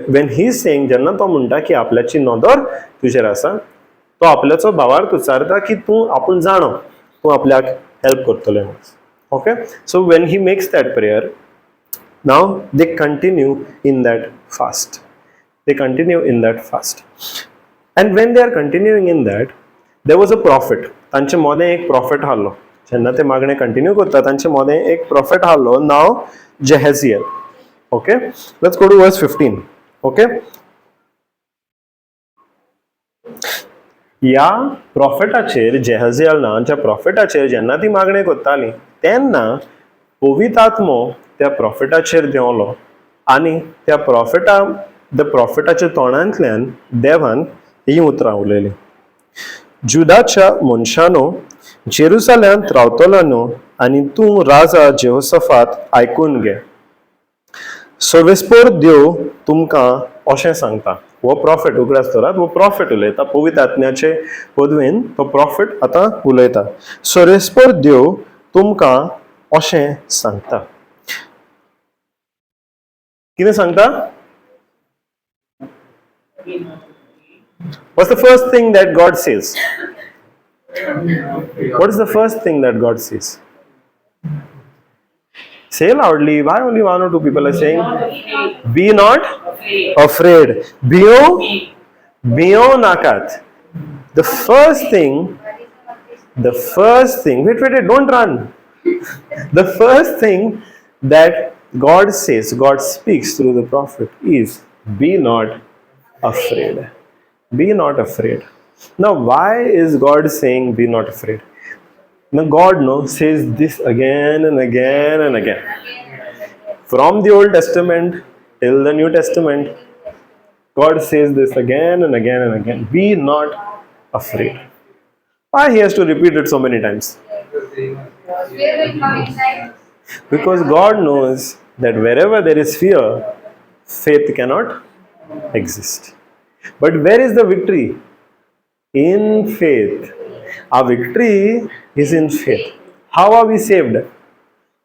when he is saying, जेन्ना तो म्हणटा की आपल्याची नदर तुजेर आसा, तो आपल्याचो भावार्थ उच्चारता की तूं आपूण जाणो तूं आपल्याक हेल्प करतलोय म्हणून. Okay, so when he makes that prayer, now they continue in that fast. They continue in that fast. And when they are continuing in that, there was a prophet. तांचे मोदें एक prophet हालो. जेन्ना ते मागणें continue करता, तांचे मोदें एक prophet hello, now Jehaziel. Okay, let's go to verse 15. Okay. या प्रॉफेटाचेर, जेहाजियल नांवाच्या प्रॉफेटाचेर जेन्ना ती मागणी करताली, तेन्ना पवित्र आत्मो त्या प्रॉफेटाचेर देंवलो आनी त्या प्रॉफेटाच्या तोंडांतल्यान देवान ही उतरां उलयलीं. जुदाच्या मनशानो जेरुसलेमांत रावतलो न्हू, आनी तूं राजा जेहोशफात आयकून घे. सर्वेस्पर देव तुमकां अशें सांगता. वो प्रॉफिट उगड आसतलो, वो प्रॉफिट उलयता, पवित्र आत्म्याचे पदवेन तो प्रॉफिट आतां उलयता. सर्वेस्पर देव तुमकां अशें सांगता. कितें सांगता? What's the first thing that God says? What is the first thing that God says? Say loudly. Why only one or two people are saying? Be not afraid. Bio nakat. The first thing, wait, don't run. The first thing that God says, God speaks through the prophet is, be not afraid. Be not afraid. Now, why is God saying be not afraid? Now, God says this again and again and again. From the Old Testament till the New Testament, God says this again and again and again. Be not afraid. Why he has to repeat it so many times? Because God knows that wherever there is fear, faith cannot exist. But where is the victory? In faith. Our victory is in faith. How are we saved?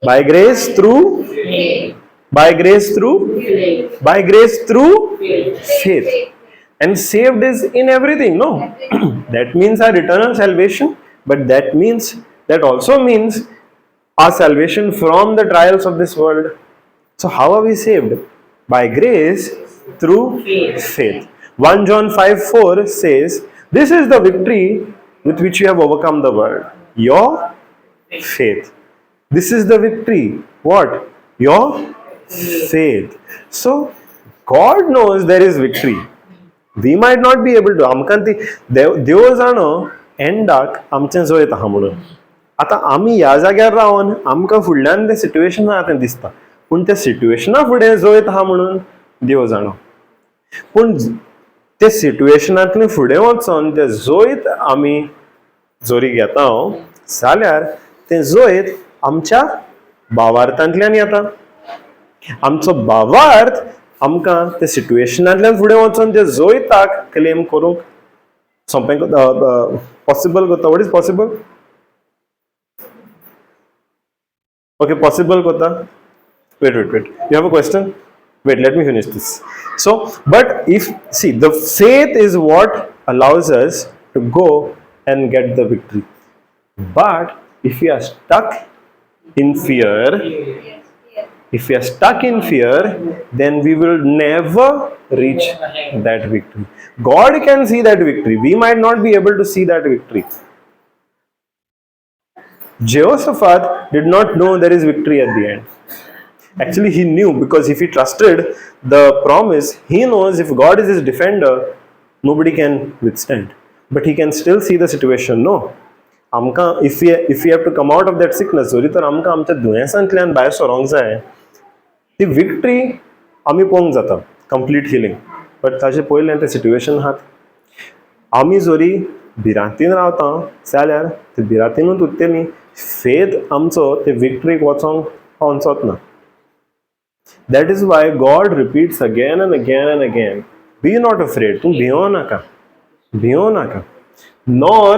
By grace through faith. By grace through faith. By grace through faith. And saved is in everything, no? That means our eternal salvation, but that also means our salvation from the trials of this world. So how are we saved? By grace through faith. 1 John 5:4 says, "This is the victory with which you have overcome the world, your faith." This is the victory. What? Your faith. So God knows there is victory. We might not be able to. आमकां ती देव जाणो एंडाक आमचें जोयत आहा म्हणून. आतां आमी ह्या जाग्यार रावन आमकां फुडल्यान तें सिट्युएशन आहा तें दिसता, पूण त्या सिट्युएशना फुडें जोयत आहा म्हणून देव जाणो. पूण ते सिट्युएशनांतले फुडें वचोन ते जोयत आमी जोरी घेता जाल्यार तें जोयत आमच्या भावार्थांतल्यान येता. आमचो भावार्थ आमकां ते सिट्युएशनांतल्यान फुडें वचोन ते जोयताक क्लेम करूंक सोंपें पॉसिबल करता. What is possible? Okay, possible करता. Wait. You have a question? Wait, let me finish this. So, but if, see, the faith is what allows us to go and get the victory. But if we are stuck in fear, then we will never reach that victory. God can see that victory. We might not be able to see that victory. Jehoshaphat did not know there is victory at the end. Actually, he knew, because if he trusted the promise, he knows if God is his defender, nobody can withstand. But he can still see the situation. No. Amka, if we have to come out of that sickness, जरी तर आमकां आमच्या दुयेंसांतल्यान भायर सरोंक जाय, ती victory आमी पळोवंक जाता, complete healing. But ताचे पयलें तें सिट्युएशन आहात. आमी जरी भिरांतीन रावता जाल्यार ते भिरांतीनूच उरतली. फेथ आमचो ते विक्ट्रीक वचोंक पावचोच ना. That is why God repeats again and again, be not afraid. तूं भियो नाका, nor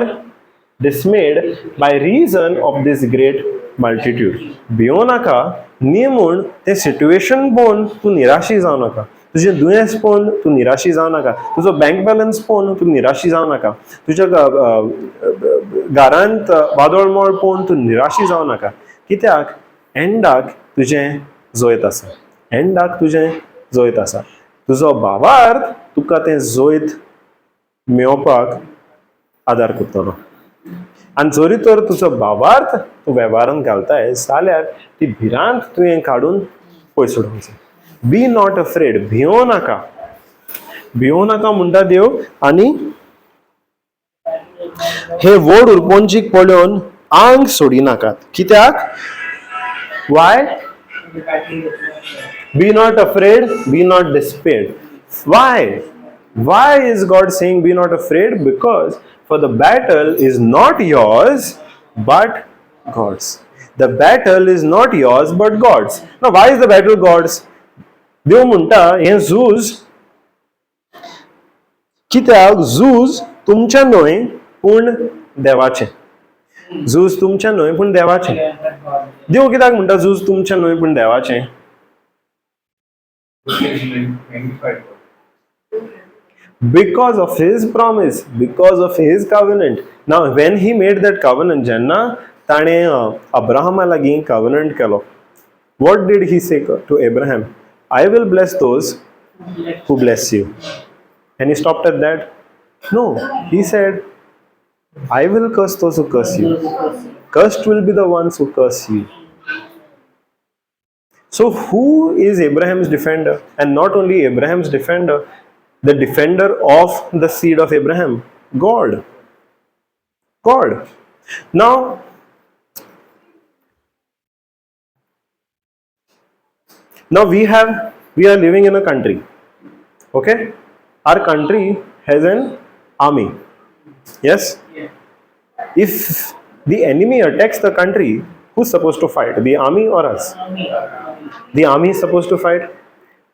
dismayed by reason of this great multitude. भियो नाका न्ही म्हूण तें सिट्युएशन पळोवन तूं निराशी जावं नाका. तुजें दुयेंस पळोवन तूं निराशी जावं नाका. तुजो बँक बॅलन्स पळोवन तूं निराशी जावं नाका. तुज्या घरांत वादोळमोळ पळोवन तूं निराशी जावं नाका. कित्याक एंडाक तुजें जोयत आसा. तुजो भावार्थ तुका तें जोयत मेळोवपाक आदार करतलो. आनी जरी तर तुजो भावार्थ तूं वेव्हारांत घालताय जाल्यार ती भिरांत तुवें काडून पयस सोडूंक जाय. बी नॉट अफ्रेड, भियो नाका म्हणटा देव. आनी हे व्हड उरपोंचीक पळोवन आंग सोडिनाकात. कित्याक? वाय? Be not afraid, be not despaired. Why is God saying be not afraid? Because for the battle is not yours but God's. The battle is not yours but God's. Now why is the battle God's? देव म्हणटा हें झूज कित्याक? झूज तुमचें न्हय पूण देवाचें. झूज तुमचें न्हय पूण देवाचें. देव कित्याक म्हणटा झूज तुमचें न्हय पूण देवाचें? Because of his promise, because of his covenant. Now when he made that covenant, जेन्ना ताणें अब्राहमा लागीं covenant Kelo, what did he say to Abraham? I will bless those who bless you. And he stopped at that? No, he said, I will curse those who curse you. Cursed will be the ones who curse you. So who is Abraham's defender? And not only Abraham's defender, the defender of the seed of Abraham, God. Now we are living in a country. Okay? Our country has an army. Yes? If the enemy attacks the country, who's supposed to fight? The army or us? The army is supposed to fight.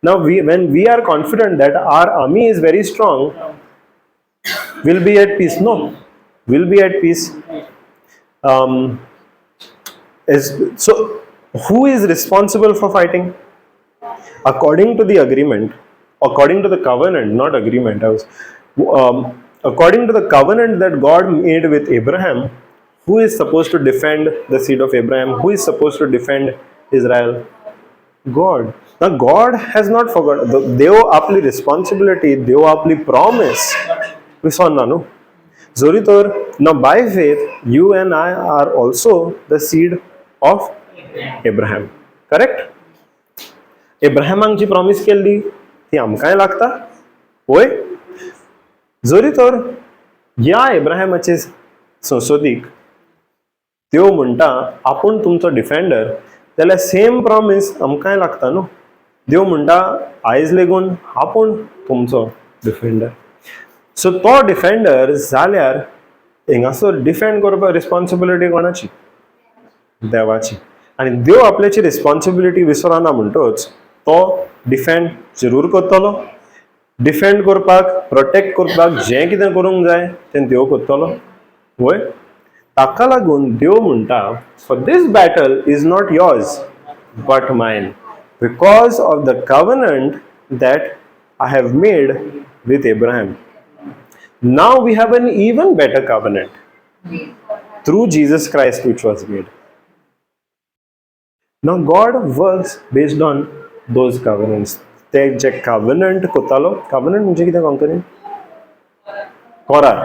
Now when we are confident that our army is very strong, we'll be at peace. No, we'll be at peace. So who is responsible for fighting? According to the agreement, according to the covenant, not agreement, according to the covenant that God made with Abraham, who is supposed to defend the seed of Abraham? Who is supposed to defend Israel? God. ना God has not forgot. देव आपली responsibility, देव आपली promise विसरना न्हू. जरी तर ना by faith you and I are also the seed of Abraham. Correct. एब्राहमाक जी promise केल्ली ती आमकांय लागता. होय. जरी तर ह्या एब्राहमाचे संसदीक देव म्हणटा आपूण तुमचो डिफेंडर, जाल्यार सेम प्रॉमिस आमकांय लागता न्हू. देव म्हणटा आयज लेगून आपूण तुमचो डिफेंडर. सो तो डिफेंडर जाल्यार हिंगासर डिफेंड करपाक रिस्पॉन्सिबिलिटी कोणाची? देवाची. आनी देव आपल्याची रिस्पॉन्सिबिलिटी विसरना म्हणटच तो डिफेंड जरूर करतलो. डिफेंड करपाक, प्रोटेक्ट करपाक जें कितें करूंक जाय तें देव करतलो. वय. ताका लागून देव म्हणटा for this battle is not yours but mine because of the covenant that I have made with Abraham. Now we have an even better covenant through Jesus Christ which was made. Now God works based on those covenants. ते जे covenant कोतालो, covenant म्हणजे कितें कोंकणीन? कोरार.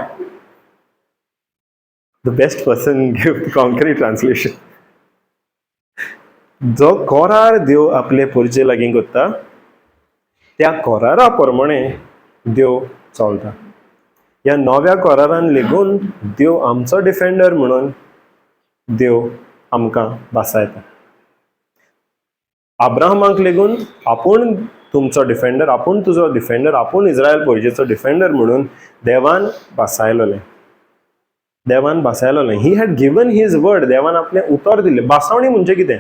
The best person give the concrete translation. जो कोरार देव आपले पुरजे लागीं करता त्या कोरारा प्रमाणे देव चलता. ह्या नव्या कोरारान लेगून देव आमचो डिफेंडर म्हणून देव आमकां बासायता. अब्राहमाक लेगून आपूण तुमचो डिफेंडर, आपूण तुजो डिफेंडर, आपूण इस्रायल पोरजेचो डिफेंडर म्हणून देवान बासायलोलें. देवान बासायलोलें. He had given his word. देवान आपलें उतर दिलें. बासावणी म्हणजे कितें?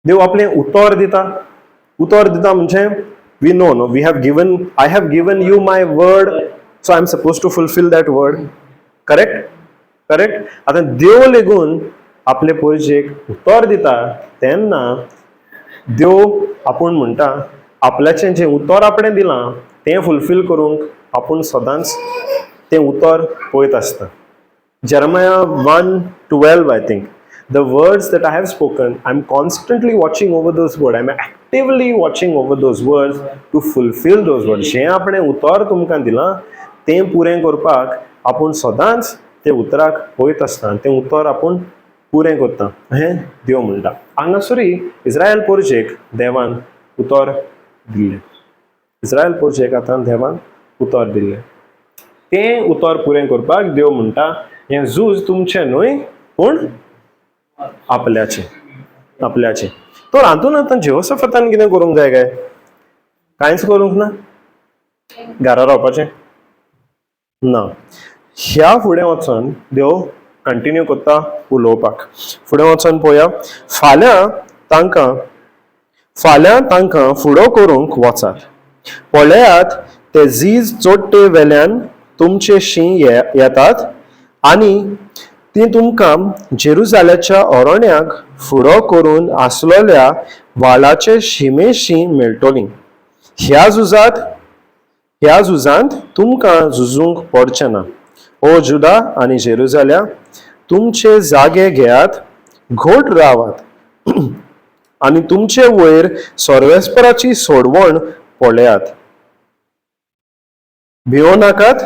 देव आपलें उतर दिता. उतर दिता म्हणजे we know no we have given, I have given you my word, so I am suppose to fulfil that word. Correct. Correct. आतां देव लेगून आपले पोरजेक उतर दिता तेन्ना देव आपूण म्हणटा आपल्याचें जें उतर आपणें दिलां तें फुलफील करूंक आपूण सदांच तें उतर पळयत आसता. Jeremiah 1:12, I think. The words that I have spoken, I'm constantly watching over those words. I'm actively watching over those words to fulfill those words. जें आपणें उतर तुमकां दिलां तें पुरें करपाक आपूण सदांच तें उतराक पळयत आसता. तें उतर आपूण पुरें करता हें देव म्हणटा. हांगासरी इस्रायल पोरजेक देवान उतर दिल्लें. इस्रायल पोरजेक आतां देवान उतर दिल्लें. तें उतर पुरें करपाक देव म्हणटा हें झूज तुमचें न्हय पूण आपल्याचें. आपल्याचें. तर हातूंत आतां जेहोशाफातान कितें करूंक जाय काय? कांयच करूंक ना. घरा रावपाचें ना. ह्या फुडें वचोन देव कंटिन्यू करता उलोवपाक. फुडें वचोन पळोवया. फाल्यां तांकां फुडो करूंक वचात. पळयात ते झीज चोडटे वेल्यान तुमचे शीं येतात आनी ती तुमकां जेरुजालेच्या ओरोण्याक फुडो करून आसलोल्या वालाचे शिमेशी मेळटलीं. ह्या झुजांत तुमकां झुजूंक पडचें ना. ओ जुदा आनी जेरुजाल्या, तुमचे जागे घेयात, घोट रावात आनी तुमचे वयर सर्वेस्पराची सोडवण पळयात. भियो नाकात,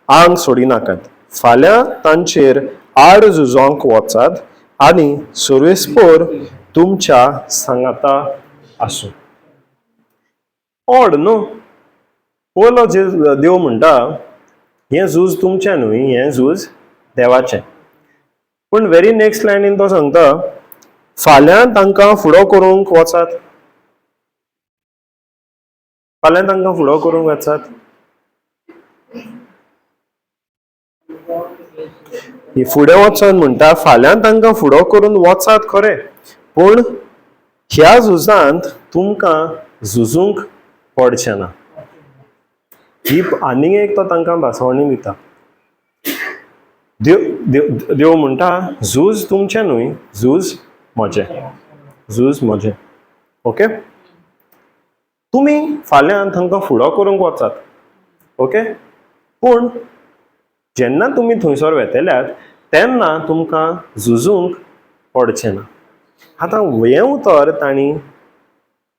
आंग सोडी नाकात. फाल्यां तांचेर आड झुजोंक वचात आनी सर्वेस्पोर तुमच्या सांगाता आसूं. ओड न्हू. पयलो देव म्हणटा हें झूज तुमचें न्हय, हें झूज देवाचें. पूण वेरी नेक्स्ट लायनीन तो सांगता फाल्यां तांकां फुडो करूंक वचात. फाल्यां तांकां फुडो करूंक वचात. ही फुडें वचोन म्हणटा फाल्यां तांकां फुडो करून वचात खरें पूण ह्या झुजांत तुमकां झुजूंक पडचें ना. ही आनीक एक तो तांकां भासावणी दिता. देव म्हणटा झूज तुमचें न्हय, झूज म्हजें. झूज म्हजें. ओके. तुमी फाल्यां तांकां फुडो करूंक वचात. ओके. पूण जेन्ना तुमी थंयसर वेतेल्यात तेन्ना तुमकां झुजूंक पडचें ना. आतां हें उतर तांणी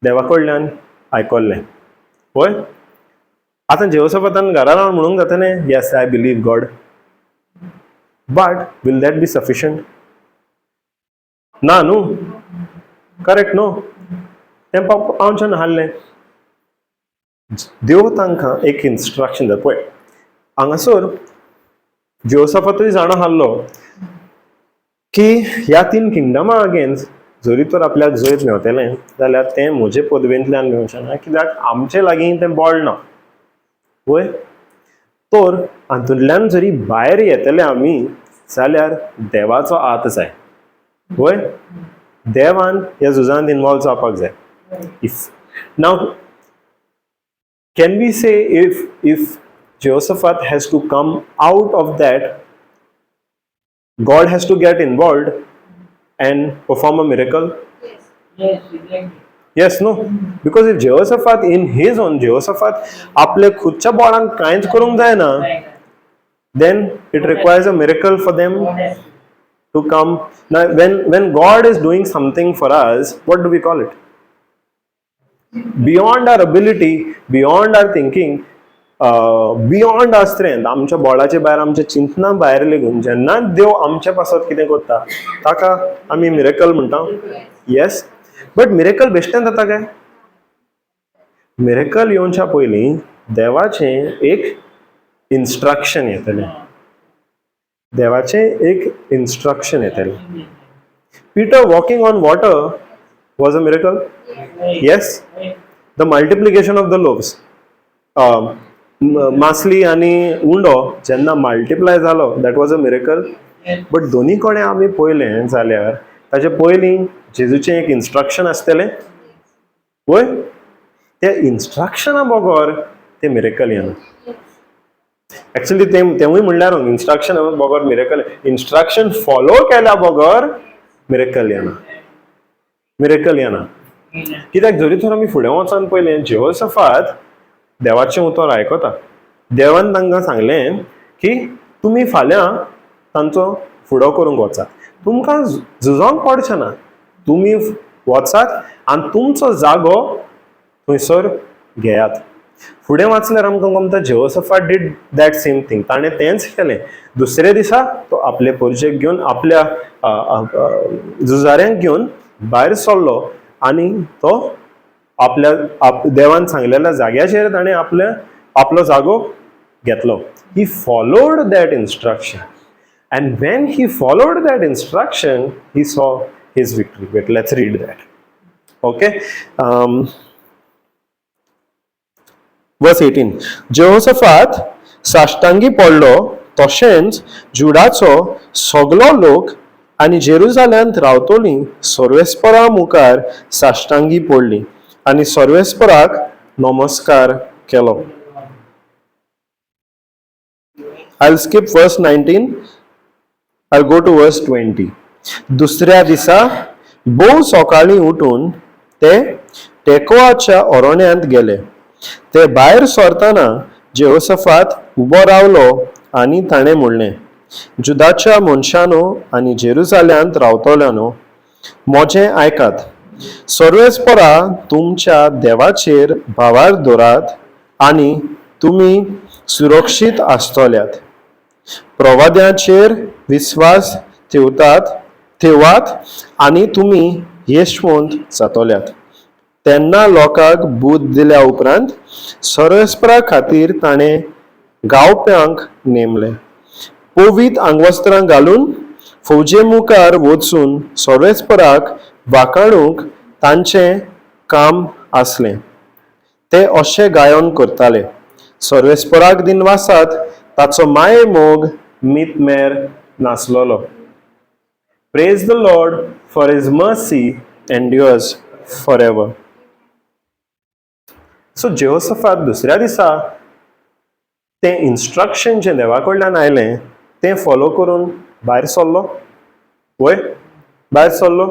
देवा कडल्यान आयकल्लें, पळय. आतां जेहोशाफातान घरा रावन म्हणूंक जातालें, yes I believe God, but will that be sufficient? ना न्हू, करेक्ट न्हू. तें पावचें नासलें. देव तांकां एक इन्स्ट्रक्शन दिता पळय. हांगासर जेहोशाफातूय जाणो आसलो की ह्या 3 किंगडमा अगेन्स्ट जरी तर आपल्याक जैत मेवतलें जाल्यार तें म्हजे पदवेंतल्यान मेवचें ना, कित्याक आमचे लागीं तें बळ ना, पळय. तर हातूंतल्यान जरी भायर येतले आमी जाल्यार देवाचो हात जाय, पळय. देवान ह्या झुजांत इनवॉल्व जावपाक जाय. If now can we say if Jehoshaphat has to come out of that, God has to get involved and perform a miracle? Yes. Yes, exactly. Yes, no? Because if Jehoshaphat in his own, Jehoshaphat आपले खुदच्या बळान कांयच करूंक जायना, then it requires a miracle for them God has to come. Now when God is doing something for us, what do we call it? Beyond our ability, beyond our thinking, beyond our strength, आमच्या बळाचे भायर, आमच्या चिंतना भायर lagoon जेन्ना देव आमच्या पासत कितें करता ताका आमी मिरेकल म्हणटा. येस, बट मिरेकल बेश्टें जाता काय? मिरेकल येवच्या पयलीं देवाचें एक इन्स्ट्रक्शन येतलें. देवाचें एक इन्स्ट्रक्शन येतलें. Peter walking on water was a miracle. Yes, the multiplication of the loaves, मासली आणि उंडो जेन्ना मल्टिप्लाय जालो, that was a miracle. But दोनी कडेन आमी पळयलें जाल्यार ताचे पयलीं जेजूचें एक इन्स्ट्रक्शन आसतलें, पळय. त्या इन्स्ट्रक्शना बगर तें मिरेकल येना. एक्चुअली तेवूय म्हणल्यार इन्स्ट्रक्शन बगर मिरेकल, इन्स्ट्रक्शन फॉलो केल्या बगर मिरेकल येना. मिरेकल येना. कित्याक जरी तर आमी फुडें वचोन पयलें, जेहोशाफात देवाचें उतर आयकता. देवान तांकां सांगलें की तुमी फाल्यां तांचो फुडो करूंक वचात, तुमकां झुजोंक पडचें ना, तुमी वचात आनी तुमचो जागो थंयसर घेयात. फुडें वाचल्यार आमकां गमता जेहोशाफाट डीड दॅट सेम थिंग. ताणें तेंच केलें. दुसरे दिसा तो आपले परिचय घेवन, आपल्या झुजाऱ्यांक घेवन भायर सरलो आनी तो आपल्या देवान सांगलेल्या जाग्याचेर ताणें आपलो जागो घेतलो. He followed that instruction, and when he followed that instruction he saw his victory. Wait, let's read that. Okay, verse 18. Jehoshaphat साश्टांगी पडलो, तशेंच जुडाचो सगलो लोक आनी जेरुजाल्यांत रावतलीं सर्वेस्परा मुखार साश्टांगी पडलीं आनी सर्वेस्पराक नमस्कार केलो. I'll skip verse 19. I'll go to verse 20. दुसऱ्या दिसा भोव सकाळीं उठून ते टेकोआच्या अरोण्यांत गेले. ते भायर सरतना जेहोशाफात उबो रावलो आनी ताणें म्हणलें, जुदाच्या मनशांनो आनी जेरुजाल्यांत रावतल्यांनो, मोजें आयकात. सर्वेस्परा तुमच्या देवाचेर भावार दवरात आनी तुमी सुरक्षीत आसतल्यात. प्रवाद्यांचेर विस्वास ठेवात आनी तुमी येशवंत जातल्यात. तेन्ना लोकांक बूद दिल्या उपरांत सर्वेस्परा खातीर ताणें गावप्यांक नेमले. पोवीत आंगवस्त्रां घालून फौजे मुखार वचून सर्वेस्पराक वाखाणूंक तांचें काम आसलें. ते अशें गायन करताले. सर्वेस्पराक दिनवासात ताचो माये मोग मितमेर नासलोलो. Praise the Lord for his mercy endures forever. So Jehoshaphat दुसऱ्या दिसा तें इन्स्ट्रक्शन जें देवा कडल्यान आयलें तें फॉलो करून भायर सरलो. वय, भायर सरलो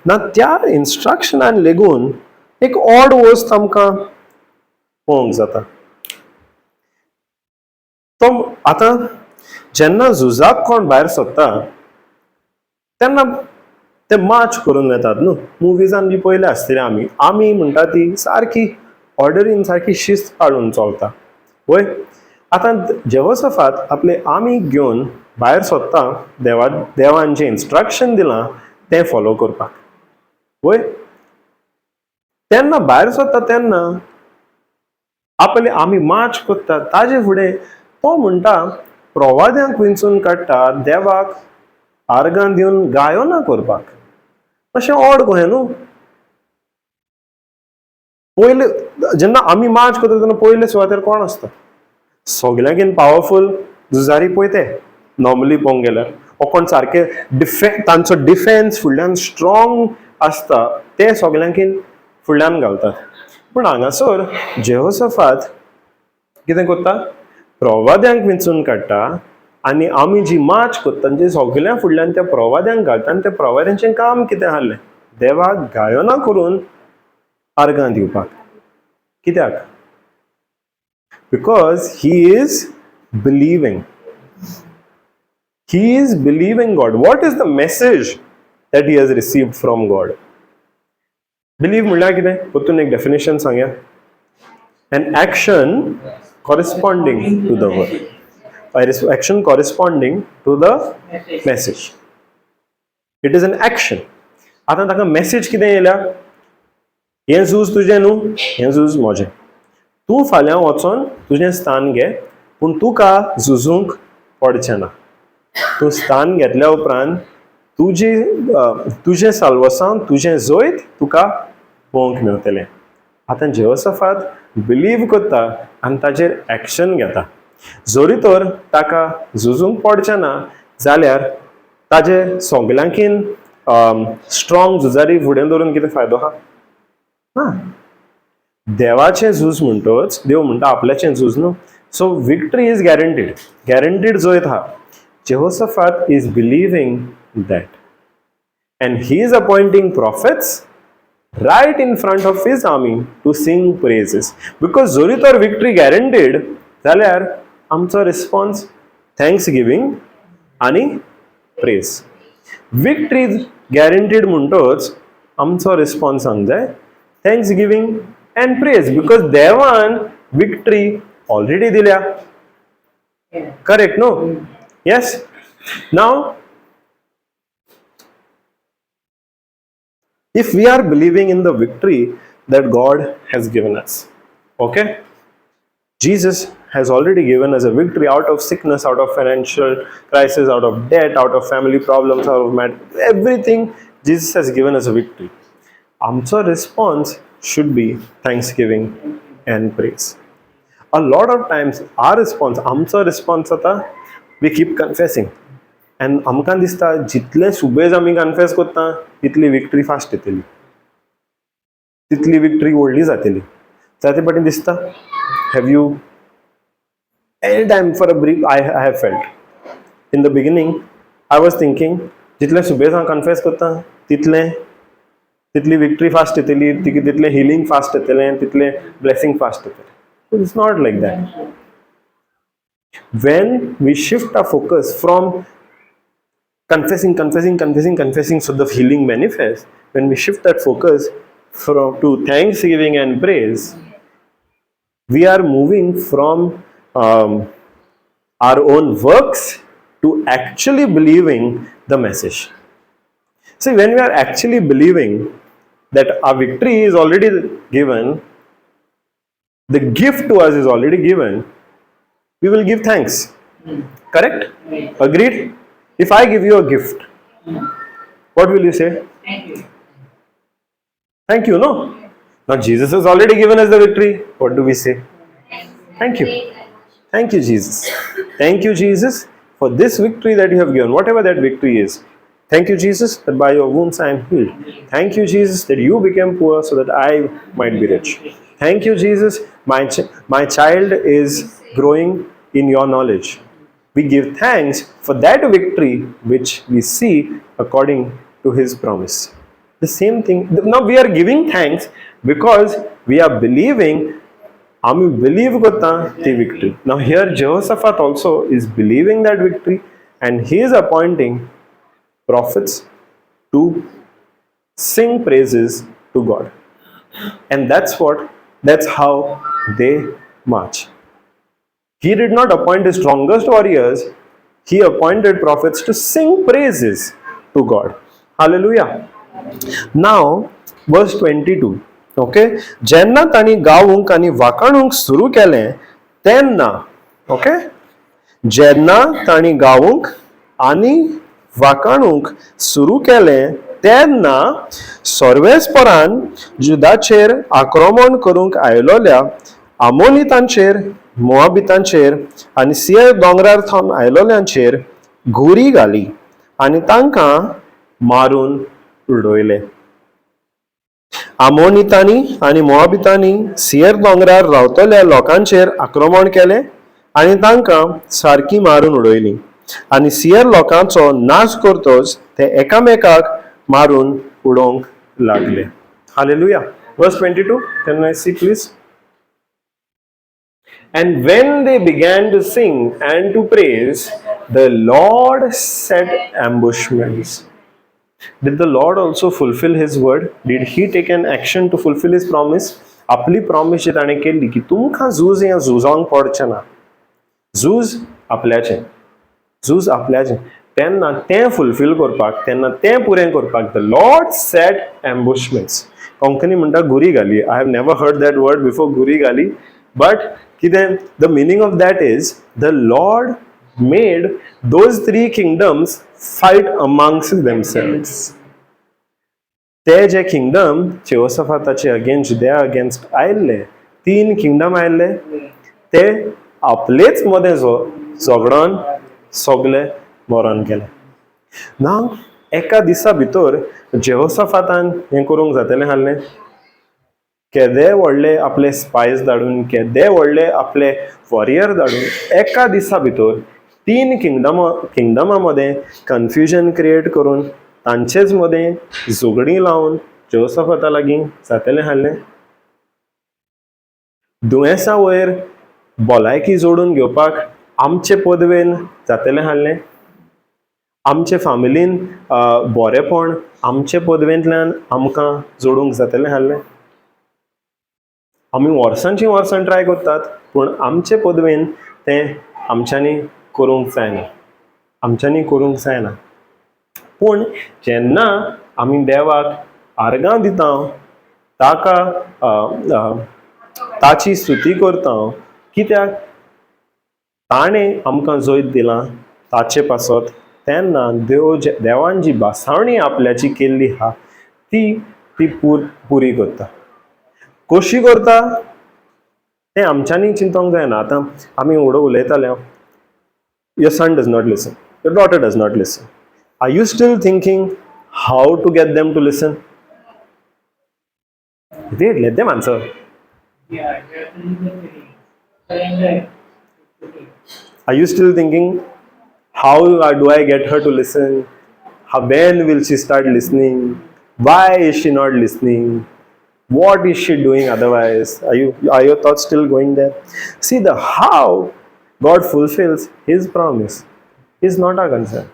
ना. त्या इन्स्ट्रक्शनान लेगून एक ऑड वस्त आमकां पळोवंक जाता. तो आतां जेन्ना झुजाक कोण भायर सरता तेन्ना ते मार्च करून येतात न्हू. मुव्हिजान बी पयले आसतले आमी म्हणटा ती सारकी ऑर्डरीन सारकी शिस्त काडून चलता वय. आतां जेहोशाफात आपले आमी घेवन भायर सरता देवान जें इन्स्ट्रक्शन दिलां तें फॉलो करपाक वय. तेन्ना भायर सरता तेन्ना आपले आमी मार्च करता ताजे फुडें तो म्हणटा प्रवाद्यांक विंचून काडटा देवाक आर्गां दिवन गायोना करपाक. अशें ऑड कहें न्हू. पयले जेन्ना आमी मार्च करता तेन्ना पयले सुवातेर कोण आसता? सगळ्यांकीन पावरफूल झुजारी पळय ते नॉर्मली पळोवंक गेल्यार, हो कोण सारके तांचो डिफेन्स फुडल्यान स्ट्रॉंग आसता ते सगळ्यांकीन फुडल्यान घालतात. पूण हांगासर जेहोशाफात कितें करता? प्रवाद्यांक विंचून काडटा आनी आमी जी मार्च करता जे सगळ्या फुडल्यान त्या प्रवाद्यांक घालता आनी त्या प्रवाद्यांचें काम कितें आहलें? देवाक गायोना करून आर्गां दिवपाक. कित्याक? Because he is believing. He is believing God. What is the message that he has received from God? Believe म्हणल्यार कितें? परतून एक definition सांगया. An action corresponding to the word. Action corresponding to the message. It is an action. आतां ताका message कितें येयल्या? हें झूज तुजें न्हू, हें झूज म्हजें. तूं फाल्यां वचोन तुजें स्थान घे, पूण तुका झुजूंक पडचें ना. तूं स्थान घेतल्या उपरांत तुजें साल्वसांव तुजें जैत तुका पळोवंक मेळटलें. आतां जेहोशाफात बिलीव करता आनी ताचेर एक्शन घेता. जरी तर ताका झुजूंक पडचें ना जाल्यार ताजे सगळ्यांकीन स्ट्रॉंग झुजारी फुडें दवरून कितें फायदो आहा? ना. देवाचें झूज म्हणटच देव म्हणटा आपल्याचें झूज न्हू. सो विक्ट्री इज गॅरंटीड जैत आहा. Jehoshaphat is believing that. And he is appointing prophets right in front of his army to sing praises. Because जरी तर victory guaranteed, जाल्यार आमचो response thanksgiving आणि praise. Victory guaranteed म्हणटच आमचो response सांग जाय thanksgiving and praise. Because देवान victory already दिल्या. Correct, no? Yes. Now, if we are believing in the victory that God has given us, okay? Jesus has already given us a victory out of sickness, out of financial crisis, out of debt, out of family problems, out of everything. Jesus has given us a victory. Our response should be thanksgiving and praise. A lot of times, our response ata, we keep confessing. And आमकां दिसता जितले सुबेज आमी confess करता तितली victory fast येतली, तितली victory व्हडली जातली. जाते पाटी दिसता. Have you any time for a brief I have felt in the beginning I was thinking जितले सुबेज हांव कन्फेस करता तितली विक्ट्री फास्ट येतली, तितले हिलिंग फास्ट येतलें, तितले ब्लेसिंग फास्ट येतलें. But it's not like that. When we shift our focus from confessing so the healing manifests, when we shift that focus to thanksgiving and praise, we are moving from our own works to actually believing the message. See, when we are actually believing that our victory is already given, the gift to us is already given, we will give thanks. Correct? Agreed? If I give you a gift, what will you say? Thank you. Thank you, no? Now Jesus has already given us the victory. What do we say? Thank you. Thank you, Jesus. Thank you, Jesus, for this victory that you have given, whatever that victory is. Thank you, Jesus, that by your wounds I am healed. Thank you, Jesus, that you became poor so that I might be rich. Thank you, Jesus, my child is growing in your knowledge. We give thanks for that victory which we see according to his promise. The same thing. Now we are giving thanks because we are believing. We believe the victory. Now here Jehoshaphat also is believing that victory and he is appointing prophets to sing praises to God. And that's how they march. He did not appoint the strongest warriors, he appointed prophets to sing praises to God. Hallelujah. Now, verse 22. Okay? जेन्ना तांणी गावूंक आनी वाखाणूंक सुरू केलें तेन्ना, okay? जेन्ना तांणी गावूंक आनी वाखाणूंक सुरू केलें तेन्ना सर्वेस्परान जुदाचेर आक्रमण करूंक आयलोल्या आमोनितांचेर, मोआबितांचेर आनी सियर दोंगरार थावन आयलोल्यांचेर घुरी घाली आनी तांकां मारून उडयले. आमोनितांनी आनी मोआबितांनी सियर दोंगरार रावतल्या लोकांचेर आक्रमण केलें आनी तांकां सारकी मारून उडयली. आनी सियर लोकांचो नाश करतोच ते एकामेकाक मारून उडोवंक लागले. Hallelujah. Verse 22. Can I see please? And when they began to sing and to praise, the Lord set ambushments. Did the Lord also fulfill his word? Did he take an action to fulfill his promise? आपली promise जी ताणें केल्ली की तुमकां झूज हें झुजोंक पडचें ना. झूज आपल्याचें. झूज आपल्याचें. तेन्ना तें फुलफील करपाक, तेन्ना तें पुरें करपाक the Lord set ambushments. Konkani म्हणटा गुरी घाली. I have never heard that word before, गुरी घाली. बट कितें the meaning of that is the Lord made those 3 kingdoms fight amongst themselves. ते जे किंगडम जेहोशाफाताचे अगेन्स्ट जुद्या अगेन्स्ट आयिल्ले, 3 किंगडम आयिल्ले, ते आपलेच मदें झगडोन सगळे मरण केले. ना एका दिसा भितर जेहोशाफातान हें करूंक जातलें आहलें, केदे व्हडले आपले स्पायस धाडून, केदे व्हडले आपले वॉरियर धाडून एका दिसा भितर 3 किंगडमा मदें कन्फ्युजन क्रिएट करून तांचेच मदें झगडीं लावन जेहोशाफाता लागीं जातलें आहलें. दुयेंसां वयर भलायकी जोडून घेवपाक आमचे पदवेन जातलें आहलें. आमचे फामिलीन बरेपण आमचे पदवेंतल्यान आमकां जोडूंक जातलें आहलें. आमी वर्सांची वर्सां ट्राय करतात, पूण आमचे पदवेन तें आमच्यांनी करूंक जायना. आमच्यांनी करूंक जायना. पूण जेन्ना आमी देवाक आर्गां दिता, ताका ताची स्तुती करता, कित्याक ताणें आमकां जैत दिलां ताचे पासत, तेन्ना देवान जी बासावणी आपल्याची केल्ली आहा ती पुरी करता. कशी करता तें आमच्यांनी चिंतोंक जायना. आतां आमी व्हडो उलयताले, your son does not listen, your daughter does not listen. Are you still thinking how to get them to listen? Wait, let them answer. Yeah, surrender. Are you still thinking, how do I get her to listen? When will she start listening? Why is she not listening? What is she doing otherwise? Are your thoughts still going there? See, the how God fulfills his promise is not our concern,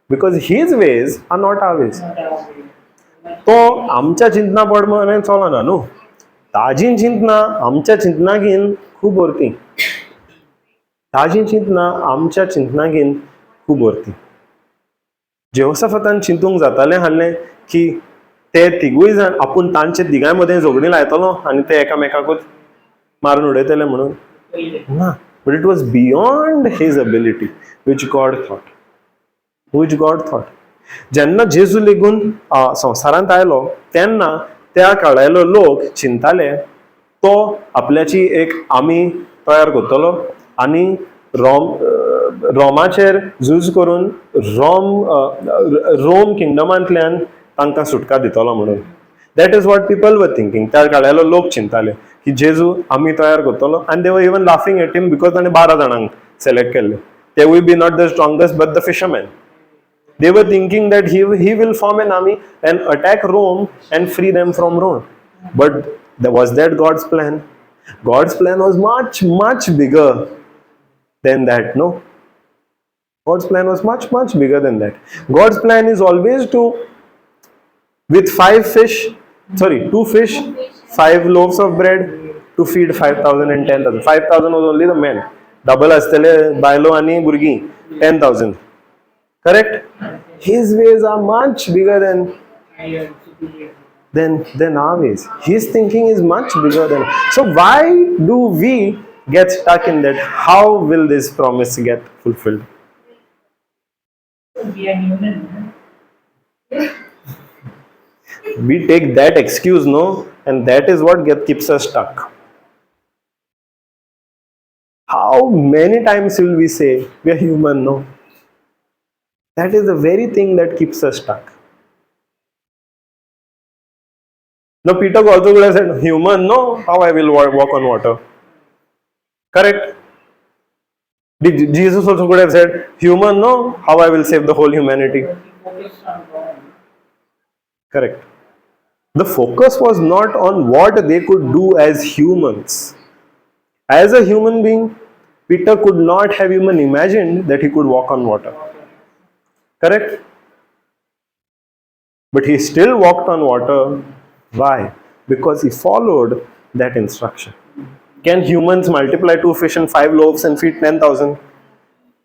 because his ways are not our ways. तो आमच्या चिंतना पडमने चलना न्हू. ताजी चिंतना आमच्या चिंतनाकीन खूब वरती. ताजी चिंतना आमच्या चिंतनाकीन खूब वरती. जेहोशाफातान चिंतूंक जातालें आहलें की ते तिगूय जाण आपूण तांचे तिगाय मदें झगडीं लायतलो आनी ते एकामेकाकूच मारून उडयतले म्हणून ना. But it was beyond his ability which God thought. जेन्ना जेजू लेगून संवसारांत आयलो तेन्ना त्या काळायलो लोक चिंताले तो आपल्याची एक आमी तयार करतलो आनी रोमाचेर झूज करून रोम किंगडमांतल्यान तांकां सुटका दितलो म्हणून. That is what people were thinking. त्या काळायलो लोक चिंताले की जेजू आमी तयार करतलो. आनी they were even laughing at him because ताणें 12 जाणांक सिलेक्ट केल्ले. ते would be not the strongest but the fisherman. They were thinking that he will form an army and attack Rome and free them from Rome. But was that God's plan? God's plan was much, much bigger than that, no? God's plan was much, much bigger than that. God's plan is always to with 2 fish, 5 loaves of bread to feed 5,000 and 10,000. 5,000 was only the men. Double astele bailo ani burgi 10,000. Correct? His ways are much bigger than our ways. His thinking is much bigger than. So why do we get stuck in that? How will this promise get fulfilled? We are human. We take that excuse, no, and that is what keeps us stuck. How many times will we say we are human? No. That is the very thing that keeps us stuck. Now Peter also would have said, human, no, how I will walk on water. Correct? Jesus also could have said, human, no, how I will save the whole humanity. Focus on God. Correct. The focus was not on what they could do as humans. As a human being, Peter could not have even imagined that he could walk on water. Correct? But he still walked on water. Why? Because he followed that instruction. Can humans multiply 2 fish and 5 loaves and feed 10,000?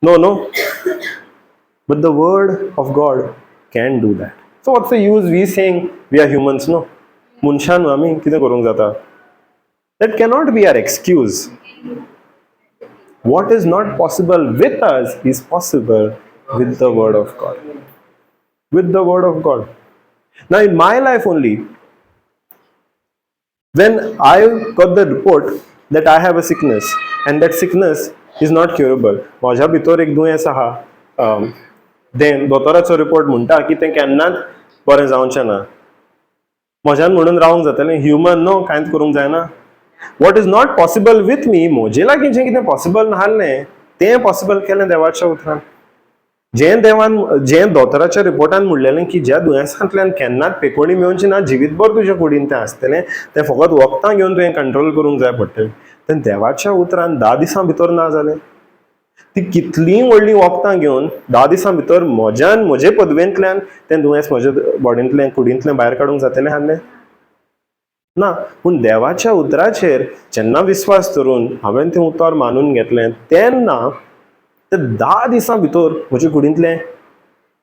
No. But the word of God can do that. So what's the use we saying we are humans? No. Munshan ami kide korung jata. That cannot be our excuse. What is not possible with us is possible with the word of God. With the word of God. Now in my life only, when I got the report that I have a sickness and that sickness is not curable, माझ्या भितर एक दुयेंस आहा, then दोतोराचो report म्हणटा की तें केन्नाच बरें जावचें ना. म्हज्यान म्हणून रावंक जातलें, ह्युमन नो, कांयच करूंक जायना. What is not possible with me, म्हजे लागीं जें कितें पॉसिबल नासलें तें पॉसिबल केलें देवाच्या उतरान. जें दोतोराच्या रिपोर्टान म्हणलेलें की ज्या दुयेंसांतल्यान केन्नाच पेकोणी मेळोवची ना, जिवीतभर तुज्या कुडीन तें आसतलें, तें फकत वखदां घेवन तुवें कंट्रोल करूंक जाय पडटलें, तें देवाच्या उतरान 10 दिसां भितर ना जालें. ती कितलीं व्हडलीं वखदां घेवन 10 दिसां भितर म्हजे पदवेंतल्यान तें दुयेंस म्हज्या बॉडींतलें कुडींतलें भायर काडूंक जातलें आसलें ना. पूण देवाच्या उतराचेर जेन्ना विस्वास करून हांवें तें उतर मानून घेतलें, तेन्ना ते 10 दिसां भितर म्हजे कुडींतलें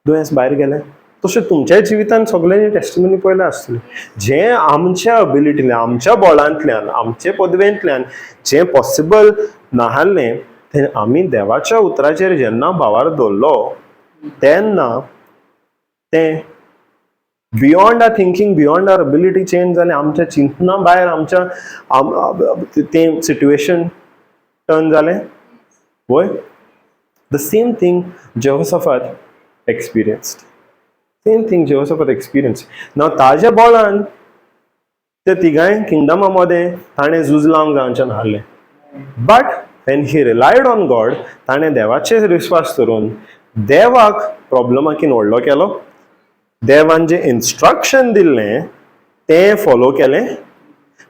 दुयेंस भायर गेलें. तशें तुमच्या जिवितांत सगळ्यांनी टेस्टिमनी पळयलें आसतलें. जें आमच्या अबिलिटींतल्यान, आमच्या बळांतल्यान, आमचे पदवेंतल्यान जें पॉसिबल नाहल्लें, तें आमी देवाच्या उतराचेर जेन्ना भावार दवरलो, तेन्ना तें beyond our thinking, beyond our ability change जालें. आमच्या चिंतना भायर आमच्या तें सिट्युएशन टर्न जालें. वय the same thing Jehoshaphat experienced. Same thing Jehoshaphat experienced. Now ताज्या बळान ते तिगाय किंगडमा मध्ये ताणें झूज लावंक जावचें नासलें. But when he relied on God, ताणें देवाचेर विश्वास करून देवाक प्रॉब्लमाकीन व्हडलो केलो. देवान जें इन्स्ट्रक्शन दिल्लें तें फॉलो केलें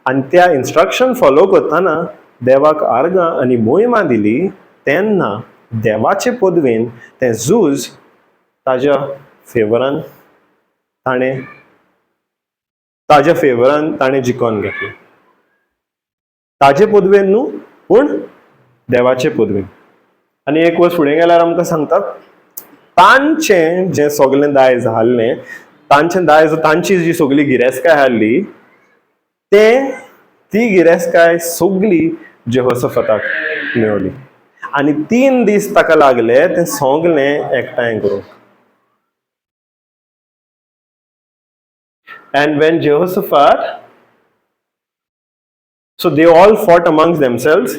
आनी त्या इन्स्ट्रक्शन फॉलो करतना देवाक आर्गां आनी मोहिमा दिली. तेन्ना देवाचे पदवेन तें झूज ताज्या फेवरान ताणें जिखोन घेतलें. ताजे पदवेन न्हू, पूण देवाचे पदवेन. आनी एक वर्स फुडें गेल्यार आमकां सांगता, तांचें जें सगलें दायज आहलें, तांची जी सगळी गिरेस्तकाय आहली, ती गिरेस्तकाय सगळी जेहोशाफाताक मेळ्ळी. आनी 3 दीस ताका लागले तें सगलें एकठांय करूंक. And when Jehoshaphat, so they all fought amongst themselves,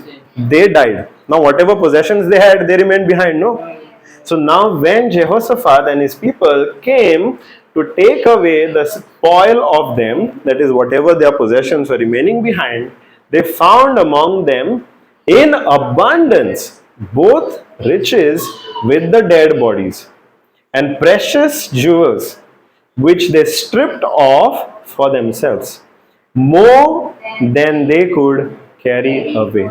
they died. Now whatever possessions they had, they remained behind, no? So now when Jehoshaphat and his people came to take away the spoil of them, that is whatever their possessions were remaining behind, they found among them in abundance both riches with the dead bodies and precious jewels which they stripped off for themselves, more than they could carry away.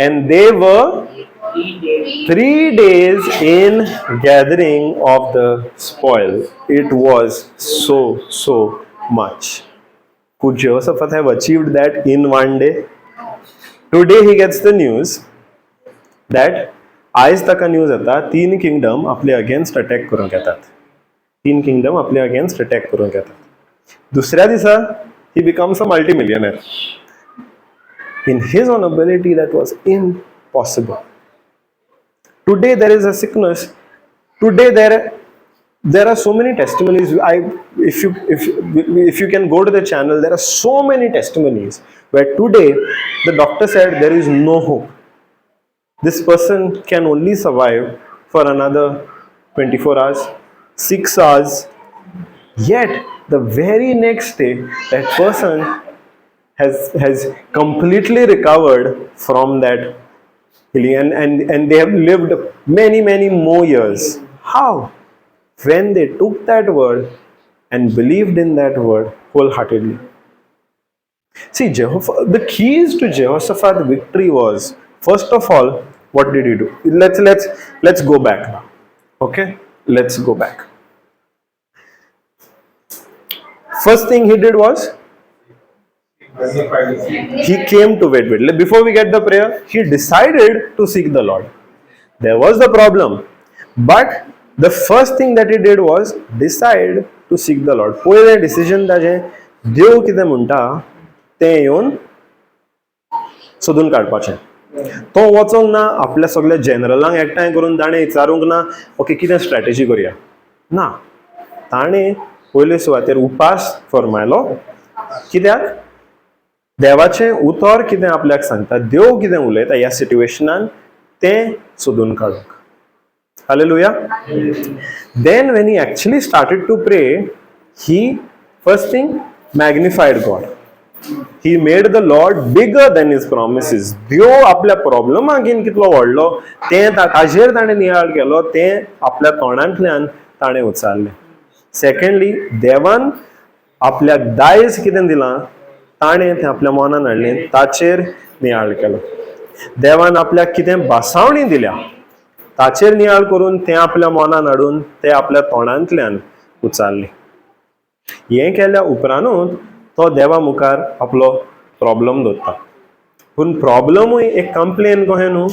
And they were 3 days. 3 days in gathering of the spoil. It was so much. Could Jehoshaphat have achieved that in one day? Today he gets the news that आयज ताका news येता 3 kingdom आपले against attack करूंक येतात. 3 kingdom आपले against attack करूंक येतात. दुसऱ्या दिसा he becomes a multi-millionaire. In his own ability, that was impossible. Today there is a sickness. Today there are so many testimonies. If you can go to the channel, there are so many testimonies where today the doctor said there is no hope. This person can only survive for another 24 hours, 6 hours. Yet the very next day, that person has completely recovered from that healing, and they have lived many more years. How? When they took that word and believed in that word wholeheartedly. See, the keys to Jehoshaphat's victory was, first of all, what did he do? Let's go back now. Okay, let's go back. First thing he did was he came to wait. Before we get the prayer, he decided to seek the Lord. There was the problem, but the first thing that he did was decide to seek the Lord. पहिले decision ताजे देव कितें म्हणटा तें येवन सोदून काडपाचें. तो वचोंक ना आपल्या सगळ्या जनरलांक एकठांय करून ताणें विचारूंक ना ओके कितें स्ट्रॅटेजी करुया. ना, ताणें पयले सुवातेर उपास फरमायलो. कित्याक? देवाचें उतर कितें आपल्याक सांगता, देव कितें उलयता ह्या सिट्युएशनान तें सोदून काडूंक. Hallelujah. Then when he actually started to pray, he first thing magnified God. He made the Lord bigger than his promises. देव आपल्या प्रॉब्लमागीन कितलो व्हडलो तें ताजेर ताणें नियाळ केलो, तें आपल्या तोंडांतल्यान ताणें उचारलें. सेकंडली, देवान आपल्याक दायज कितें दिलां ताणें तें आपल्या मनान हाडलें, ताचेर नियाळ केलो. देवान आपल्याक कितें बासावणी दिल्या ताचेर नियाळ करून तें आपल्या मनान हाडून तें आपल्या तोंडांतल्यान उचारलें. हें केल्या उपरांतूच तो देवा मुखार आपलो प्रॉब्लम दवरता. पूण प्रॉब्लमूय एक कंप्लेन कहें न्हू.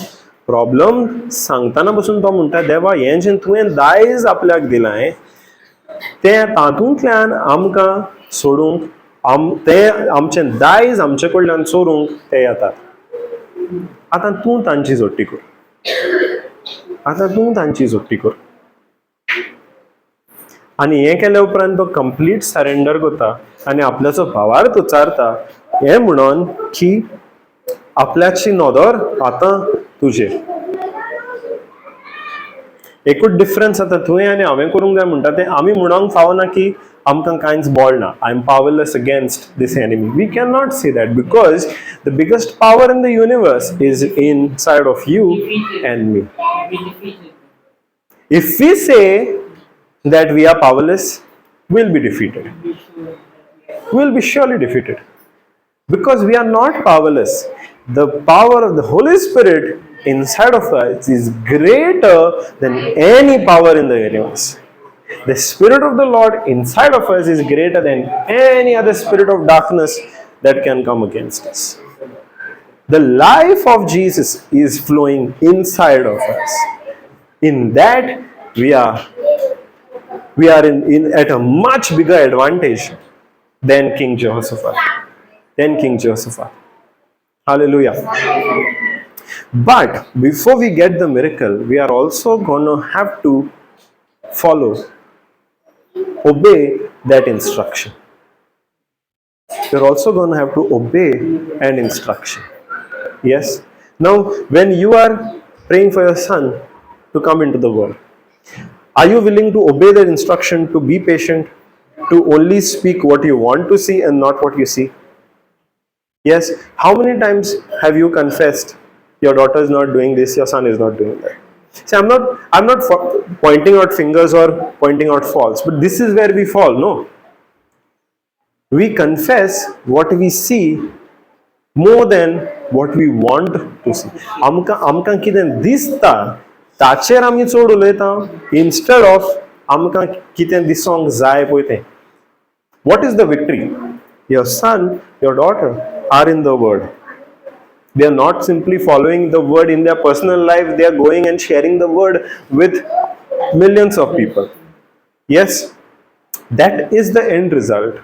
प्रॉब्लम सांगतना पसून तो म्हणटा देवा हें जें तुवें दायज आपल्याक दिलां तें तातूंतल्यान आमकां सोडूंक तें आमचें दायज आमचे कडल्यान चोरूंक ते येतात. आतां तूं तांची जोडटी कर. आतां तूं तांची जोडटी कर. आनी हें केल्या उपरांत तो कंप्लीट सरेंडर करता आनी आपल्याचो भावार्थ उच्चारता हें म्हणून की आपल्याची नदर आतां तुजेर. एकूच डिफरन्स आतां थंय आनी हांवें करूंक जाय म्हणटा तें आमी म्हणूंक फावना की आमकां कांयच बळ ना. I am powerless against this enemy. We can not say that because the biggest power in the universe is inside of you and me. If we say that we are powerless, we'll be defeated. We'll be surely defeated. Because we are not powerless. The power of the Holy Spirit inside of us is greater than any power in the universe. The Spirit of the Lord inside of us is greater than any other spirit of darkness that can come against us. The life of Jesus is flowing inside of us. In that we are in at a much bigger advantage than King Jehoshaphat. Hallelujah. But before we get the miracle, we are also going to have to obey that instruction. You're also going to have to obey an instruction. Yes. Now, when you are praying for your son to come into the world, are you willing to obey that instruction to be patient, to only speak what you want to see and not what you see? Yes. How many times have you confessed your daughter is not doing this, your son is not doing that? See, I'm not pointing out fingers or pointing out faults, but this is where we fall. No. We confess what we see more than what we want to see. आमकां कितें दिसता ताचेर आमी चड उलयता instead of आमकां कितें दिसोंक जाय पळय तें. What is the victory? Your son, your daughter are in the word. They are not simply following the word in their personal life, they are going and sharing the word with millions of people. Yes, that is the end result.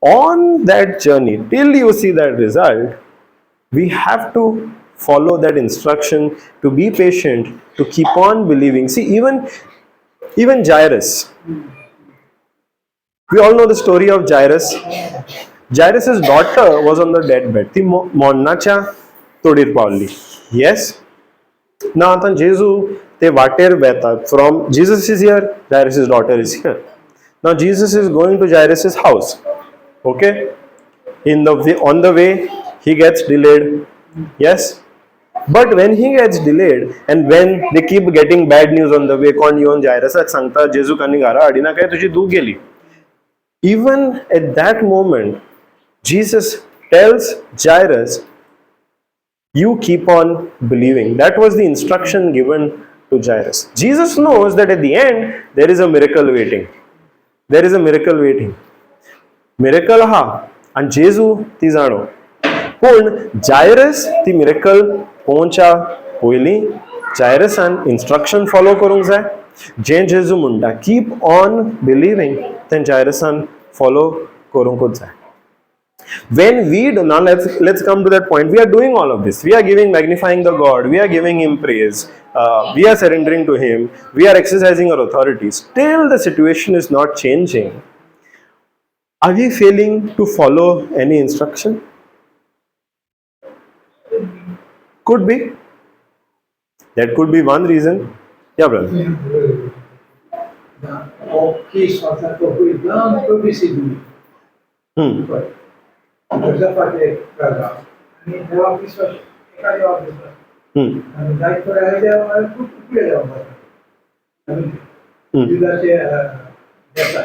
On that journey, till you see that result, we have to follow that instruction, to be patient, to keep on believing. See, even Jairus. We all know the story of Jairus. Jairus' daughter was on the deathbed. ती मोन्नाच्या तोडीर पावली. Yes? Now आता जेजू ते वाटेर वेता. From Jesus is here, Jairus' daughter is here. Now Jesus is going to Jairus' house. Okay? On the way, he gets delayed. Yes? But when he gets delayed, and when they keep getting bad news on the way, कोण येवन जायरसाक सांगता जेजू कानी घरा हाडिना काय तुजी दूख गेली. Even at that moment, Jesus tells Jairus, you keep on believing. That was the instruction given to Jairus. Jesus knows that at the end, there is a miracle waiting. There is a miracle waiting. Miracle ha, and Jesu ती जाणो. पण Jairus ती miracle पोवच्या पयलीं Jairusan instruction follow करूंक जाय. जे जेजू म्हणटा keep on believing, then Jairusan follow करूंकूच जाय. When we do, now let's come to that point. We are doing all of this. We are magnifying the God. We are giving Him praise. We are surrendering to Him. We are exercising our authority. Still, the situation is not changing. Are we failing to follow any instruction? Could be. That could be one reason. Yeah, brother. Jehoshaphat kaza आणि देवा विश्वास एका देवा विश्वास आणि जायत करायला खूप पुढे जाऊ आणि जुदाचे देशा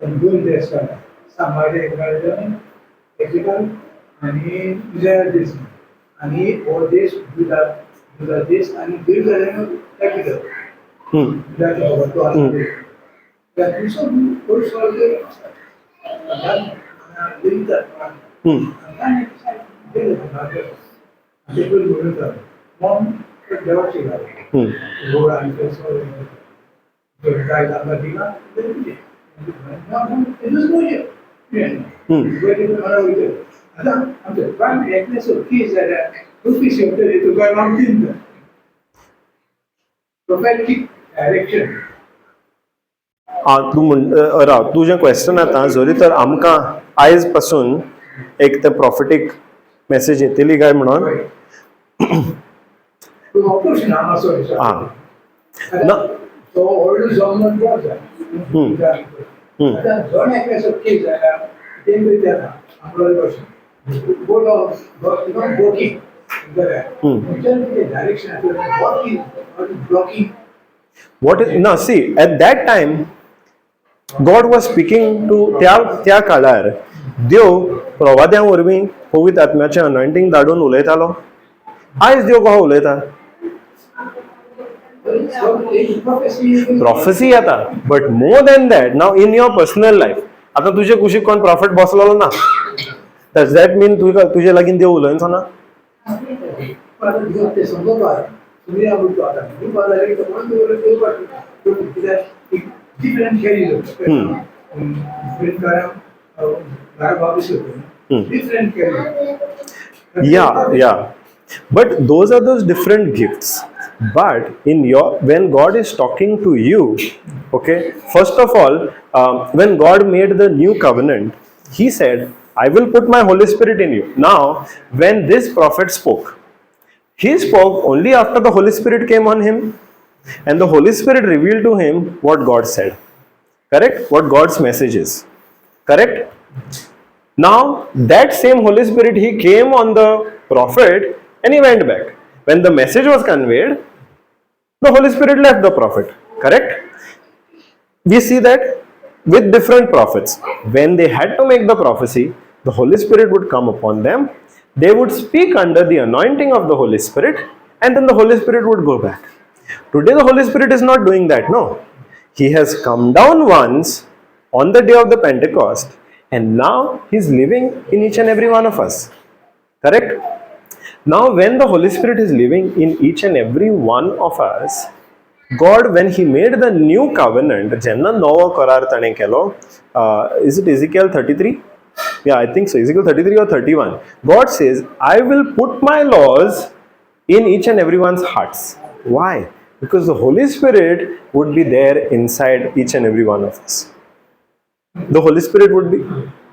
आणि दोन देश समाज एकाकडे एकीकडे आणि दुसऱ्या देश आणि ओ देश जुदा देश आणि दीर्घकालीन कॅपिटल जुदाचे होतो आहे त्या दिवसात पुरुष वर्ग तुझे क्वेश्चन आता जरी तर आमकां आयज पासून एक ते प्रॉफिटीक मेसेज येतली काय म्हणून what is now see at that time God was speaking to त्या काळार देव प्रवाद्यां वरवीं पवित्र आत्म्याचें अनॉइंटिंग धाडून उलयतालो. आयज देव कहो उलयता प्रॉफेसी येता but more than that now in your personal life. आतां तुजे कुशीक कोण प्रॉफिट बसलेलो ना डज दॅट मीन तुजे लागीं देव उलयचो ना. different careers. Different careers. Yeah. But those are those different gifts. But when God is talking to you, okay, first of all, when God made the new covenant, He said, I will put my Holy Spirit in you. Now, when this prophet spoke, he spoke only after the Holy Spirit came on him. And the Holy Spirit revealed to him what God said. Correct? What God's message is. Correct? Now, that same Holy Spirit, He came on the prophet and he went back. When the message was conveyed, the Holy Spirit left the prophet. Correct? We see that with different prophets. When they had to make the prophecy, the Holy Spirit would come upon them they would speak under the anointing of the Holy Spirit, and then the Holy Spirit would go back. Today the Holy Spirit is not doing that, no. He has come down once on the day of the Pentecost, and now He's living in each and every one of us. Correct? Now when the Holy Spirit is living in each and every one of us, God, when He made the new covenant, Jenna Novo Korar Tane Kelo, is it Ezekiel 33? Yeah, I think so. Ezekiel 33 or 31. God says, I will put my laws in each and everyone's hearts. Why? Because the Holy Spirit would be there inside each and every one of us. The Holy Spirit would be.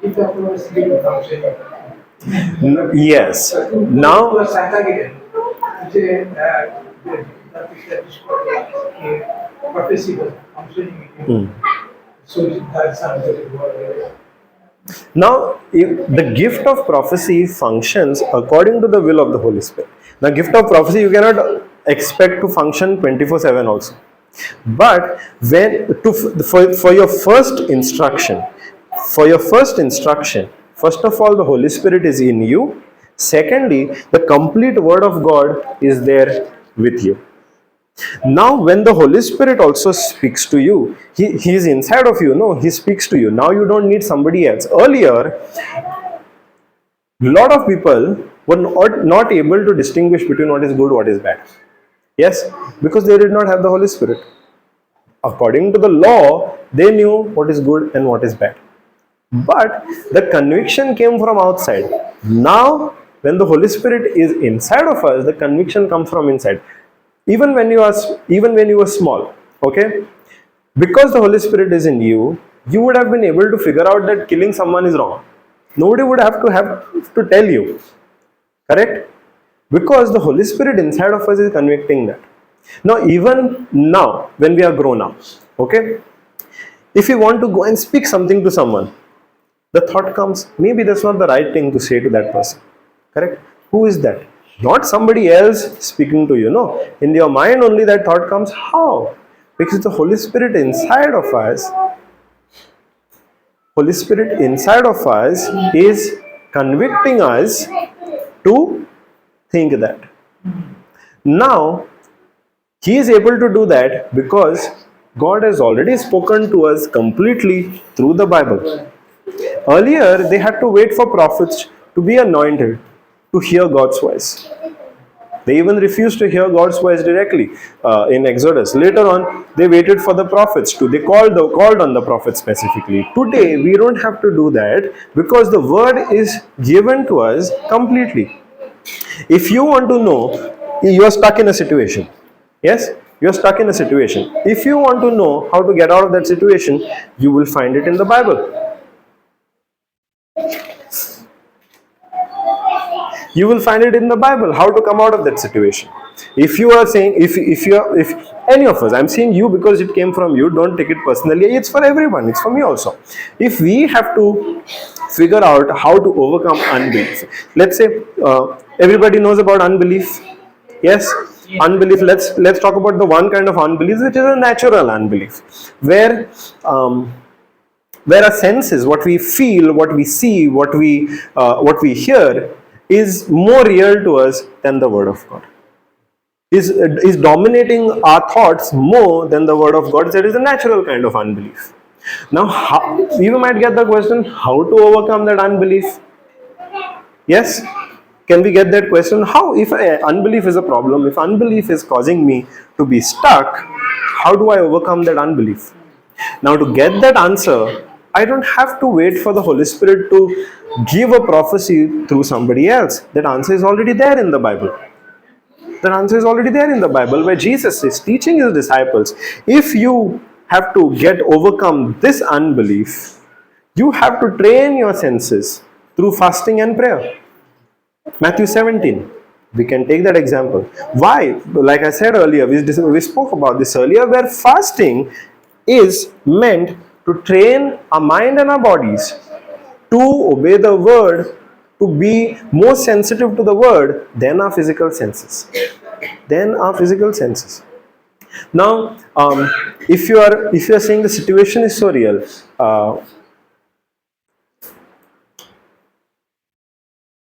If the was sleeping function. Yes. Now, prophecy was functioning. So that's something. Now, if the gift of prophecy functions according to the will of the Holy Spirit. Now, gift of prophecy you cannot expect to function 24/7 also. But when for your first instruction, first of all, the Holy Spirit is in you. Secondly, the complete Word of God is there with you. Now, when the Holy Spirit also speaks to you, He is inside of you. No, He speaks to you. Now you don't need somebody else. Earlier, a lot of people were not able to distinguish between what is good, what is bad. Yes, because they did not have the Holy Spirit. According to the law, they knew what is good and what is bad. But the conviction came from outside. Now, when the Holy Spirit is inside of us, the conviction comes from inside. Even when you were small, okay, because the Holy Spirit is in you, you would have been able to figure out that killing someone is wrong. Nobody would have to tell you, correct? Because the Holy Spirit inside of us is convicting that. Now, even now, when we are grown up, okay, if you want to go and speak something to someone, the thought comes, maybe that's not the right thing to say to that person, correct? Who is that? Not somebody else speaking to you, no. In your mind only that thought comes. How? Because the Holy Spirit inside of us, is convicting us to think that. Now, He is able to do that because God has already spoken to us completely through the Bible. Earlier, they had to wait for prophets to be anointed to hear God's voice. They even refused to hear God's voice directly in Exodus. Later on, they waited for the prophets to. They called on the prophets specifically. Today, we don't have to do that because the word is given to us completely. If you want to know, you are stuck in a situation. Yes? You are stuck in a situation. If you want to know how to get out of that situation, you will find it in the Bible. You will find it in the Bible, how to come out of that situation. If you are saying, if any of us, I'm saying you because it came from you, don't take it personally, it's for everyone, it's for me also. If we have to figure out how to overcome unbelief, let's say everybody knows about unbelief, yes? Unbelief, let's talk about the one kind of unbelief which is a natural unbelief, where our senses, what we feel, what we see, what we hear, is more real to us than the Word of God. Is dominating our thoughts more than the Word of God. That is a natural kind of unbelief. Now, you might get the question, how to overcome that unbelief? Yes? Can we get that question? How, if unbelief is a problem, if unbelief is causing me to be stuck, how do I overcome that unbelief? Now, to get that answer, I don't have to wait for the Holy Spirit to give a prophecy through somebody else. That answer is already there in the Bible. That answer is already there in the Bible, where Jesus is teaching His disciples. If you have to overcome this unbelief, you have to train your senses through fasting and prayer. Matthew 17. We can take that example. Why? Like I said earlier, we spoke about this earlier, where fasting is meant to train our mind and our bodies to obey the word, to be more sensitive to the word than our physical senses. Now, if you are saying the situation is so real,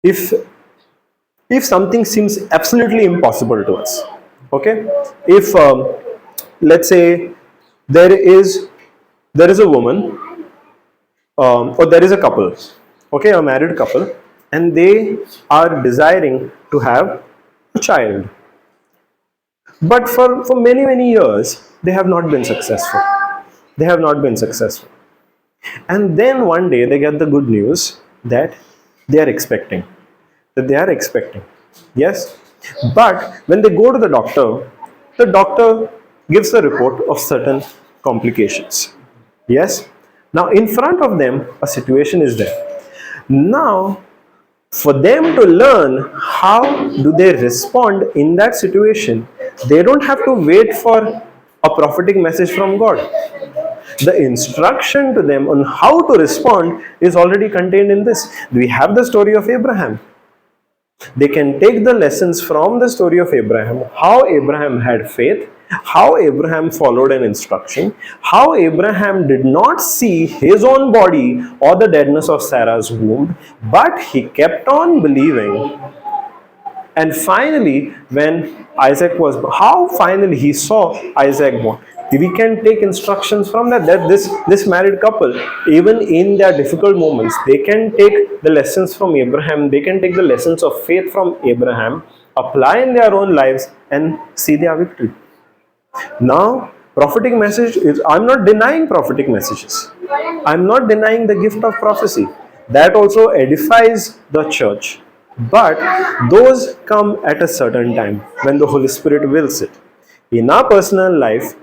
if if something seems absolutely impossible to us. Okay, if let's say there is a woman, or there is a couple, okay, a married couple, and they are desiring to have a child, but for many years they have not been successful. They have not been successful. And then one day they get the good news that they are expecting. That they are expecting. Yes? But when they go to the doctor gives a report of certain complications. Yes? Now in front of them, a situation is there. Now, for them to learn how do they respond in that situation, they don't have to wait for a prophetic message from God. The instruction to them on how to respond is already contained in this. We have the story of Abraham. They can take the lessons from the story of Abraham, how Abraham had faith, how Abraham followed an instruction, how Abraham did not see his own body or the deadness of Sarah's womb, but he kept on believing. And finally, when Isaac was, how finally he saw Isaac born. We can take instructions from that this married couple, even in their difficult moments, they can take the lessons from Abraham, they can take the lessons of faith from Abraham, apply in their own lives, and see their victory. Now, prophetic message is, I'm not denying prophetic messages. I'm not denying the gift of prophecy. That also edifies the church. But those come at a certain time when the Holy Spirit wills it. In our personal life,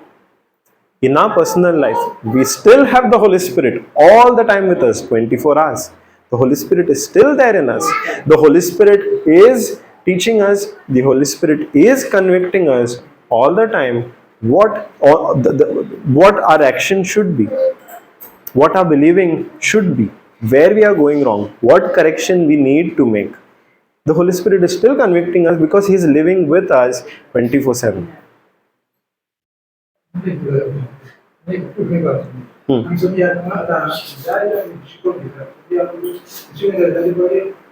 we still have the Holy Spirit all the time with us, 24 hours. The Holy Spirit is still there in us. The Holy Spirit is teaching us. The Holy Spirit is convicting us all the time what our action should be, what our believing should be, where we are going wrong, what correction we need to make. The Holy Spirit is still convicting us because He is living with us 24/7.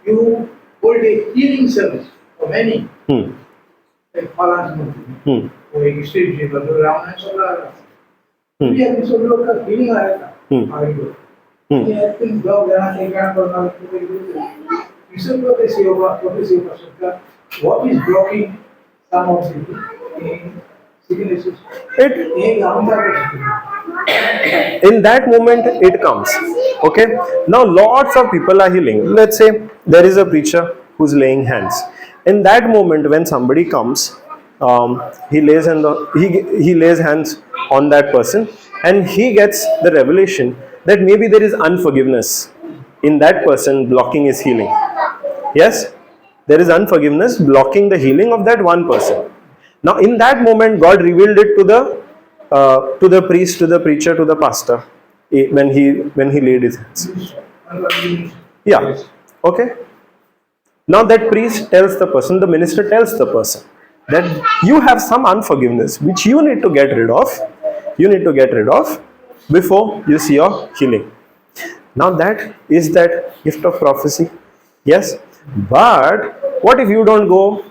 You hold a healing service for many. Like Palan's वो एक stage है बंदो रावण चला रहा ये अभी सब लोग का फीलिंग आ रहा था आगे को ये आई थिंक दो गाना एक गाना पर ना तो इसे लोग ऐसे होगा तो ऐसे हो सकता what is blocking some of the sicknesses in that moment it comes. Okay, now lots of people are healing. Let's say there is a preacher who's laying hands. In that moment when somebody comes, he lays hands on that person, and he gets the revelation that maybe there is unforgiveness in that person blocking his healing. Yes, there is unforgiveness blocking the healing of that one person. Now in that moment God revealed it to the priest, to the preacher, to the pastor, when he laid his hands. Yeah. Okay. Now that priest tells the person, the minister tells the person that you have some unforgiveness which you need to get rid of. You need to get rid of before you see your healing. Now that is that gift of prophecy. Yes. But what if you don't go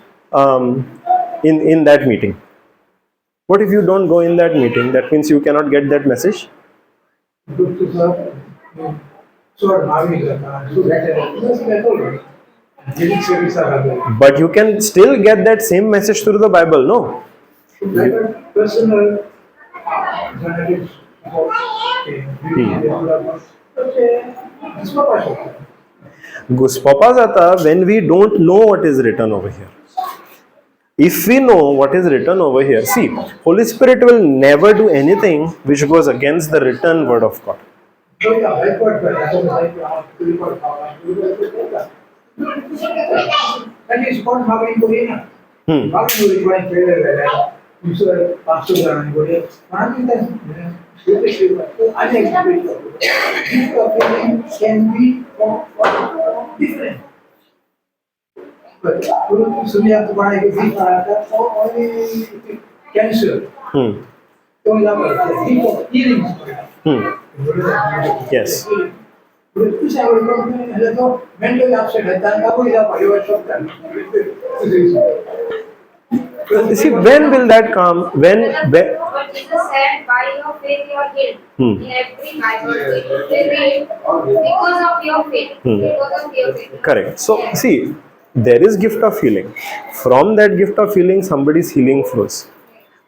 in that meeting? What if you don't go in that meeting? That means you cannot get that message. But you can still get that same message through the Bible, no? Personal Guspapas ata when we don't know what is written over here. If we know what is written over here, see, Holy Spirit will never do anything which goes against the written word of God. Can be different. But Sunya to buy a only cancer. Yes. This I will come and so mentally upset at that. How is that? You are shocked. See, when will that come? When But Jesus said, by your faith you are healed. Hmm. In every Bible they read because of your faith. Because of your faith. Correct. So, see, there is gift of healing. From that gift of healing, somebody's healing flows.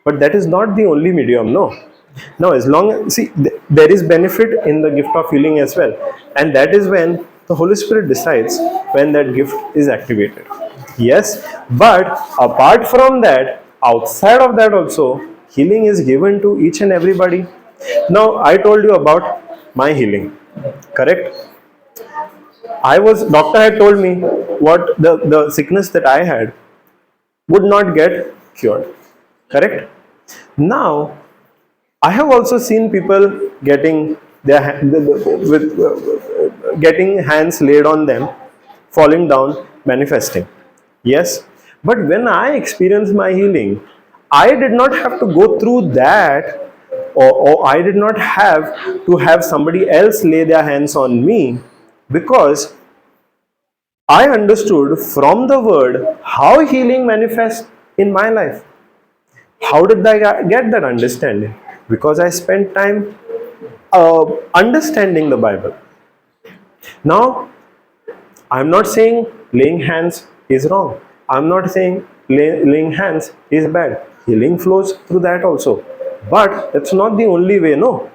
But that is not the only medium, no. Now, as long see, there is benefit in the gift of healing as well, and that is when the Holy Spirit decides when that gift is activated. Yes, but apart from that, outside of that also, healing is given to each and everybody. Now, I told you about my healing, correct? Doctor had told me what the sickness that I had would not get cured, correct? Now, I have also seen people getting getting hands laid on them, falling down, manifesting. Yes, but when I experienced my healing, I did not have to go through that, or I did not have to have somebody else lay their hands on me, because I understood from the word how healing manifests in my life. How did I get that understanding? Because I spent time understanding the Bible. Now, I'm not saying laying hands is wrong. I'm not saying laying hands is bad. Healing flows through that also. But it's not the only way, no.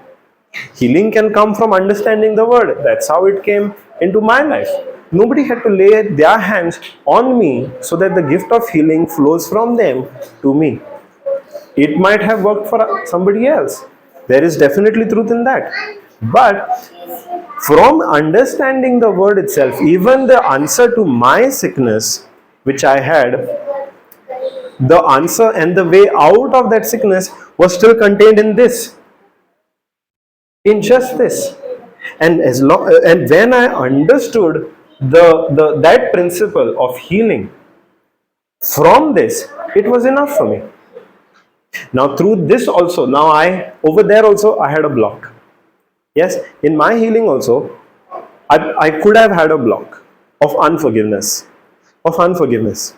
Healing can come from understanding the word. That's how it came into my life. Nobody had to lay their hands on me so that the gift of healing flows from them to me. It might have worked for somebody else. There is definitely truth in that. But from understanding the word itself, even the answer to my sickness, which I had, the answer and the way out of that sickness was still contained in this, in just this. And and when I understood the that principle of healing from this, it was enough for me. Now through this also, now over there also I had a block. Yes, in my healing also, I could have had a block of unforgiveness. Of unforgiveness.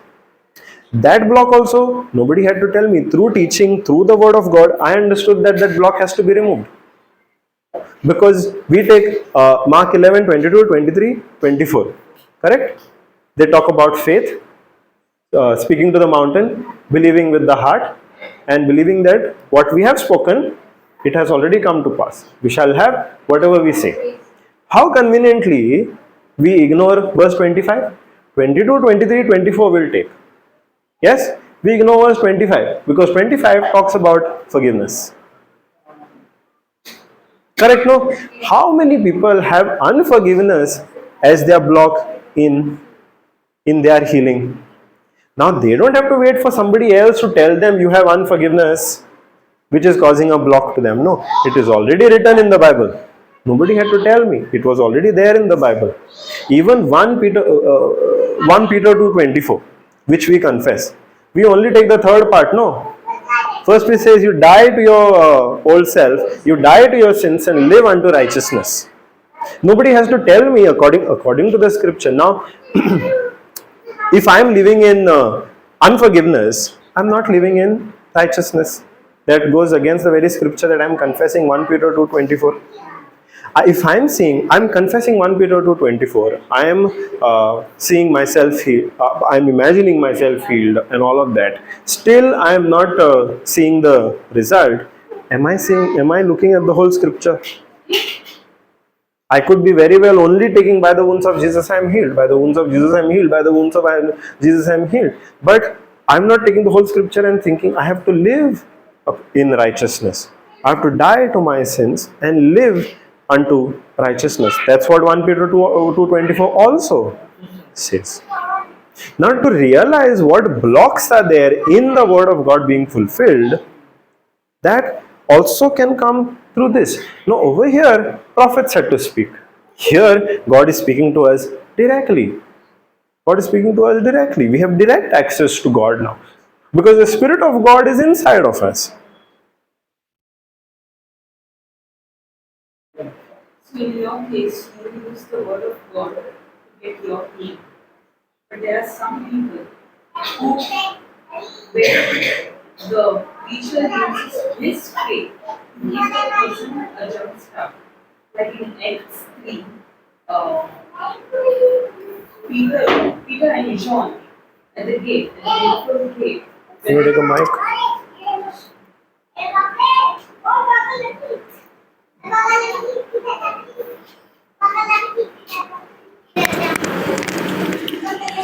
That block also, nobody had to tell me. Through teaching, through the word of God, I understood that that block has to be removed. Because we take Mark 11, 22, 23, 24. Correct? They talk about faith, speaking to the mountain, believing with the heart, and believing that what we have spoken, it has already come to pass. We shall have whatever we say. How conveniently we ignore verse 25? 22, 23, 24 will take. Yes? We ignore verse 25 because 25 talks about forgiveness. Correct, no? How many people have unforgiveness as their block in their healing? Now they don't have to wait for somebody else to tell them you have unforgiveness, which is causing a block to them. No, it is already written in the Bible. Nobody had to tell me. It was already there in the Bible. Even 1 Peter 2:24, which we confess. We only take the third part, no? First it says you die to your old self, you die to your sins and live unto righteousness. Nobody has to tell me according to the scripture. Now, if I am living in unforgiveness, I am not living in righteousness. That goes against the very scripture that I am confessing, 1 Peter 2:24. If I am confessing 1 Peter 2:24, I am seeing myself healed, I am imagining myself healed and all of that. Still, I am not seeing the result. Am I looking at the whole scripture? I could be very well only taking by the wounds of Jesus I am healed, by the wounds of Jesus I am healed, by the wounds of Jesus I am healed. But I am not taking the whole scripture and thinking I have to live in righteousness. I have to die to my sins and live unto righteousness. That's what 1 Peter 2:24 also says. Now to realize what blocks are there in the word of God being fulfilled, that also can come through this. Now over here, prophets had to speak. Here, God is speaking to us directly. God is speaking to us directly. We have direct access to God now. Because the Spirit of God is inside of us. So in your case, you use the word of God to get your healing. But there are some people who, where the preacher uses his faith to give the person a jump start. Like in Acts 3, uh, Peter and John at the gate, at the beautiful gate. Can you take a mic?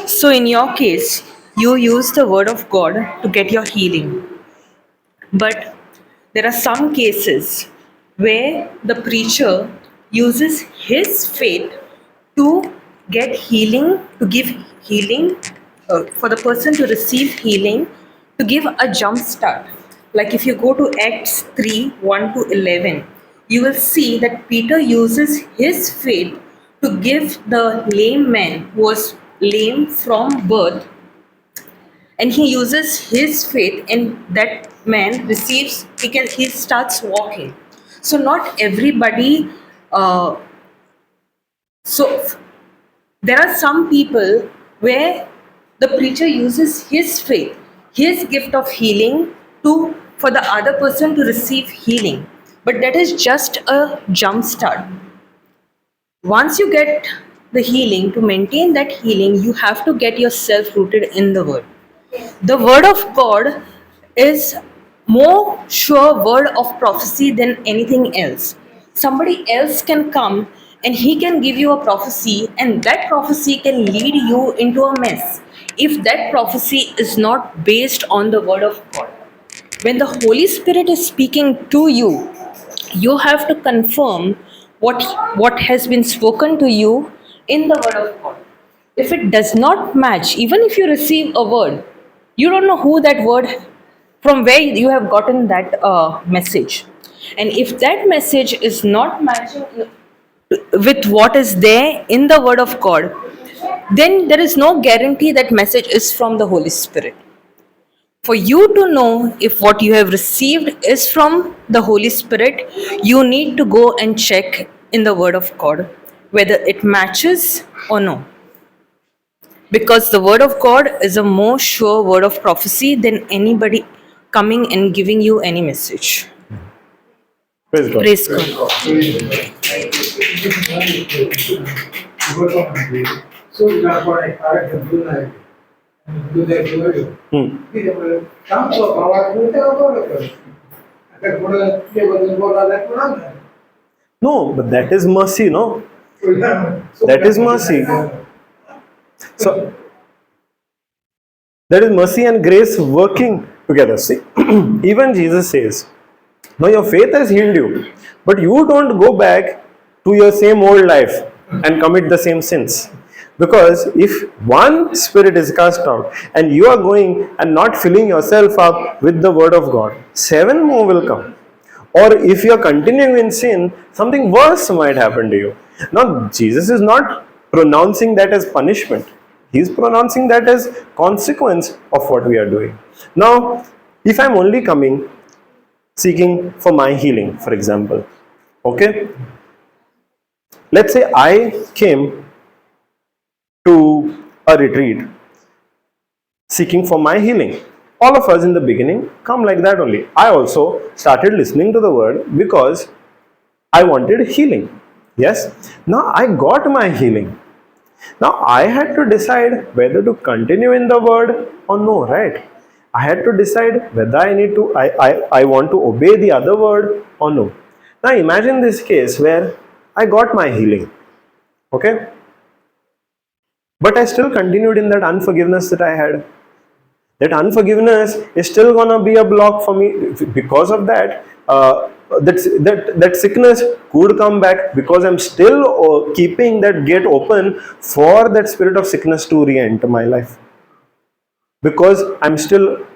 So, in your case, you use the word of God to get your healing. But there are some cases where the preacher uses his faith to get healing, to give healing, for the person to receive healing, to give a jump start. Like if you go to Acts 3 1 to 11, you will see that Peter uses his faith to give the lame man who was lame from birth, and he uses his faith, and that man receives, he starts walking. So not everybody, uh, so there are some people where the preacher uses his faith, his gift of healing, to for the other person to receive healing, but that is just a jump start. Once you get the healing, to maintain that healing you have to get yourself rooted in the word. The word of God is more sure word of prophecy than anything else. Somebody else can come and he can give you a prophecy, and that prophecy can lead you into a mess if that prophecy is not based on the word of God. When the Holy Spirit is speaking to you, you have to confirm what has been spoken to you in the word of God. If it does not match, even if you receive a word, you don't know who that word, from where you have gotten that message. And if that message is not matching with what is there in the word of God, then there is no guarantee that message is from the Holy Spirit. For you to know if what you have received is from the Holy Spirit, you need to go and check in the Word of God whether it matches or no. Because the Word of God is a more sure word of prophecy than anybody coming and giving you any message. Praise God. Praise God. So I correct the blue light. Do that word. Tanto bahwa kita apa? Agar bola dia bola lek mana? No, but that is mercy, no? That is mercy. So that is mercy and grace working together. See, even Jesus says, now your faith has healed you, but you don't go back to your same old life and commit the same sins. Because if one spirit is cast out and you are going and not filling yourself up with the word of God, 7 more will come. Or if you are continuing in sin, something worse might happen to you. Now, Jesus is not pronouncing that as punishment. He is pronouncing that as consequence of what we are doing. Now, if I am only coming seeking for my healing, for example, okay? Let's say I came to a retreat seeking for my healing. All of us in the beginning come like that only. I also started listening to the word because I wanted healing. Yes? Now I got my healing. Now I had to decide whether to continue in the word or no, right? I had to decide whether I want to obey the other word or no. Now imagine this case where I got my healing. Okay? But I still continued in that unforgiveness that I had. That unforgiveness is still gonna be a block for me. Because of that, that sickness could come back because I'm still keeping that gate open for that spirit of sickness to re-enter my life. Because I'm still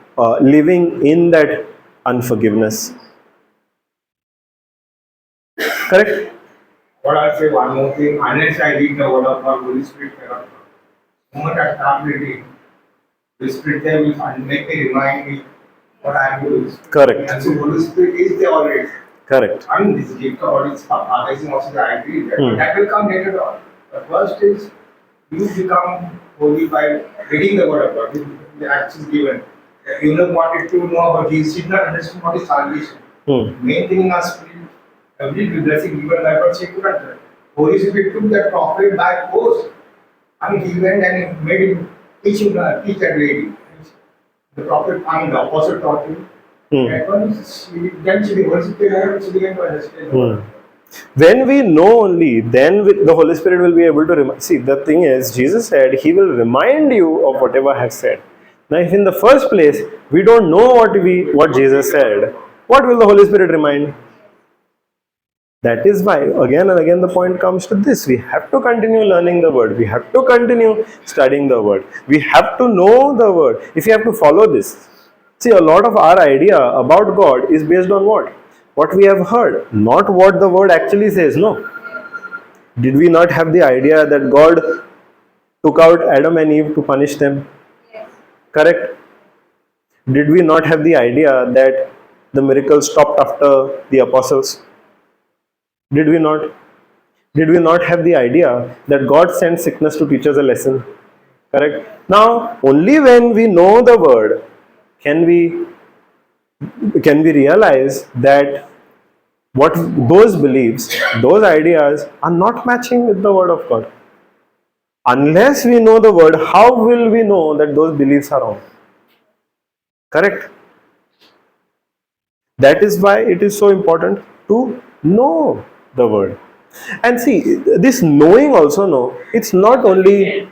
living in that unforgiveness. Correct? What I'll say one more thing, unless I read the word of God, Holy Spirit cannot come. The moment I start reading, the Spirit there will ultimately remind me what I am doing. Correct. And so Holy Spirit is there already. Correct. I mean, this gift of what is baptizing also, I agree with that. Hmm. That will come later on. The first is you become holy by reading the word of God. The actions given. You not wanted to know about Jesus, did not understand what is salvation. Main thing in us, every blessing given by God, she couldn't. Holy Spirit took that prophet back post. I mean, he went and made him teach that lady. The prophet, I mean, the apostle taught him. And once then she began to understand. When we know only, then the Holy Spirit will be able to remind. See, the thing is, Jesus said He will remind you of whatever I have said. Now, if in the first place we don't know what Jesus said, what will the Holy Spirit remind? That is why, again and again, the point comes to this. We have to continue learning the word. We have to continue studying the word. We have to know the word. If you have to follow this. See, a lot of our idea about God is based on what? What we have heard, not what the word actually says. No. Did we not have the idea that God took out Adam and Eve to punish them? Yes. Correct? Did we not have the idea that the miracle stopped after the apostles? Did we not? Did we not have the idea that God sent sickness to teach us a lesson? Correct? Now, only when we know the word can we realize that what those beliefs, those ideas are not matching with the word of God. Unless we know the word, how will we know that those beliefs are wrong? Correct? That is why it is so important to know the word. And see, this knowing also, no, it's not only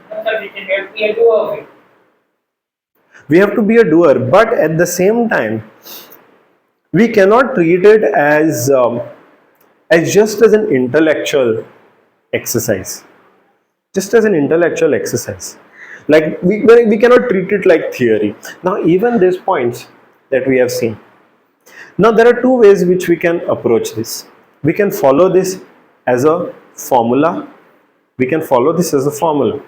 we have to be a doer, but at the same time, we cannot treat it as just as an intellectual exercise. Just as an intellectual exercise. Like we cannot treat it like theory. Now, even these points that we have seen. Now, there are two ways which we can approach this. We can follow this as a formula. We can follow this as a formula.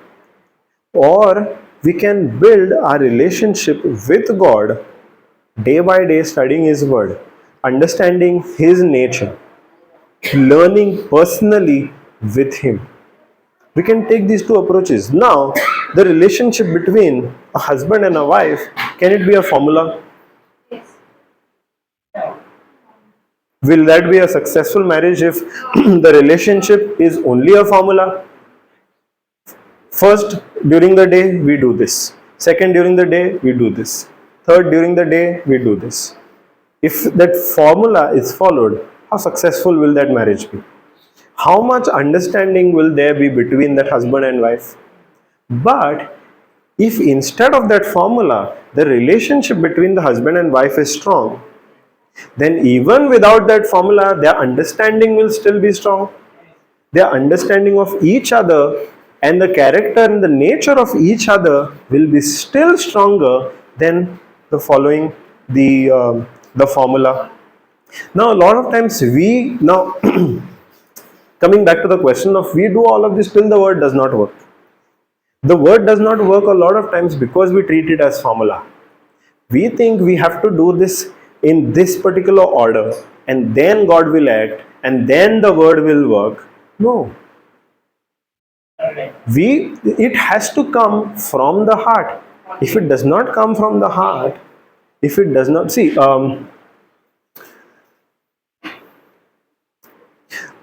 Or we can build our relationship with God day by day, studying His Word, understanding His nature, learning personally with Him. We can take these two approaches. Now, the relationship between a husband and a wife, can it be a formula? Yes. Will that be a successful marriage if the relationship is only a formula? First, during the day, we do this. Second, during the day, we do this. Third, during the day, we do this. If that formula is followed, how successful will that marriage be? How much understanding will there be between that husband and wife? But if instead of that formula, the relationship between the husband and wife is strong, then even without that formula, their understanding will still be strong. Their understanding of each other and the character and the nature of each other will be still stronger than the following the formula. Now, a lot of times coming back to the question of we do all of this till the word does not work. The word does not work a lot of times because we treat it as formula. We think we have to do this in this particular order and then God will act and then the word will work. No. It has to come from the heart. If it does not come from the heart, if it does not, see,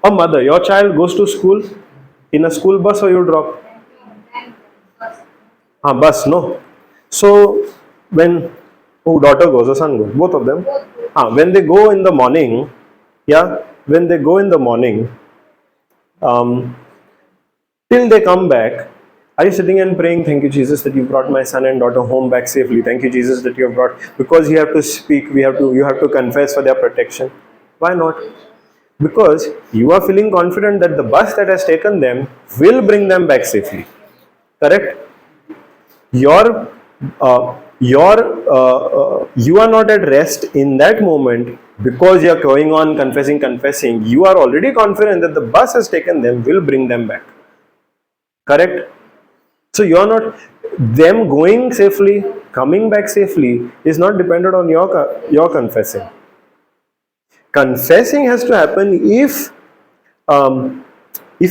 a mother, your child goes to school in a school bus or you drop? Bus, no. So, when daughter goes or son goes, both of them. When they go in the morning, when they go in the morning, till they come back, are you sitting and praying, thank you Jesus that you brought my son and daughter home back safely. Thank you Jesus that you have brought, because you have to speak, you have to confess for their protection. Why not? Because you are feeling confident that the bus that has taken them will bring them back safely. Correct? You are not at rest in that moment because you are going on confessing. You are already confident that the bus has taken them will bring them back. Correct? So you are not, them going safely, coming back safely is not dependent on your confessing. Confessing has to happen if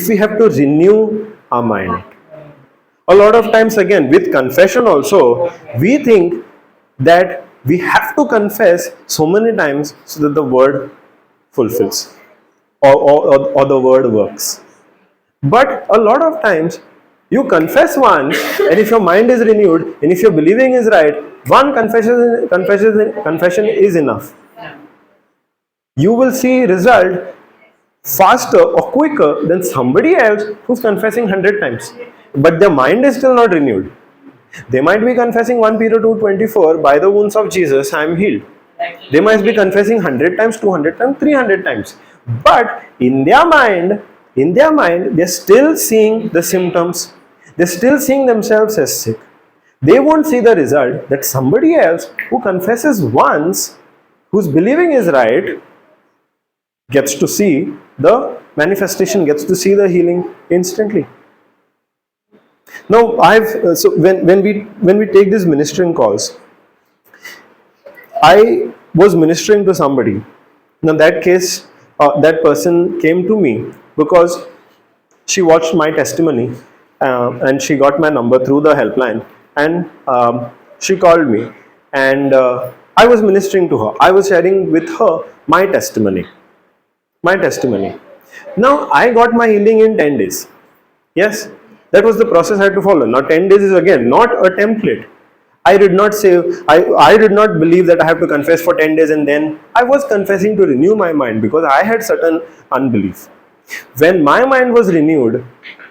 we have to renew our mind. A lot of times, again, with confession also, we think that we have to confess so many times so that the word fulfills, or the word works. But a lot of times, you confess once, and if your mind is renewed, and if your believing is right, one confession is enough. You will see result faster or quicker than somebody else who's confessing 100 times. But their mind is still not renewed. They might be confessing 1 Peter 2:24, by the wounds of Jesus I am healed. They might be confessing 100 times, 200 times, 300 times. But in their mind, they're still seeing the symptoms. They're still seeing themselves as sick. They won't see the result that somebody else who confesses once, whose believing is right, gets to see the manifestation, gets to see the healing instantly. Now, when we take these ministering calls, I was ministering to somebody. Now, that case, that person came to me because she watched my testimony and she got my number through the helpline, and she called me, and I was ministering to her. I was sharing with her my testimony. Now, I got my healing in 10 days. Yes, that was the process I had to follow. Now, 10 days is again not a template. I did not say, I did not believe that I have to confess for 10 days and then I was confessing to renew my mind because I had certain unbelief. When my mind was renewed,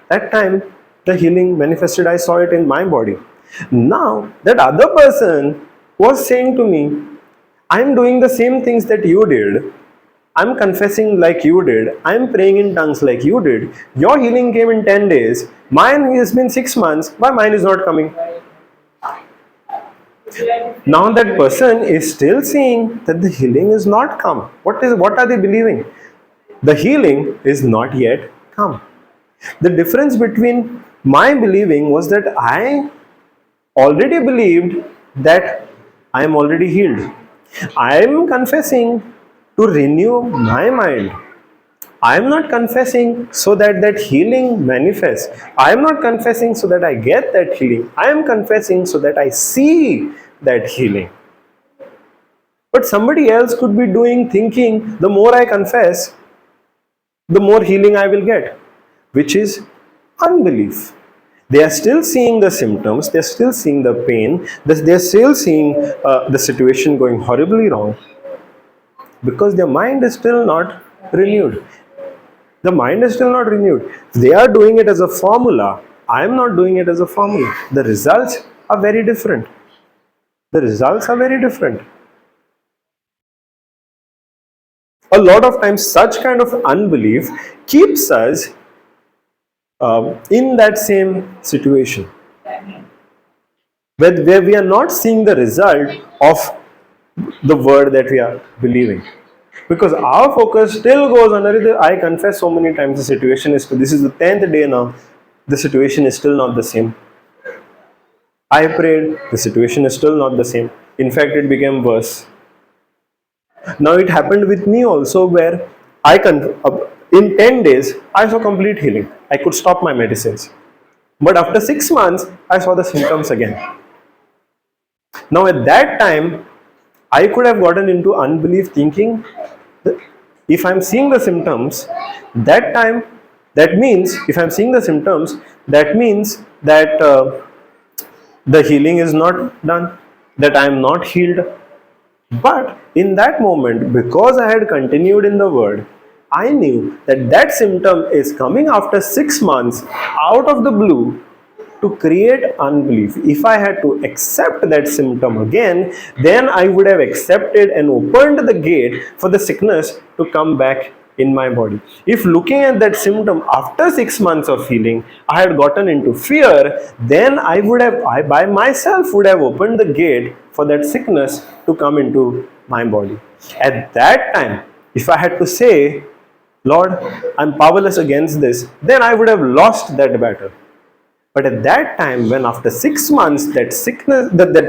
that time the healing manifested. I saw it in my body. Now, that other person was saying to me, I'm doing the same things that you did. I'm confessing like you did. I'm praying in tongues like you did. Your healing came in 10 days. Mine has been 6 months. Why mine is not coming? Now that person is still seeing that the healing is not come. What are they believing? The healing is not yet come. The difference between my believing was that I already believed that I am already healed. I am confessing to renew my mind. I am not confessing so that that healing manifests. I am not confessing so that I get that healing. I am confessing so that I see that healing. But somebody else could be thinking, the more I confess, the more healing I will get, which is unbelief. They are still seeing the symptoms, they are still seeing the pain, they are still seeing the situation going horribly wrong because their mind is still not renewed. The mind is still not renewed. They are doing it as a formula. I am not doing it as a formula. The results are very different. The results are very different. A lot of times, such kind of unbelief keeps us in that same situation where we are not seeing the result of the word that we are believing. Because our focus still goes on, I confess so many times, the situation is, this is the 10th day now, the situation is still not the same. I prayed, the situation is still not the same. In fact, it became worse. Now it happened with me also where in 10 days, I saw complete healing. I could stop my medicines. But after 6 months, I saw the symptoms again. Now at that time, I could have gotten into unbelief thinking, if I'm seeing the symptoms, that means that the healing is not done, that I am not healed. But in that moment, because I had continued in the word, I knew that that symptom is coming after 6 months out of the blue to create unbelief. If I had to accept that symptom again, then I would have accepted and opened the gate for the sickness to come back in my body. If looking at that symptom after 6 months of healing, I had gotten into fear, then I by myself would have opened the gate for that sickness to come into my body. At that time, if I had to say, Lord, I'm powerless against this, then I would have lost that battle. But at that time, when after 6 months that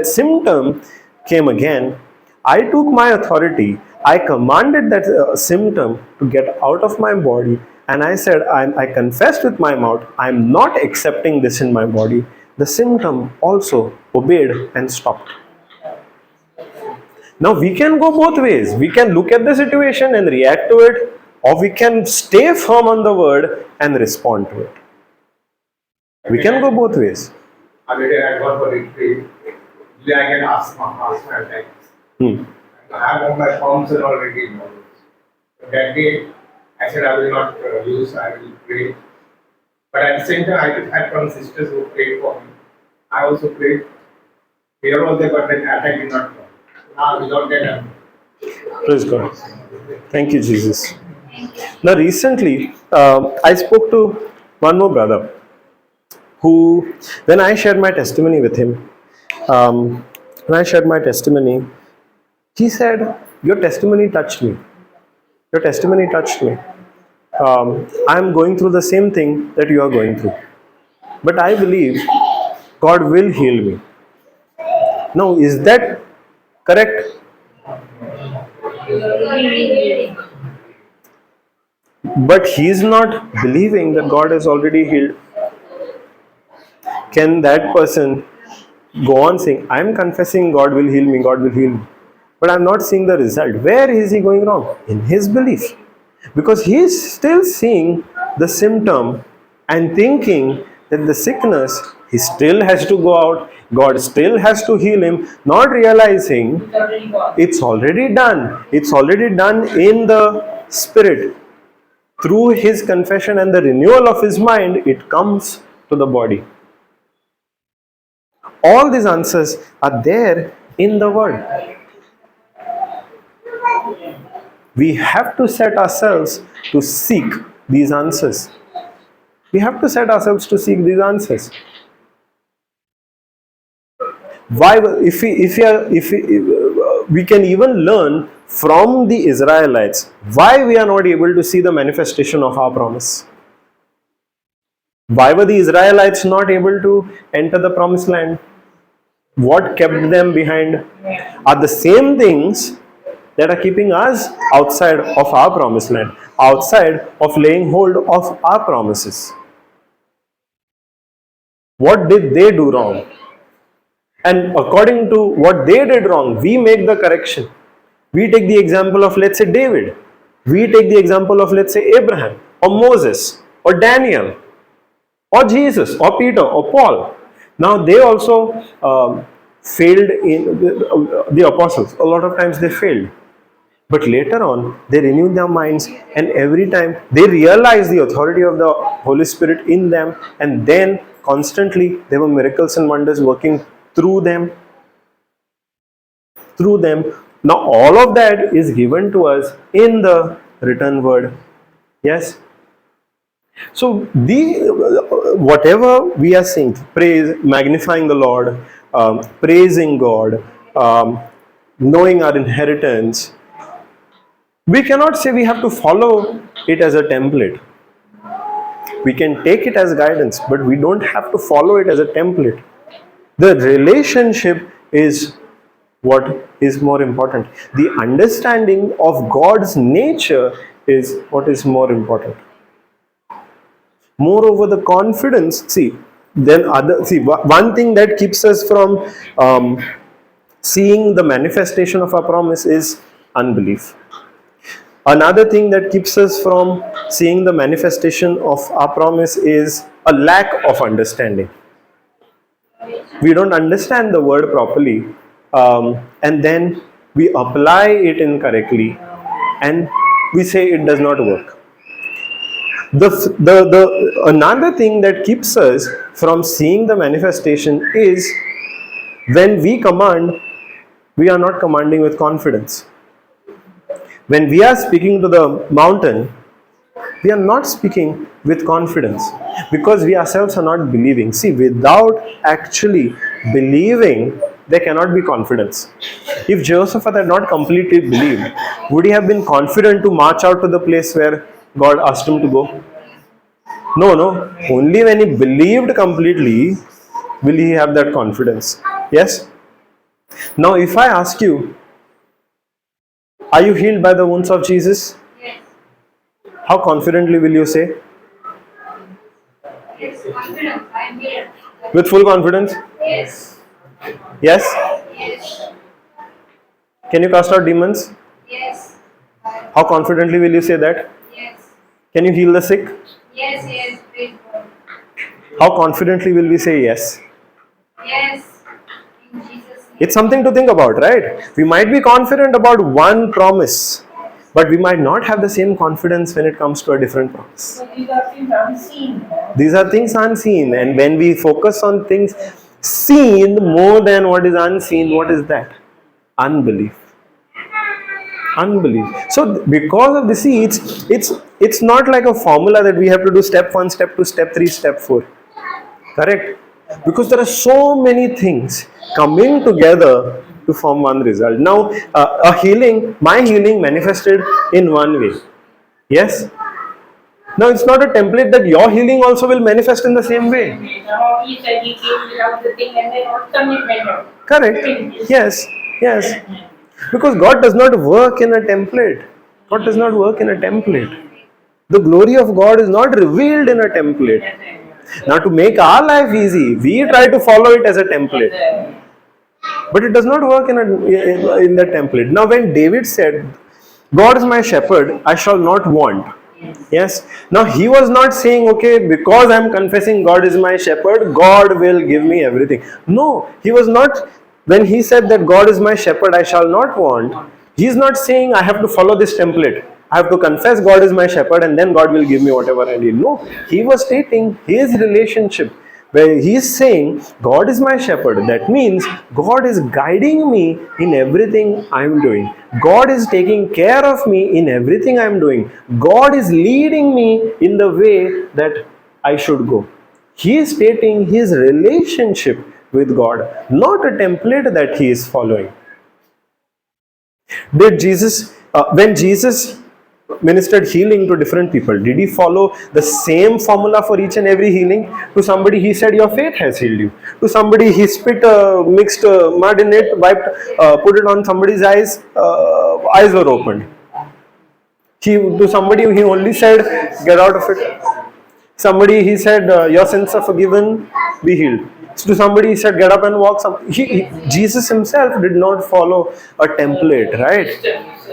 symptom came again, I took my authority. I commanded that symptom to get out of my body, and I said, I confessed with my mouth, I am not accepting this in my body. The symptom also obeyed and stopped. Now we can go both ways. We can look at the situation and react to it, or we can stay firm on the word and respond to it. We can go both ways. Other day I got for retreat. Usually I get asthma attacks. I have all my forms and already know. That day I said I will not use, I will pray. But at the same time I had some sisters who prayed for me. I also prayed. Here was there, but the attack did not come. Now without that, Praise God. Thank you, Jesus. Now, recently, I spoke to one more brother who, when I shared my testimony with him, he said, "Your testimony touched me. Your testimony touched me. I am going through the same thing that you are going through. But I believe God will heal me." Now, is that correct? But he is not believing that God has already healed. Can that person go on saying, I am confessing God will heal me, God will heal me, but I am not seeing the result? Where is he going wrong? In his belief. Because he is still seeing the symptom and thinking that the sickness, he still has to go out, God still has to heal him, not realizing it's already done. It's already done in the spirit. Through his confession and the renewal of his mind, it comes to the body. All these answers are there in the word. We have to set ourselves to seek these answers. We have to set ourselves to seek these answers. Why, if we can even learn from the Israelites why we are not able to see the manifestation of our promise. Why were the Israelites not able to enter the promised land? What kept them behind are the same things that are keeping us outside of our promised land, outside of laying hold of our promises. What did they do wrong? And according to what they did wrong, we make the correction. We take the example of, let's say, David. We take the example of, let's say, Abraham or Moses or Daniel or Jesus or Peter or Paul. Now they also failed in the apostles. A lot of times they failed. But later on, they renewed their minds, and every time they realized the authority of the Holy Spirit in them, and then constantly there were miracles and wonders working through them. Now all of that is given to us in the written word. Yes. So whatever we are saying, praise, magnifying the Lord, praising God, knowing our inheritance, we cannot say we have to follow it as a template. We can take it as guidance, but we don't have to follow it as a template. The relationship is what is more important. The understanding of God's nature is what is more important. Moreover, the confidence, one thing that keeps us from seeing the manifestation of our promise is unbelief. Another thing that keeps us from seeing the manifestation of our promise is a lack of understanding. We don't understand the word properly, and then we apply it incorrectly, and we say it does not work. Another thing that keeps us from seeing the manifestation is when we command, we are not commanding with confidence. When we are speaking to the mountain, we are not speaking with confidence because we ourselves are not believing. See, without actually believing, there cannot be confidence. If Jehoshaphat had not completely believed, would he have been confident to march out to the place where God asked him to go? No. Only when he believed completely will he have that confidence. Yes? Now, if I ask you, Are you healed by the wounds of Jesus? Yes. How confidently will you say? Yes. Confidence. I'm here. With full confidence? Yes. Yes? Yes. Can you cast out demons? Yes. How confidently will you say that? Yes. Can you heal the sick? Yes. Yes. Praise God. How confidently will we say yes? Yes. In Jesus' name. It's something to think about, right? We might be confident about one promise, but we might not have the same confidence when it comes to a different promise. So these are things unseen. These are things unseen, and when we focus on things seen more than what is unseen, what is that? Unbelief. Unbelief. So because of this, see, it's not like a formula that we have to do step 1, step 2, step 3, step 4. Correct? Because there are so many things coming together to form one result. Now, my healing manifested in one way. Yes? Now, it's not a template that your healing also will manifest in the same way. Now he said he came without the thing and then all of a sudden it went out. Correct? Yes. Yes. Because God does not work in a template. God does not work in a template. The glory of God is not revealed in a template. Now, to make our life easy, we try to follow it as a template. But it does not work in the template. Now, when David said, God is my shepherd, I shall not want. Yes. Now, he was not saying, okay, because I am confessing God is my shepherd, God will give me everything. No, he was not. When he said that God is my shepherd, I shall not want, he is not saying I have to follow this template. I have to confess God is my shepherd and then God will give me whatever I need. No, he was stating his relationship where he is saying God is my shepherd. That means God is guiding me in everything I am doing. God is taking care of me in everything I am doing. God is leading me in the way that I should go. He is stating his relationship with God, not a template that he is following. Did Jesus, when Jesus ministered healing to different people, did he follow the same formula for each and every healing? To somebody he said your faith has healed you. To somebody he spit mixed mud in it, wiped, put it on somebody's eyes, eyes were opened. To somebody he only said get out of it. Somebody he said your sins are forgiven, be healed. To somebody he said get up and walk. Jesus himself did not follow a template, right?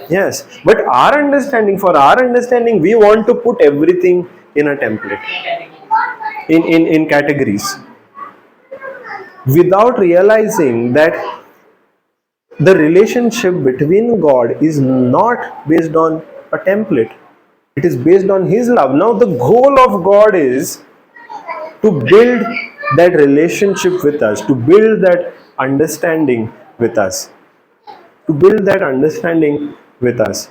Yes, but for our understanding, we want to put everything in a template, in categories, without realizing that the relationship between God is not based on a template. It is based on his love. Now, the goal of God is to build that relationship with us, to build that understanding with us, to build that understanding with us.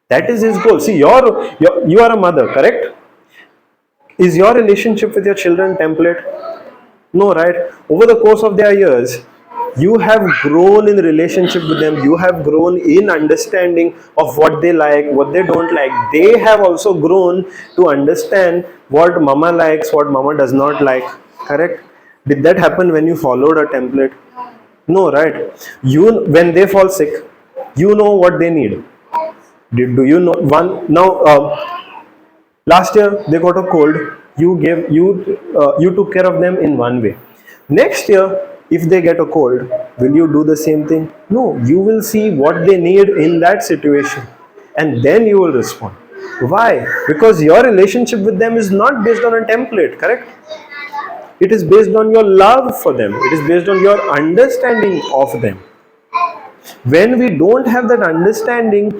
That is his goal. See, you are a mother, correct? Is your relationship with your children template? No, right? Over the course of their years, you have grown in relationship with them. You have grown in understanding of what they like, what they don't like. They have also grown to understand what mama likes, what mama does not like. Correct? Did that happen when you followed a template? No, right? When they fall sick, you know what they need. Do you know one now? Last year they got a cold. You took care of them in one way. Next year, if they get a cold, will you do the same thing? No, you will see what they need in that situation, and then you will respond. Why? Because your relationship with them is not based on a template, correct? It is based on your love for them. It is based on your understanding of them. When we don't have that understanding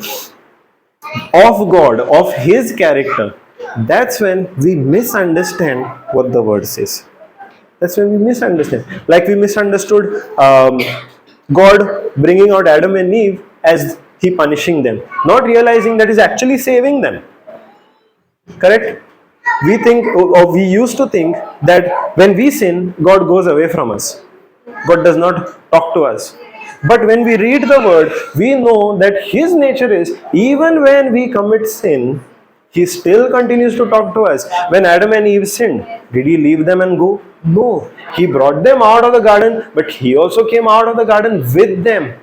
of God, of his character, that's when we misunderstand what the word says. That's when we misunderstand. Like we misunderstood God bringing out Adam and Eve as he punishing them, not realizing that he's actually saving them. Correct? We used to think that when we sin, God goes away from us. God does not talk to us. But when we read the word, we know that his nature is, even when we commit sin, he still continues to talk to us. When Adam and Eve sinned, did he leave them and go? No. He brought them out of the garden, but he also came out of the garden with them.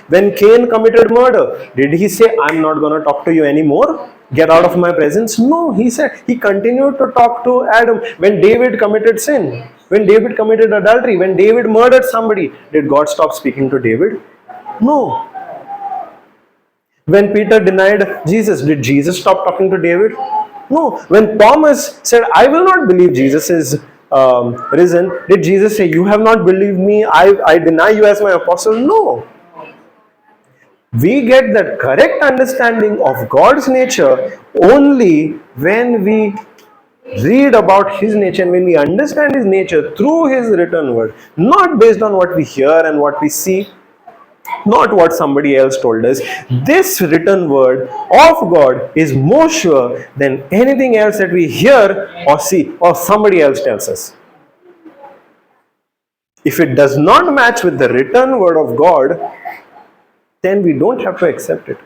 When Cain committed murder, did he say, I'm not going to talk to you anymore? Get out of my presence? No, he said, he continued to talk to Adam. When David committed sin, when David committed adultery, when David murdered somebody, did God stop speaking to David? No. When Peter denied Jesus, did Jesus stop talking to David? No. When Thomas said, I will not believe Jesus is risen, did Jesus say, you have not believed me, I deny you as my apostle? No. We get that correct understanding of God's nature only when we read about His nature and when we understand His nature through His written word, not based on what we hear and what we see, not what somebody else told us. This written word of God is more sure than anything else that we hear or see or somebody else tells us. If it does not match with the written word of God, then we don't have to accept it.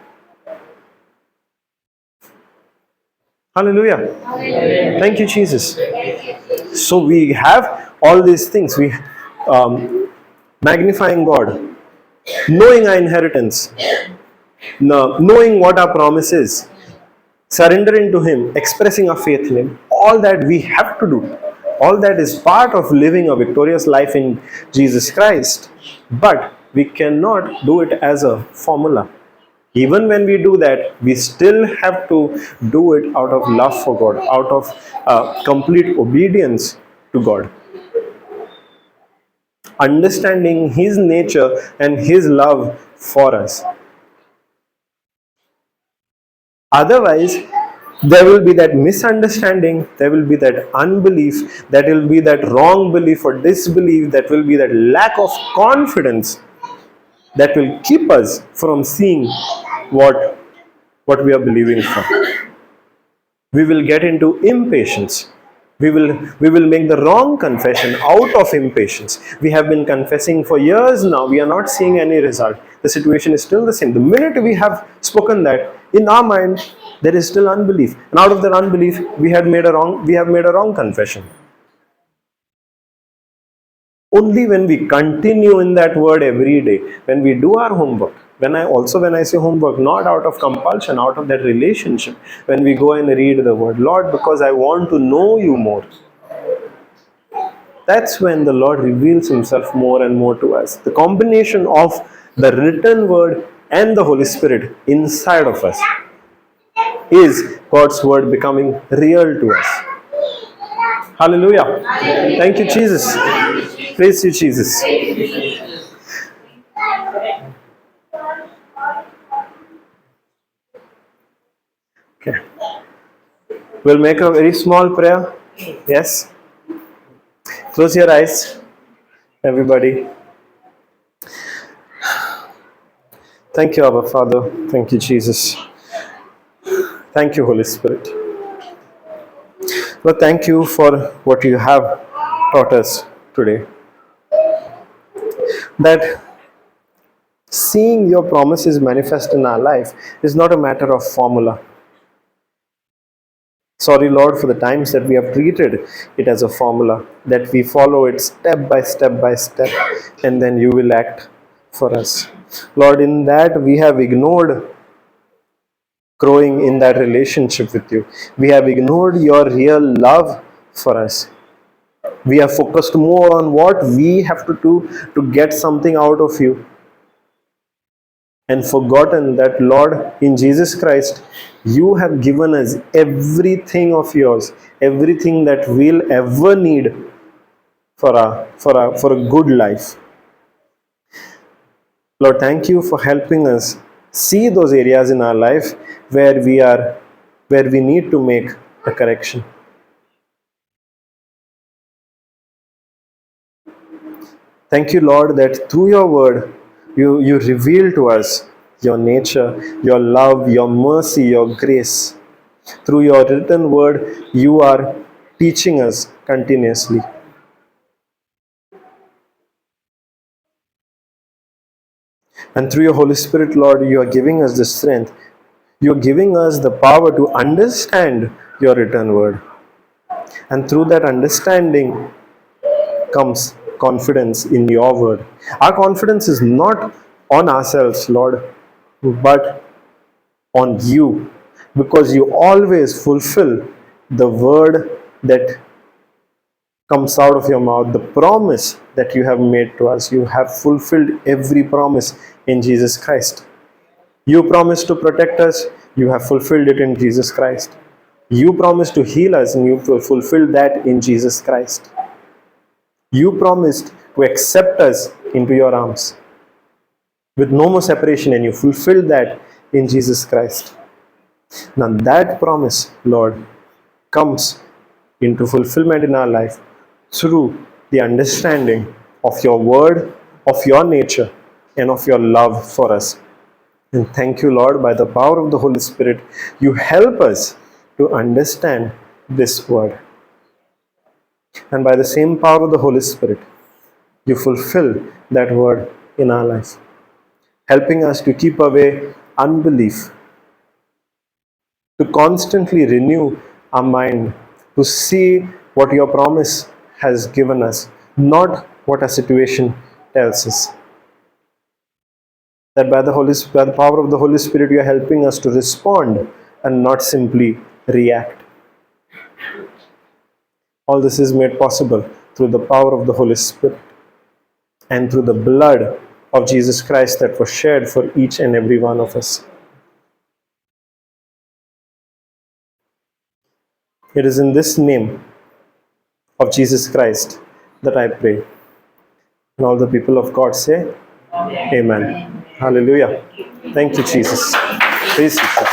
Hallelujah. Thank you, Jesus. So we have all these things. We magnifying God, knowing our inheritance, knowing what our promise is, surrendering to Him, expressing our faith in Him. All that we have to do. All that is part of living a victorious life in Jesus Christ. But we cannot do it as a formula. Even when we do that, we still have to do it out of love for God, out of complete obedience to God. Understanding His nature and His love for us. Otherwise, there will be that misunderstanding, there will be that unbelief, that will be that wrong belief or disbelief, that will be that lack of confidence that will keep us from seeing what we are believing for. We will get into impatience. We will make the wrong confession out of impatience. We have been confessing for years now. We are not seeing any result. The situation is still the same. The minute we have spoken that, in our mind, there is still unbelief. And out of that unbelief, we have made a wrong confession. Only when we continue in that word every day, when we do our homework, when I say homework, not out of compulsion, out of that relationship, when we go and read the word, Lord, because I want to know you more. That's when the Lord reveals Himself more and more to us. The combination of the written word and the Holy Spirit inside of us is God's word becoming real to us. Hallelujah. Thank you, Jesus. Praise you, Jesus. Okay. We'll make a very small prayer. Yes. Close your eyes, everybody. Thank you, Abba Father. Thank you, Jesus. Thank you, Holy Spirit. Lord, thank you for what you have taught us today. That seeing your promises manifest in our life is not a matter of formula. Sorry, Lord, for the times that we have treated it as a formula, that we follow it step by step by step, and then you will act for us. Lord, in that we have ignored growing in that relationship with you. We have ignored your real love for us. We have focused more on what we have to do to get something out of you, and forgotten that, Lord, in Jesus Christ, you have given us everything of yours, everything that we'll ever need for a good life. Lord, thank you for helping us see those areas in our life where we need to make a correction. Thank you, Lord, that through your word, you reveal to us your nature, your love, your mercy, your grace. Through your written word, you are teaching us continuously. And through your Holy Spirit, Lord, you are giving us the strength. You are giving us the power to understand your written word. And through that understanding comes confidence in your word. Our confidence is not on ourselves, Lord, but on you, because you always fulfill the word that comes out of your mouth, the promise that you have made to us. You have fulfilled every promise in Jesus Christ. You promised to protect us, you have fulfilled it in Jesus Christ. You promised to heal us, and you fulfilled that in Jesus Christ. You promised to accept us into your arms with no more separation, and you fulfilled that in Jesus Christ. Now that promise, Lord, comes into fulfillment in our life through the understanding of your word, of your nature, and of your love for us. And thank you, Lord, by the power of the Holy Spirit, you help us to understand this word. And by the same power of the Holy Spirit, you fulfill that word in our life, helping us to keep away unbelief, to constantly renew our mind, to see what your promise has given us, not what our situation tells us. That by the power of the Holy Spirit, you are helping us to respond and not simply react. All this is made possible through the power of the Holy Spirit and through the blood of Jesus Christ that was shed for each and every one of us. It is in this name of Jesus Christ that I pray. And all the people of God say, Amen. Hallelujah. Thank you, Jesus. Praise you.